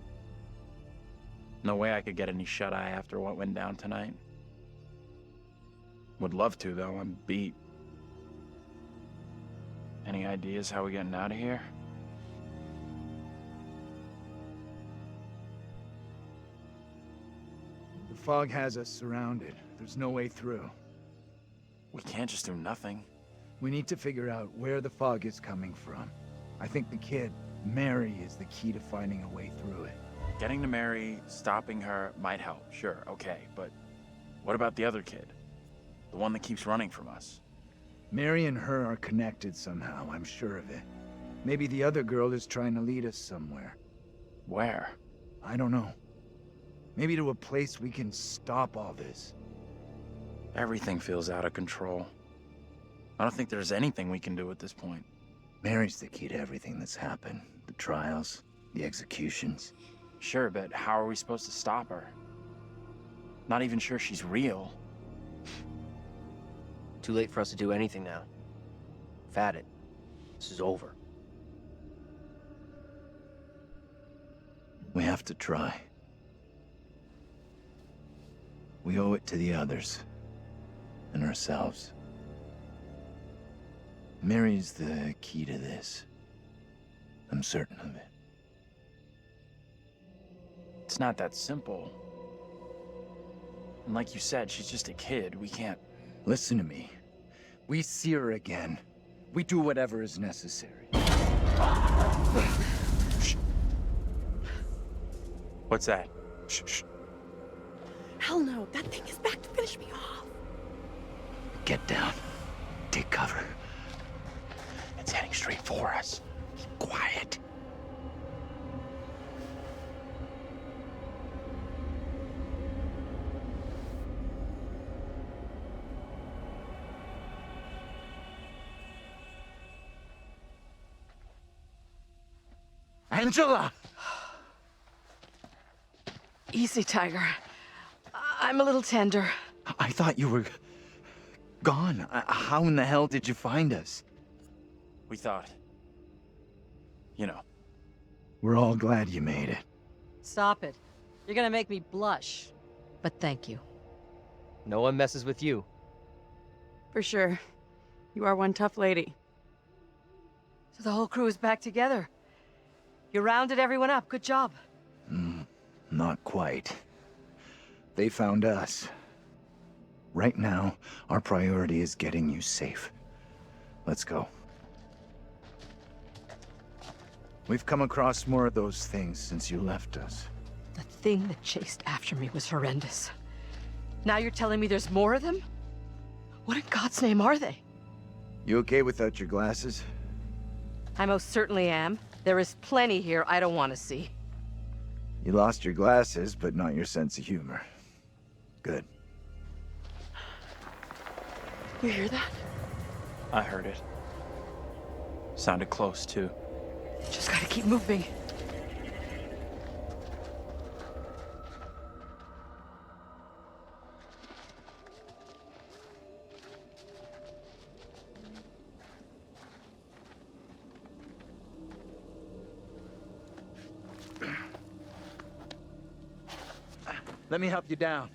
No way I could get any shut-eye after what went down tonight. Would love to, though. I'm beat. Any ideas how we're getting out of here? The fog has us surrounded. There's no way through. We can't just do nothing. We need to figure out where the fog is coming from. I think the kid, Mary, is the key to finding a way through it. Getting to Mary, stopping her, might help, sure, okay, but what about the other kid? The one that keeps running from us? Mary and her are connected somehow, I'm sure of it. Maybe the other girl is trying to lead us somewhere. Where? I don't know. Maybe to a place we can stop all this. Everything feels out of control. I don't think there's anything we can do at this point. Mary's the key to everything that's happened. The trials, the executions. Sure, but how are we supposed to stop her? Not even sure she's real. Too late for us to do anything now. We've had it. This is over. We have to try. We owe it to the others. And ourselves. Mary's the key to this. I'm certain of it. It's not that simple. And like you said, she's just a kid. We can't... Listen to me. We see her again. We do whatever is necessary. What's that? Shh. Hell no, that thing is back to finish me off. Get down. Take cover. It's heading straight for us. Keep quiet. Angela! Easy, Tiger. I'm a little tender. I thought you were... gone. How in the hell did you find us? We thought... you know. We're all glad you made it. Stop it. You're gonna make me blush. But thank you. No one messes with you. For sure. You are one tough lady. So the whole crew is back together. You rounded everyone up. Good job. Not quite. They found us. Right now, our priority is getting you safe. Let's go. We've come across more of those things since you left us. The thing that chased after me was horrendous. Now you're telling me there's more of them? What in God's name are they? You okay without your glasses? I most certainly am. There is plenty here I don't want to see. You lost your glasses, but not your sense of humor. Good. You hear that? I heard it. Sounded close, too. Just gotta keep moving. Let me help you down.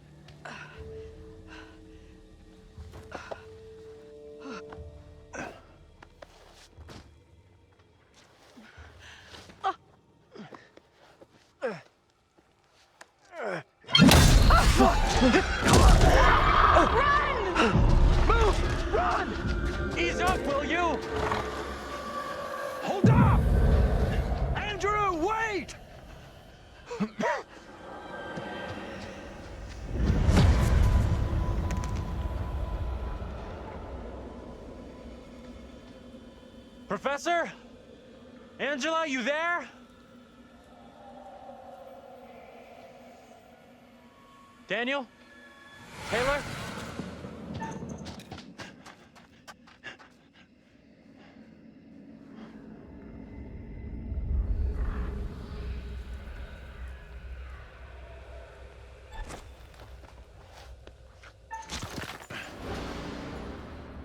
Move! Run! Ease up, will you? Hold up! Andrew, wait! Professor? Angela, you there? Daniel? Taylor?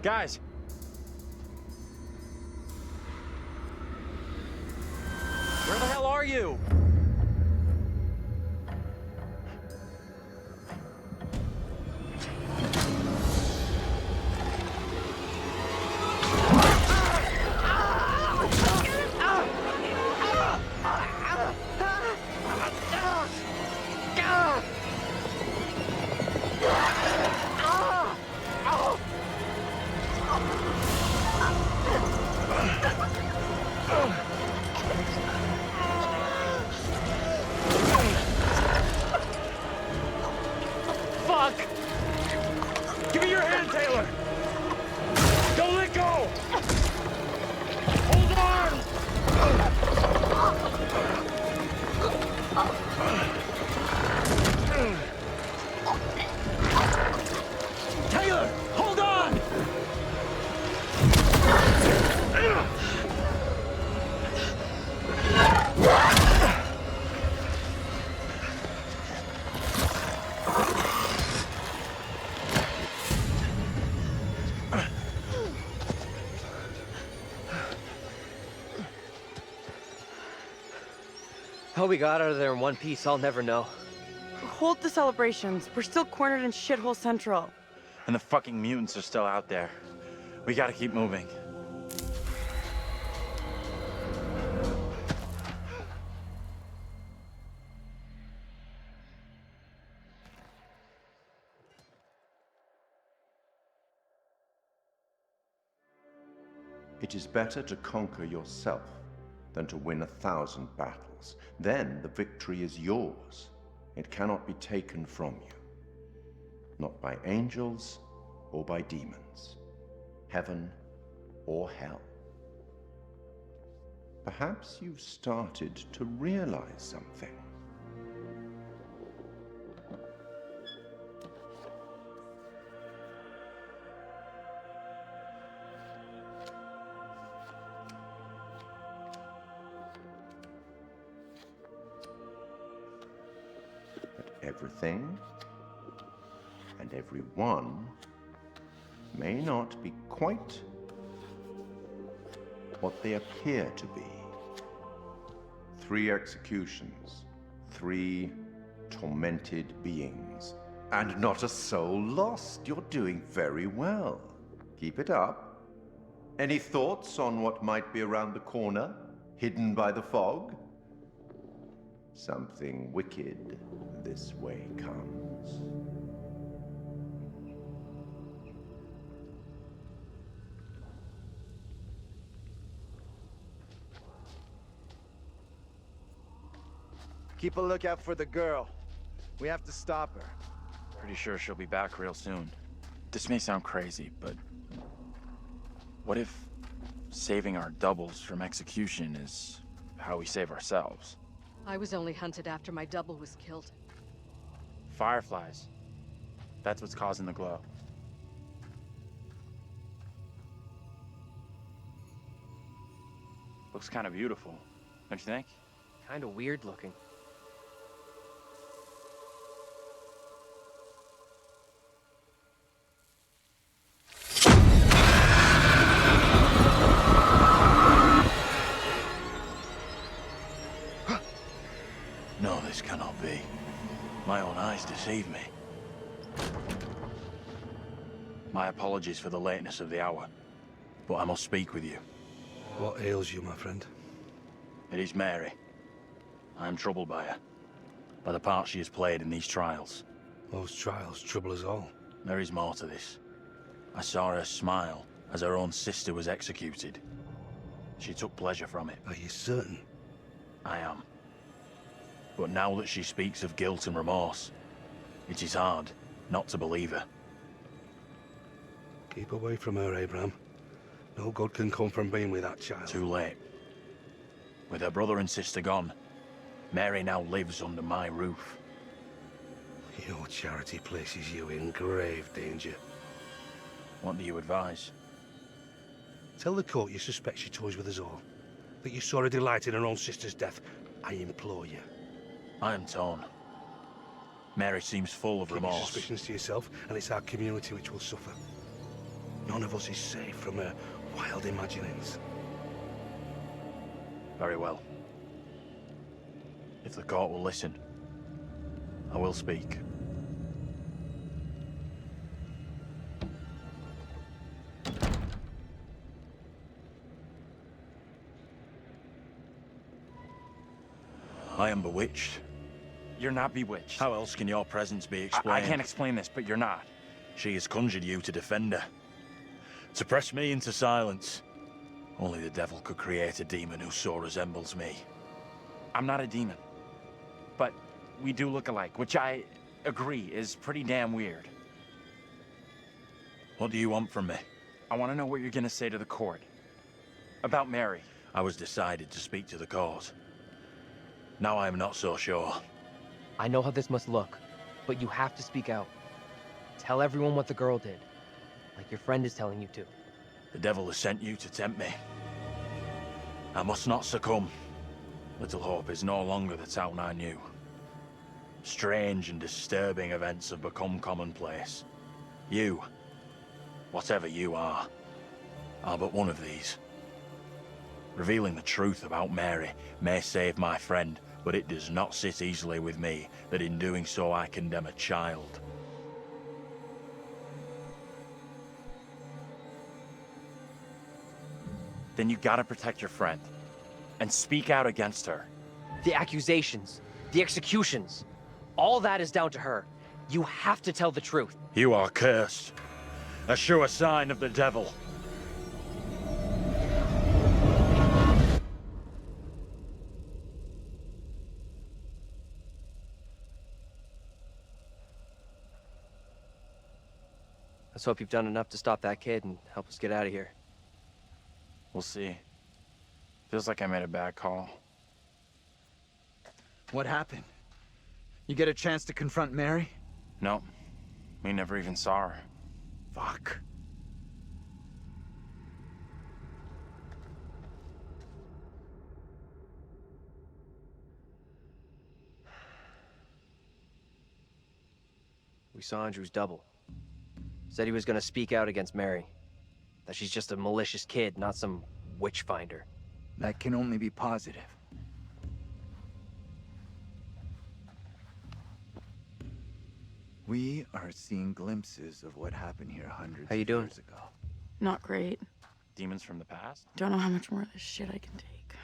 Guys. Where the hell are you? How we got out of there in one piece, I'll never know. Hold the celebrations. We're still cornered in Shithole Central. And the fucking mutants are still out there. We gotta keep moving. It is better to conquer yourself than to win 1,000 battles. Then the victory is yours. It cannot be taken from you. Not by angels or by demons. Heaven or hell. Perhaps you've started to realize something. Everything and everyone may not be quite what they appear to be. 3 executions, 3 tormented beings, and not a soul lost. You're doing very well. Keep it up. Any thoughts on what might be around the corner, hidden by the fog? Something wicked this way comes. Keep a lookout for the girl. We have to stop her. Pretty sure she'll be back real soon. This may sound crazy, but what if saving our doubles from execution is how we save ourselves? I was only hunted after my double was killed. Fireflies. That's what's causing the glow. Looks kind of beautiful, don't you think? Kind of weird looking. No, this cannot be. My own eyes deceive me. My apologies for the lateness of the hour, but I must speak with you. What ails you, my friend? It is Mary. I am troubled by her, by the part she has played in these trials. Those trials trouble us all. There is more to this. I saw her smile as her own sister was executed. She took pleasure from it. Are you certain? I am. But now that she speaks of guilt and remorse, it is hard not to believe her. Keep away from her, Abraham. No good can come from being with that child. Too late. With her brother and sister gone, Mary now lives under my roof. Your charity places you in grave danger. What do you advise? Tell the court you suspect she toys with us all. That you saw her delight in her own sister's death. I implore you. I am torn. Mary seems full of remorse. Keep your suspicions to yourself, and it's our community which will suffer. None of us is safe from her wild imaginings. Very well. If the court will listen, I will speak. I am bewitched. You're not bewitched. How else can your presence be explained? I can't explain this, but you're not. She has conjured you to defend her. To press me into silence. Only the devil could create a demon who so resembles me. I'm not a demon. But we do look alike, which I agree is pretty damn weird. What do you want from me? I want to know what you're gonna say to the court. About Mary. I was decided to speak to the court. Now I am not so sure. I know how this must look, but you have to speak out. Tell everyone what the girl did, like your friend is telling you to. The devil has sent you to tempt me. I must not succumb. Little Hope is no longer the town I knew. Strange and disturbing events have become commonplace. You, whatever you are but one of these. Revealing the truth about Mary may save my friend but it does not sit easily with me that in doing so I condemn a child. Then you gotta protect your friend. And speak out against her. The accusations, the executions, all that is down to her. You have to tell the truth. You are cursed. A sure sign of the devil. Let's hope you've done enough to stop that kid and help us get out of here. We'll see. Feels like I made a bad call. What happened? You get a chance to confront Mary? No. We never even saw her. Fuck. We saw Andrew's double. Said he was gonna speak out against Mary. That she's just a malicious kid, not some witch finder. That can only be positive. We are seeing glimpses of what happened here hundreds How you of doing? years ago. Not great. Demons from the past? Don't know how much more of this shit I can take.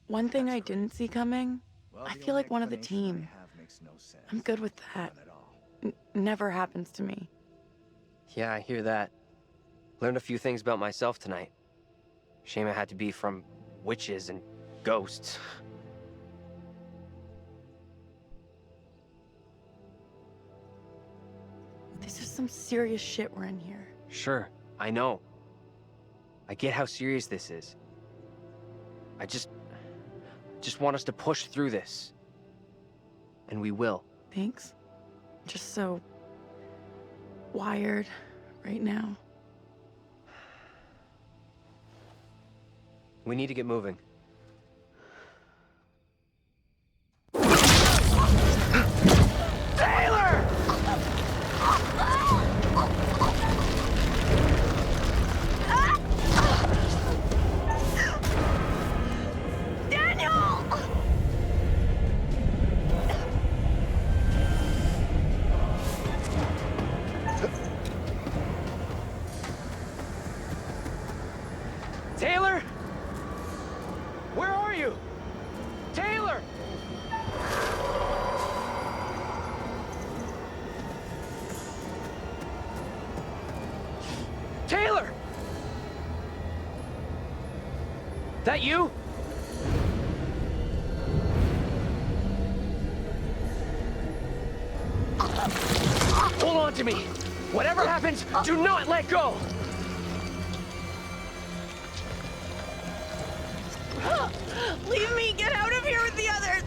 One thing I didn't see coming, I feel like one of the team. I'm good with that. Never happens to me. Yeah, I hear that. Learned a few things about myself tonight. Shame it had to be from witches and ghosts. This is some serious shit we're in here. Sure, I know. I get how serious this is. I just want us to push through this. And we will. Thanks. Just so wired right now. We need to get moving. Taylor! Daniel! Taylor? Where are you? Taylor! Taylor! That you? Hold on to me. Whatever happens, do not let go. Leave me! Get out of here with the others!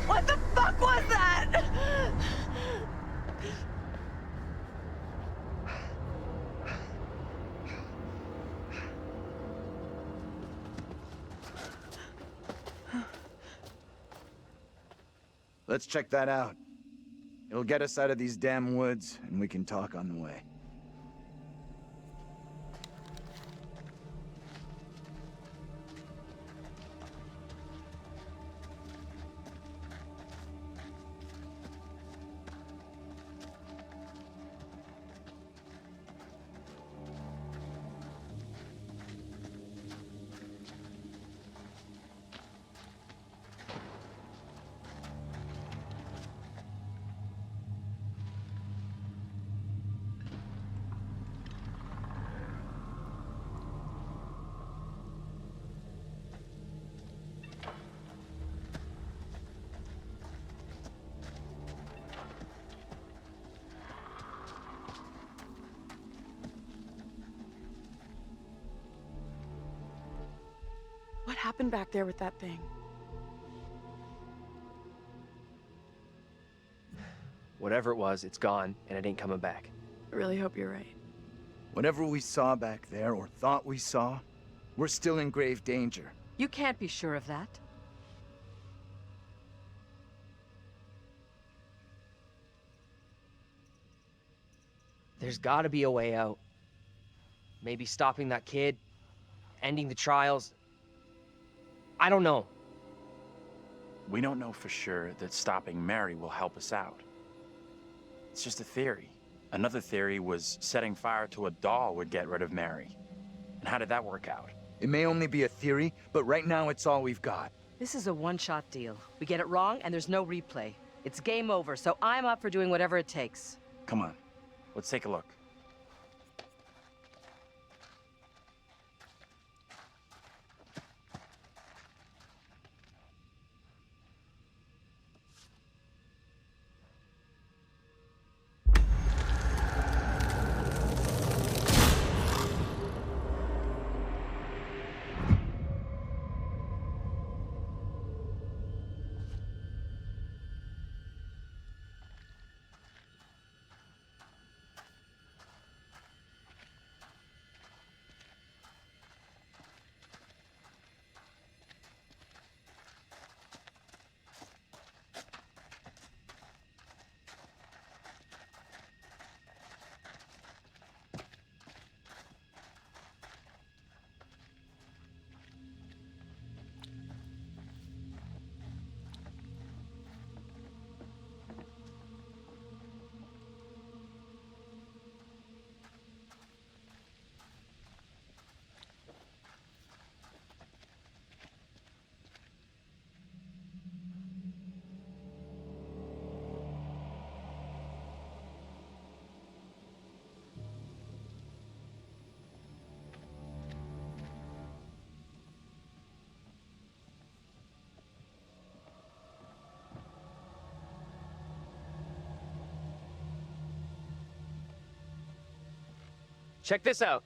What the fuck was that? Let's check that out. It'll get us out of these damn woods, and we can talk on the way. What happened back there with that thing? Whatever it was, it's gone, and it ain't coming back. I really hope you're right. Whatever we saw back there, or thought we saw, we're still in grave danger. You can't be sure of that. There's gotta be a way out. Maybe stopping that kid, ending the trials. I don't know. We don't know for sure that stopping Mary will help us out. It's just a theory. Another theory was setting fire to a doll would get rid of Mary. And how did that work out? It may only be a theory, but right now it's all we've got. This is a one-shot deal. We get it wrong, and there's no replay. It's game over, so I'm up for doing whatever it takes. Come on, let's take a look. Check this out.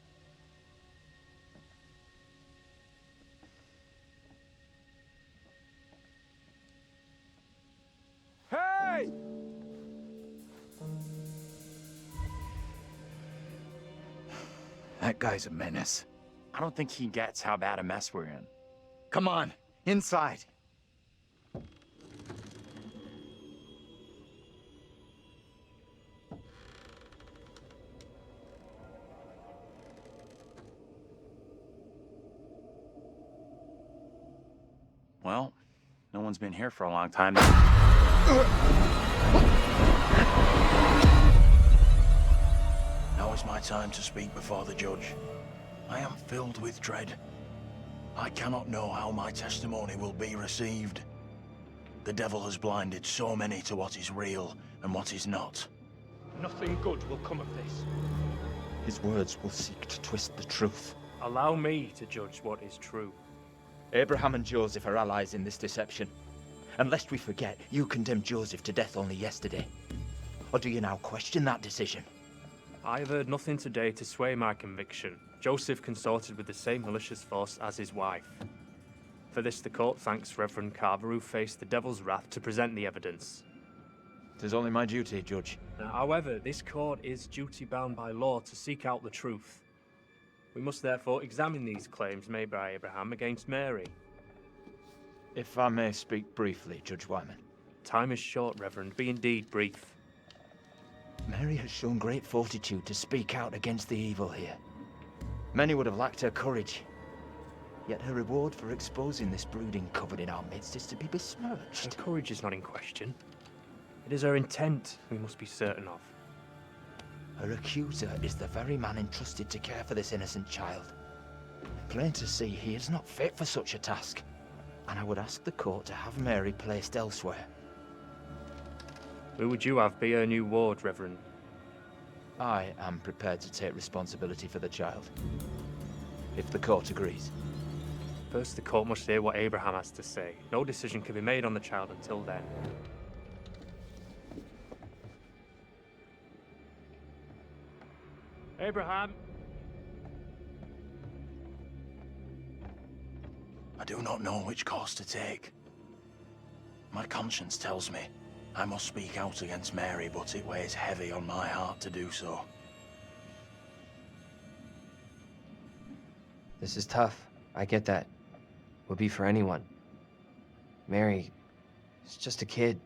Hey! That guy's a menace. I don't think he gets how bad a mess we're in. Come on, inside. Well, no one's been here for a long time. Now is my time to speak before the judge. I am filled with dread. I cannot know how my testimony will be received. The devil has blinded so many to what is real and what is not. Nothing good will come of this. His words will seek to twist the truth. Allow me to judge what is true. Abraham and Joseph are allies in this deception. And lest we forget, you condemned Joseph to death only yesterday. Or do you now question that decision? I have heard nothing today to sway my conviction. Joseph consorted with the same malicious force as his wife. For this, the court thanks Reverend Carver, who faced the devil's wrath to present the evidence. It is only my duty, Judge. However, this court is duty-bound by law to seek out the truth. We must therefore examine these claims made by Abraham against Mary. If I may speak briefly, Judge Wyman. Time is short, Reverend. Be indeed brief. Mary has shown great fortitude to speak out against the evil here. Many would have lacked her courage. Yet her reward for exposing this brooding coven in our midst is to be besmirched. Her courage is not in question. It is her intent we must be certain of. Her accuser is the very man entrusted to care for this innocent child. Plain to see, he is not fit for such a task. And I would ask the court to have Mary placed elsewhere. Who would you have be her new ward, Reverend? I am prepared to take responsibility for the child. If the court agrees. First, the court must hear what Abraham has to say. No decision can be made on the child until then. Abraham! I do not know which course to take. My conscience tells me I must speak out against Mary, but it weighs heavy on my heart to do so. This is tough. I get that. Would be for anyone. Mary is just a kid.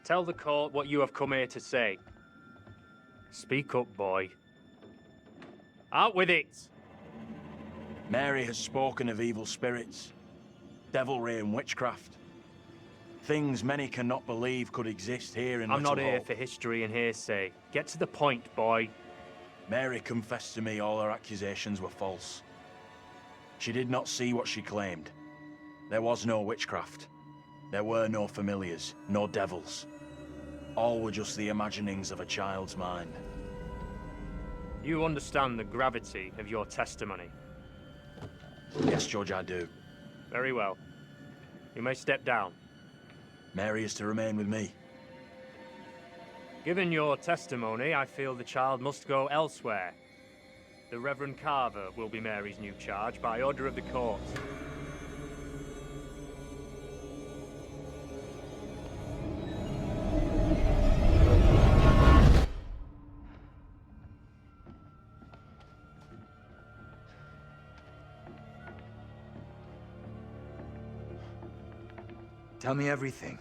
Tell the court what you have come here to say. Speak up, boy. Out with it! Mary has spoken of evil spirits, devilry and witchcraft. Things many cannot believe could exist here in I'm Little not here Hope. for history and hearsay. Get to the point, boy. Mary confessed to me all her accusations were false. She did not see what she claimed. There was no witchcraft. There were no familiars, no devils. All were just the imaginings of a child's mind. You understand the gravity of your testimony. Yes, Judge, I do. Very well. You may step down. Mary is to remain with me. Given your testimony, I feel the child must go elsewhere. The Reverend Carver will be Mary's new charge by order of the court. Tell me everything.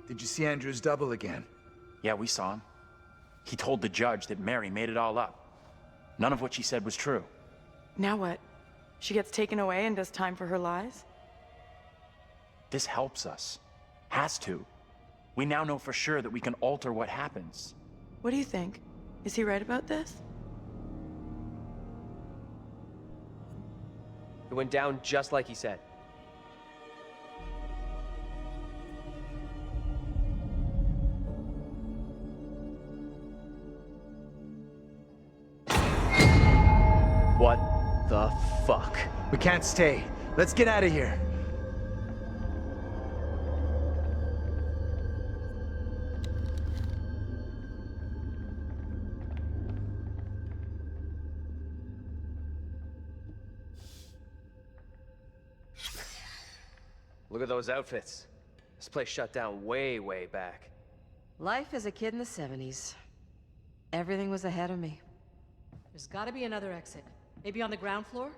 Did you see Andrew's double again? Yeah, we saw him. He told the judge that Mary made it all up. None of what she said was true. Now what? She gets taken away and does time for her lies? This helps us. Has to. We now know for sure that we can alter what happens. What do you think? Is he right about this? It went down just like he said. What the fuck? We can't stay. Let's get out of here. Look at those outfits. This place shut down way, way back. Life as a kid in the 70s. Everything was ahead of me. There's gotta be another exit. Maybe on the ground floor?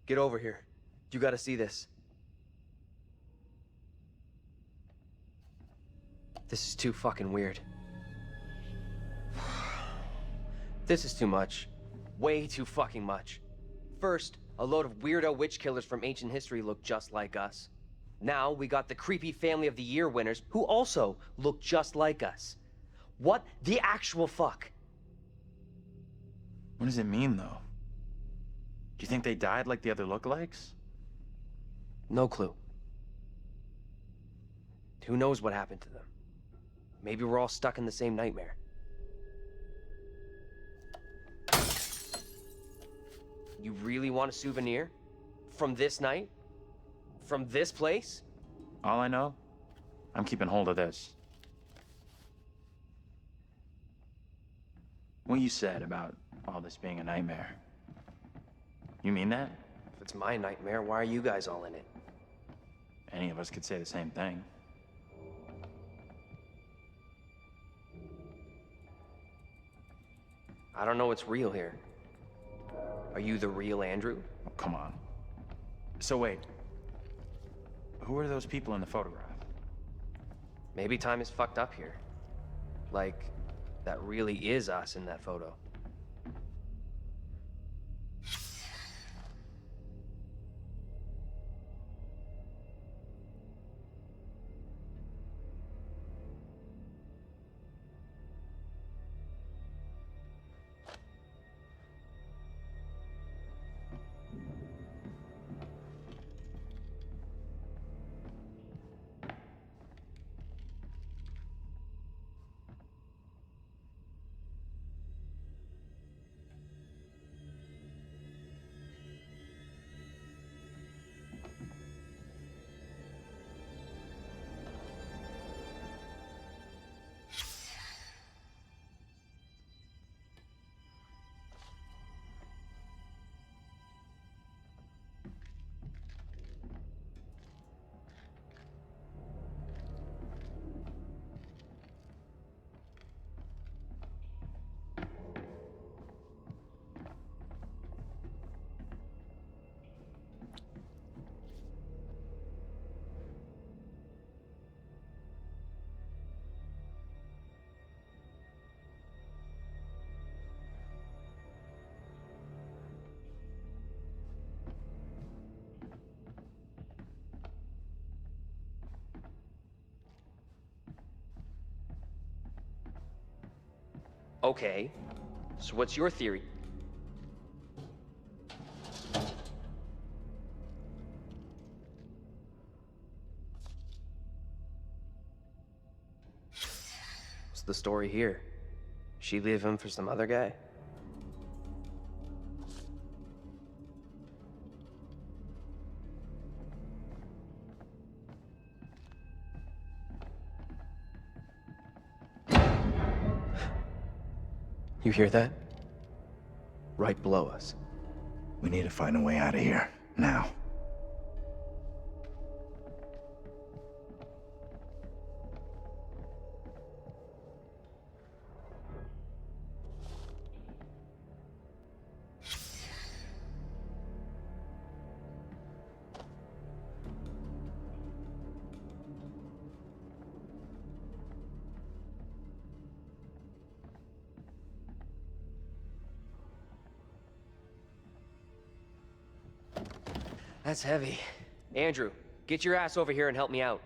Get over here. You gotta see this. This is too fucking weird. This is too much. Way too fucking much. First, a load of weirdo witch killers from ancient history look just like us. Now, we got the creepy Family of the Year winners who also look just like us. What the actual fuck? What does it mean, though? Do you think they died like the other lookalikes? No clue. Who knows what happened to them? Maybe we're all stuck in the same nightmare. You really want a souvenir? From this night? From this place? All I know, I'm keeping hold of this. What you said about all this being a nightmare. You mean that? If it's my nightmare, why are you guys all in it? Any of us could say the same thing. I don't know what's real here. Are you the real Andrew? Oh, come on. So wait. Who are those people in the photograph? Maybe time is fucked up here. Like, that really is us in that photo. Okay, so what's your theory? What's the story here? She leave him for some other guy? You hear that? Right below us. We need to find a way out of here, now. That's heavy. Andrew, get your ass over here and help me out.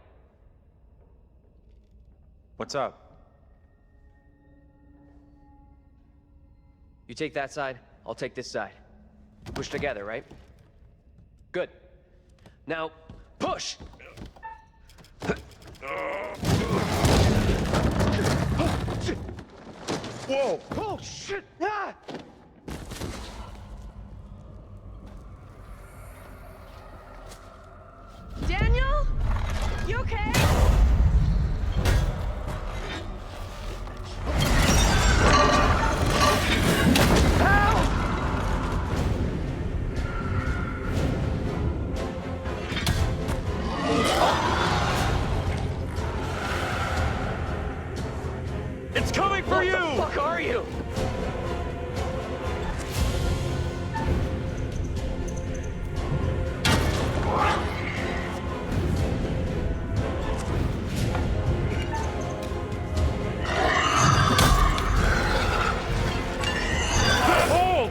What's up? You take that side, I'll take this side. Push together, right? Good. Now, push! Whoa! Oh, shit! Ah! Daniel? You okay? It's coming for you! What the fuck are you? Hold!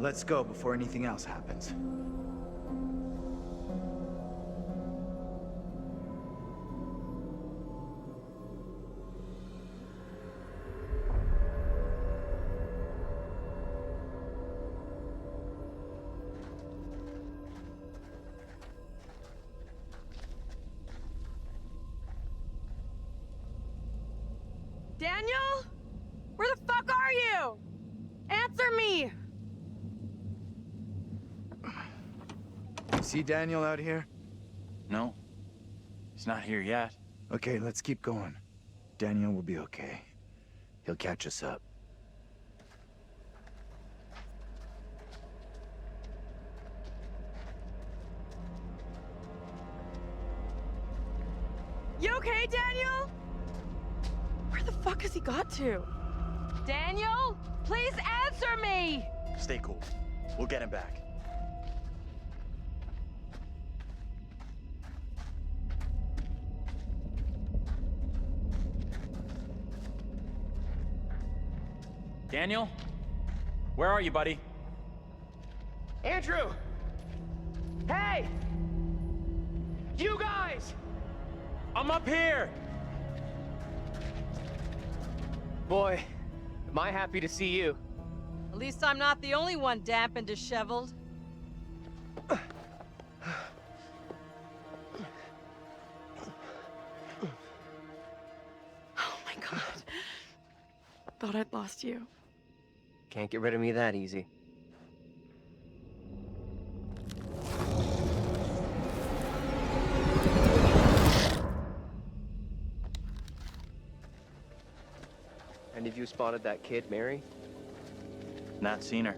Let's go before anything else happens. Daniel? Where the fuck are you? Answer me! See Daniel out here? No. He's not here yet. Okay, let's keep going. Daniel will be okay. He'll catch us up. You okay, Daniel? Where the fuck has he got to? Daniel, please answer me! Stay cool. We'll get him back. Daniel? Where are you, buddy? Andrew! Hey! You guys! I'm up here! Boy, am I happy to see you. At least I'm not the only one damp and disheveled. Oh my god. Thought I'd lost you. Can't get rid of me that easy. Any of you spotted that kid, Mary? Not seen her.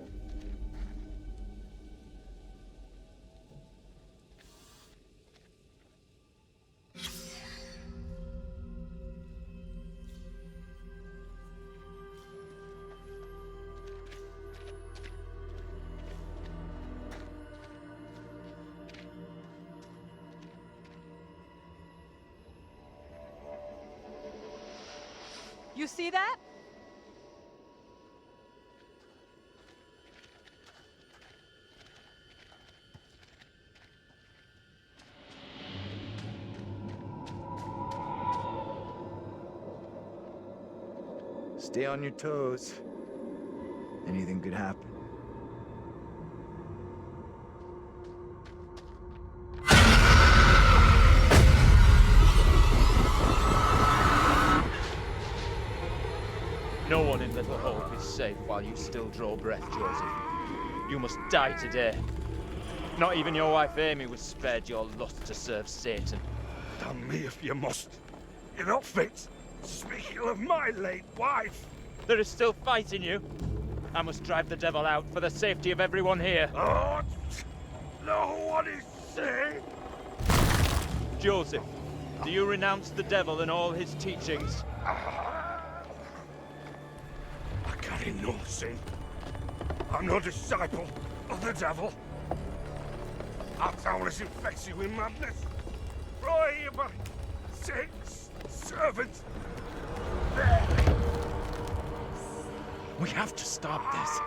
You see that? Stay on your toes. Anything could happen. No one in Little Hope is safe while you still draw breath, Joseph. You must die today. Not even your wife Amy was spared your lust to serve Satan. Damn me if you must. You're not fit. Speaking of my late wife. There is still fight in you. I must drive the devil out for the safety of everyone here. Oh, no one is safe. Joseph, do you renounce the devil and all his teachings? I carry no sin. I'm no disciple of the devil. Our town is infected with madness. Brought here by Satan's servants. We have to stop this.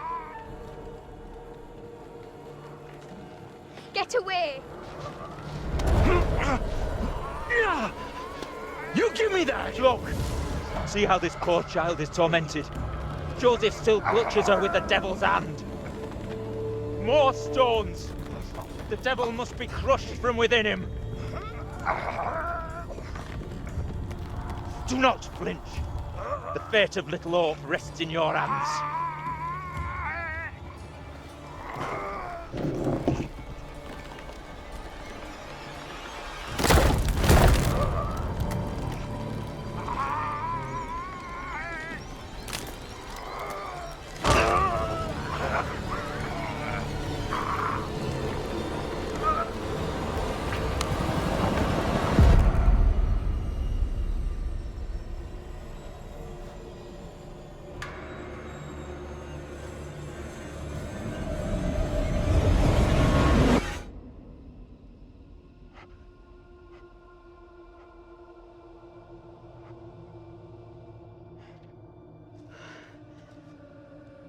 Get away! You give me that! Look! See how this poor child is tormented. Joseph still clutches her with the devil's hand. More stones! The devil must be crushed from within him. Do not flinch. The fate of Little Hope rests in your hands.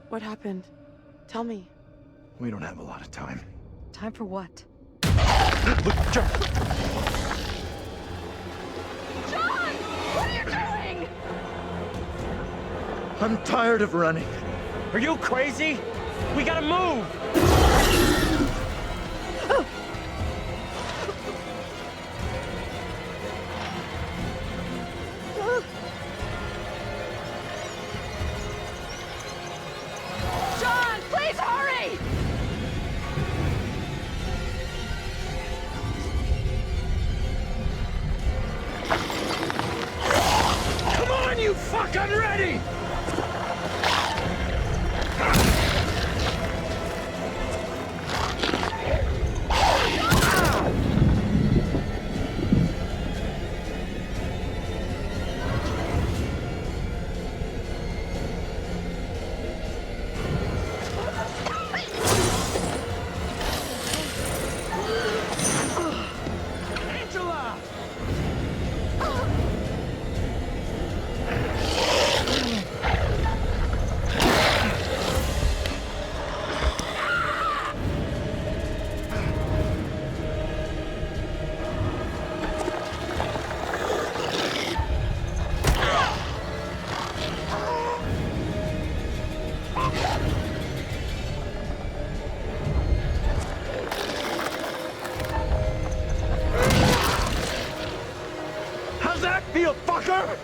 What happened? Tell me. We don't have a lot of time. Time for what? Look, John! John! What are you doing? I'm tired of running. Are you crazy? We gotta move! John, please hurry! Come on, you fucking ready! How's that feel, fucker?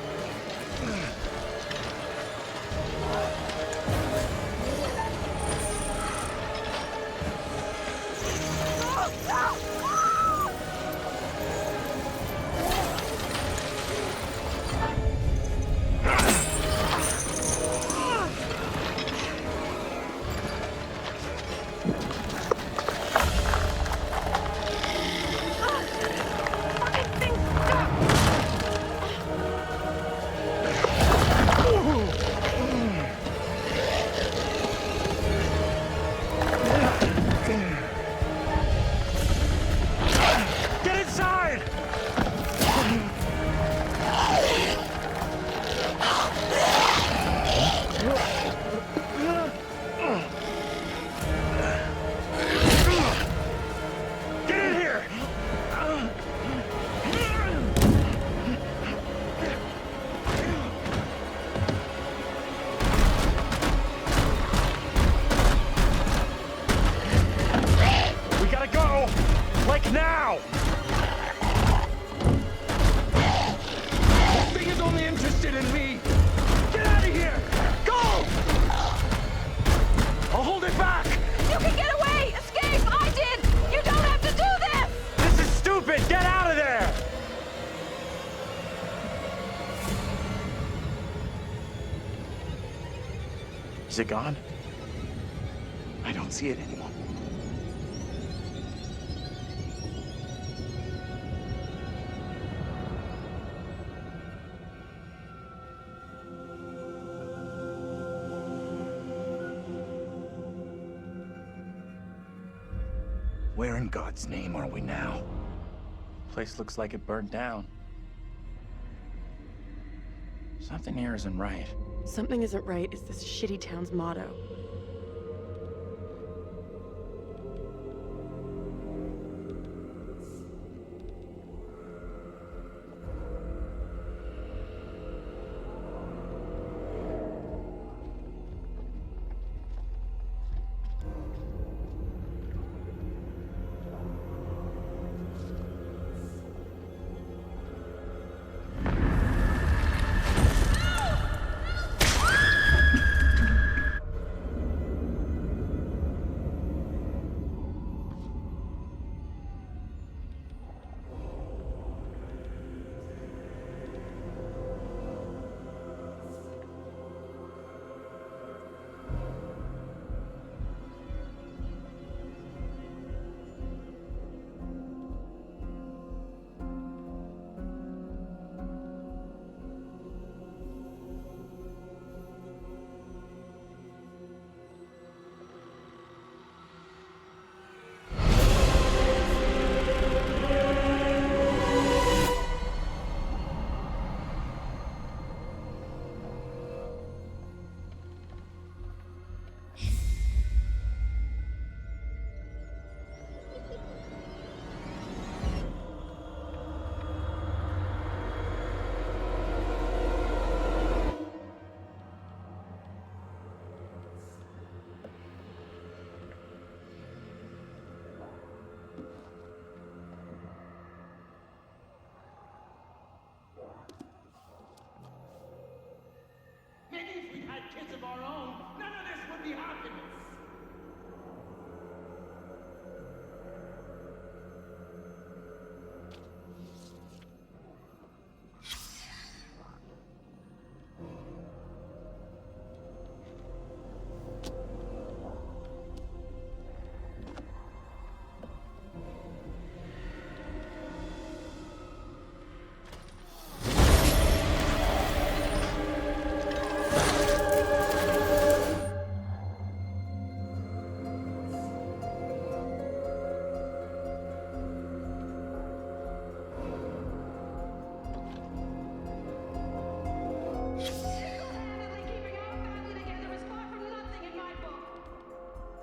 Get inside! Get in here! We gotta go! Like now! This thing is only interested in me! Get out of here! Go! I'll hold it back! You can get away! Escape! I did! You don't have to do this! This is stupid! Get out of there! Is it gone? I don't see it anymore. Where in God's name are we now? Place looks like it burned down. Something here isn't right. Something isn't right is this shitty town's motto. of our own, none of this would be happiness.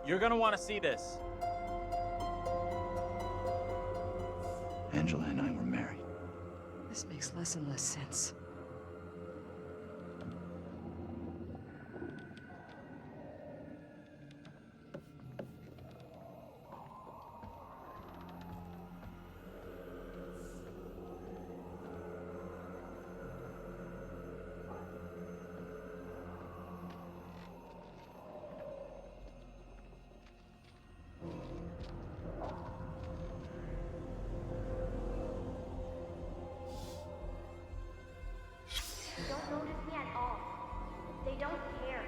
You're gonna want to see this. Angela and I were married. This makes less and less sense. They don't notice me at all. They don't care.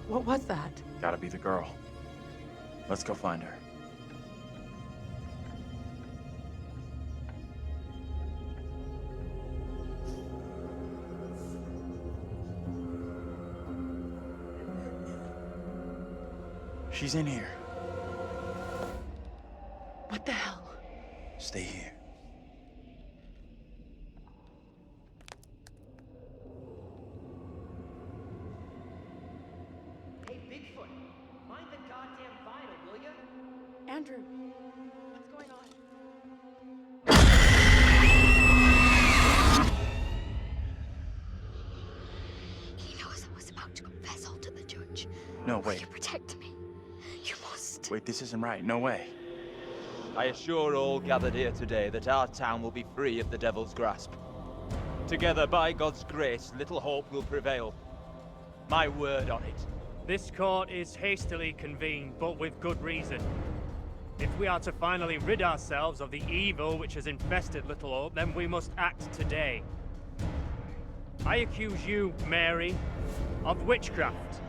What was that? Gotta be the girl. Let's go find her. She's in here. What the hell? Stay here. Hey, Bigfoot, mind the goddamn vinyl, will ya? Andrew, what's going on? He knows I was about to confess all to the judge. No, Will wait. you protect me? You must. Wait, this isn't right. No way. I assure all gathered here today that our town will be free of the Devil's grasp. Together, by God's grace, little hope will prevail. My word on it. This court is hastily convened, but with good reason. If we are to finally rid ourselves of the evil which has infested Little Hope, then we must act today. I accuse you, Mary, of witchcraft.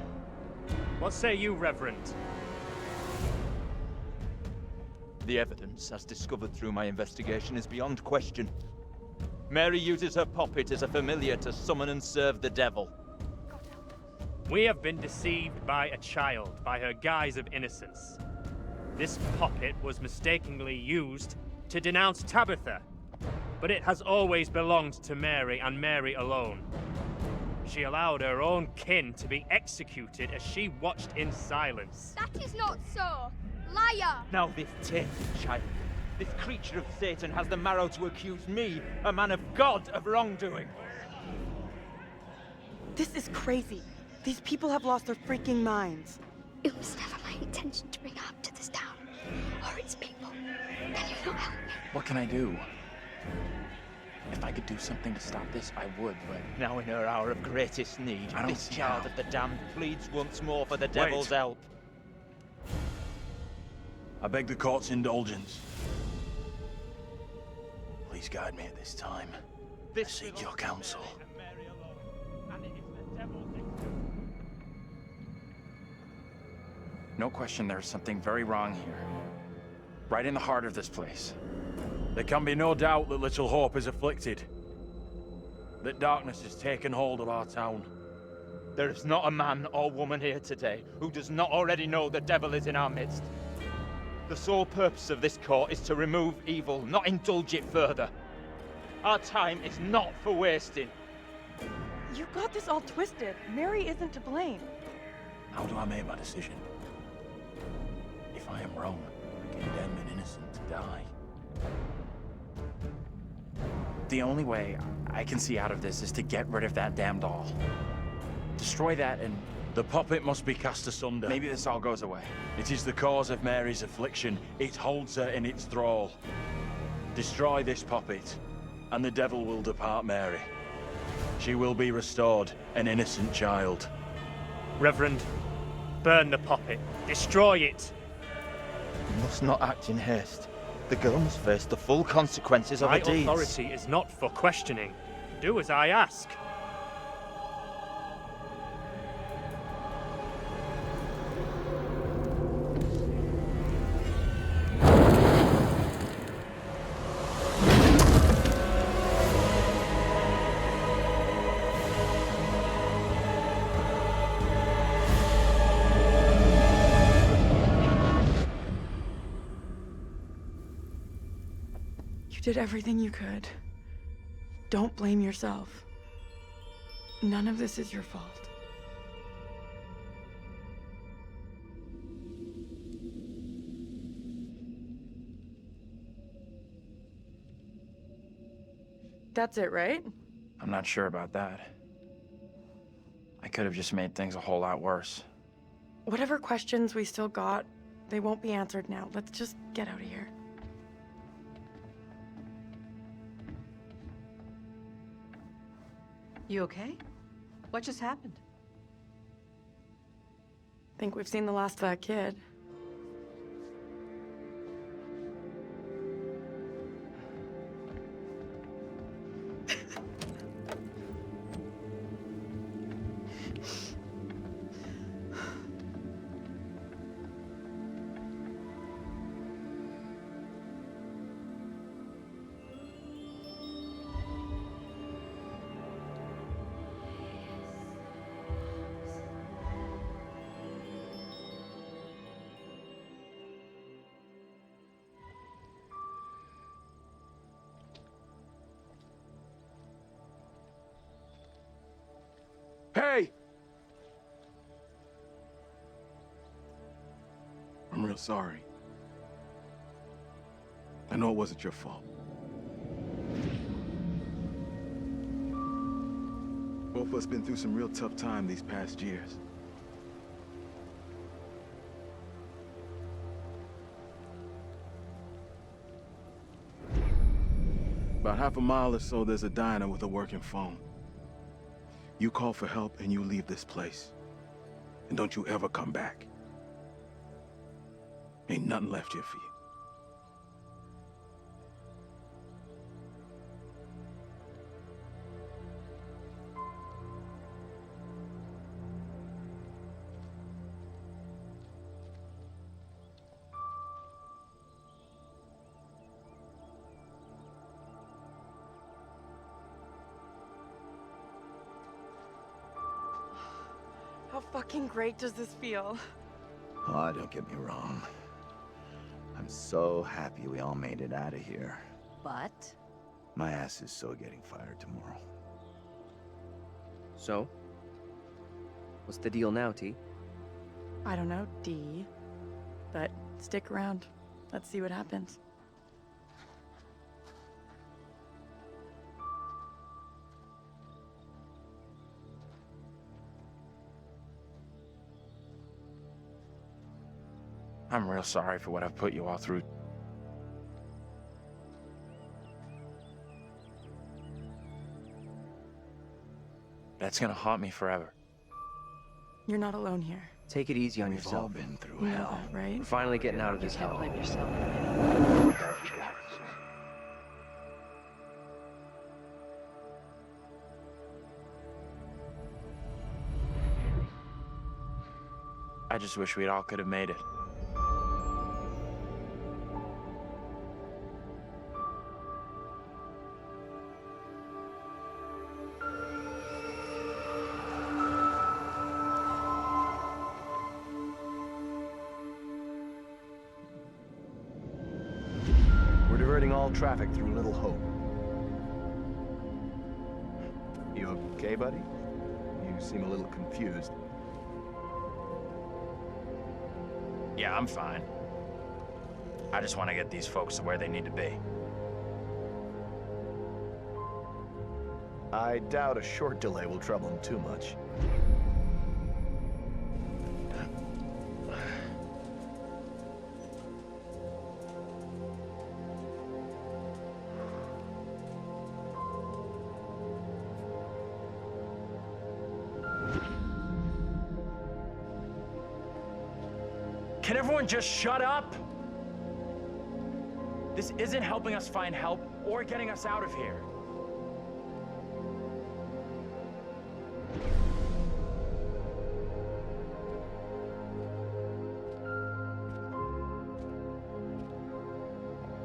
What say you, Reverend? The evidence, as discovered through my investigation, is beyond question. Mary uses her poppet as a familiar to summon and serve the devil. We have been deceived by a child, by her guise of innocence. This puppet was mistakenly used to denounce Tabitha, but it has always belonged to Mary and Mary alone. She allowed her own kin to be executed as she watched in silence. That is not so. Liar! Now this tainted child, this creature of Satan has the marrow to accuse me, a man of God, of wrongdoing. This is crazy. These people have lost their freaking minds. It was never my intention to bring harm to this town, or its people. Can you not help me? What can I do? If I could do something to stop this, I would, but... Now in her hour of greatest need, I don't this see child how. of the damned pleads once more for the devil's help. I beg the court's indulgence. Please guide me at this time. I seek your counsel. No question there's something very wrong here. Right in the heart of this place. There can be no doubt that Little Hope is afflicted. That darkness has taken hold of our town. There is not a man or woman here today who does not already know the devil is in our midst. The sole purpose of this court is to remove evil, not indulge it further. Our time is not for wasting. You got this all twisted. Mary isn't to blame. How do I make my decision? If I am wrong, I condemn an innocent to die. The only way I can see out of this is to get rid of that damn doll. Destroy that and... The puppet must be cast asunder. maybe this all goes away. It is the cause of Mary's affliction. It holds her in its thrall. Destroy this puppet, and the devil will depart Mary. She will be restored, an innocent child. Reverend, burn the puppet. Destroy it. You must not act in haste. The girl must face the full consequences of My her deeds. authority is not for questioning. Do as I ask. You did everything you could. Don't blame yourself. None of this is your fault. That's it, right? I'm not sure about that. I could have just made things a whole lot worse. Whatever questions we still got, they won't be answered now. Let's just get out of here. You okay? What just happened? Think we've seen the last of that kid. Hey! I'm real sorry. I know it wasn't your fault. Both of us been through some real tough time these past years. About half a mile or so, there's a diner with a working phone. You call for help and you leave this place. And don't you ever come back. Ain't nothing left here for you. How fucking great does this feel? Oh, don't get me wrong. I'm so happy we all made it out of here. But? My ass is so getting fired tomorrow. So? What's the deal now, T? I don't know, D. But stick around. Let's see what happens. I'm real sorry for what I've put you all through. That's gonna haunt me forever. You're not alone here. Take it easy on We've yourself. all been through You know hell. that, right? We're finally getting out of this You can't hell. blame yourself. I just wish we all could have made it. We're diverting all traffic through Little Hope. You okay, buddy? You seem a little confused. Yeah, I'm fine. I just want to get these folks to where they need to be. I doubt a short delay will trouble him too much. Can everyone just shut up? This isn't helping us find help or getting us out of here.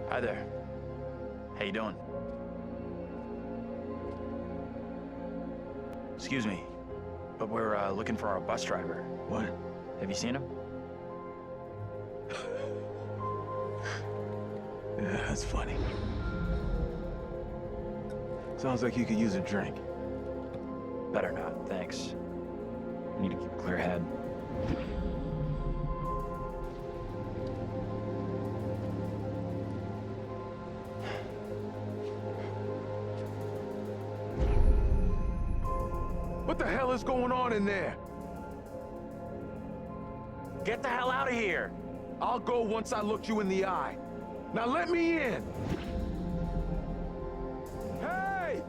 Hi there. How you doing? Excuse me, but we're looking for our bus driver. What? Have you seen him? Yeah, that's funny. Sounds like you could use a drink. Better not, thanks. I need to keep a clear head. What the hell is going on in there? Get the hell out of here! I'll go once I look you in the eye. Now let me in! Hey!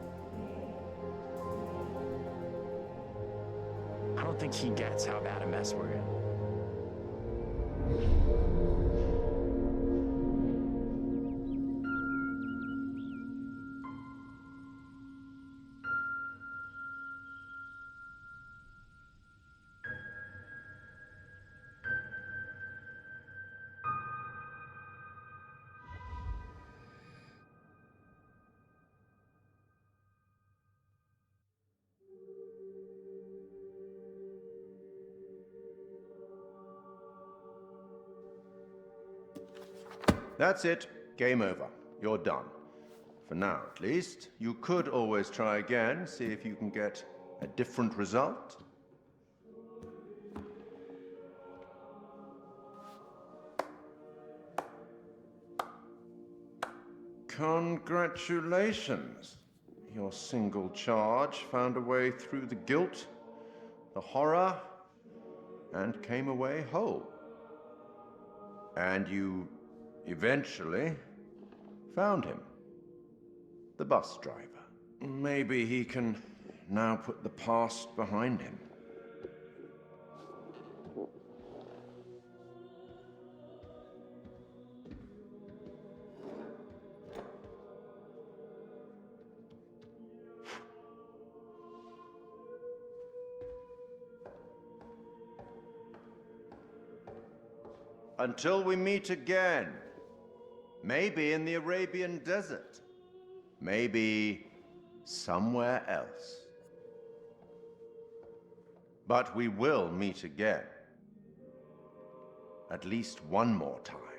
I don't think he gets how bad a mess we're in. That's it. Game over. You're done. For now, at least. You could always try again, see if you can get a different result. Congratulations. Your single charge found a way through the guilt, the horror, and came away whole. And you eventually found him. The bus driver. Maybe he can now put the past behind him. Until we meet again. Maybe in the Arabian desert. Maybe somewhere else. But we will meet again. At least one more time.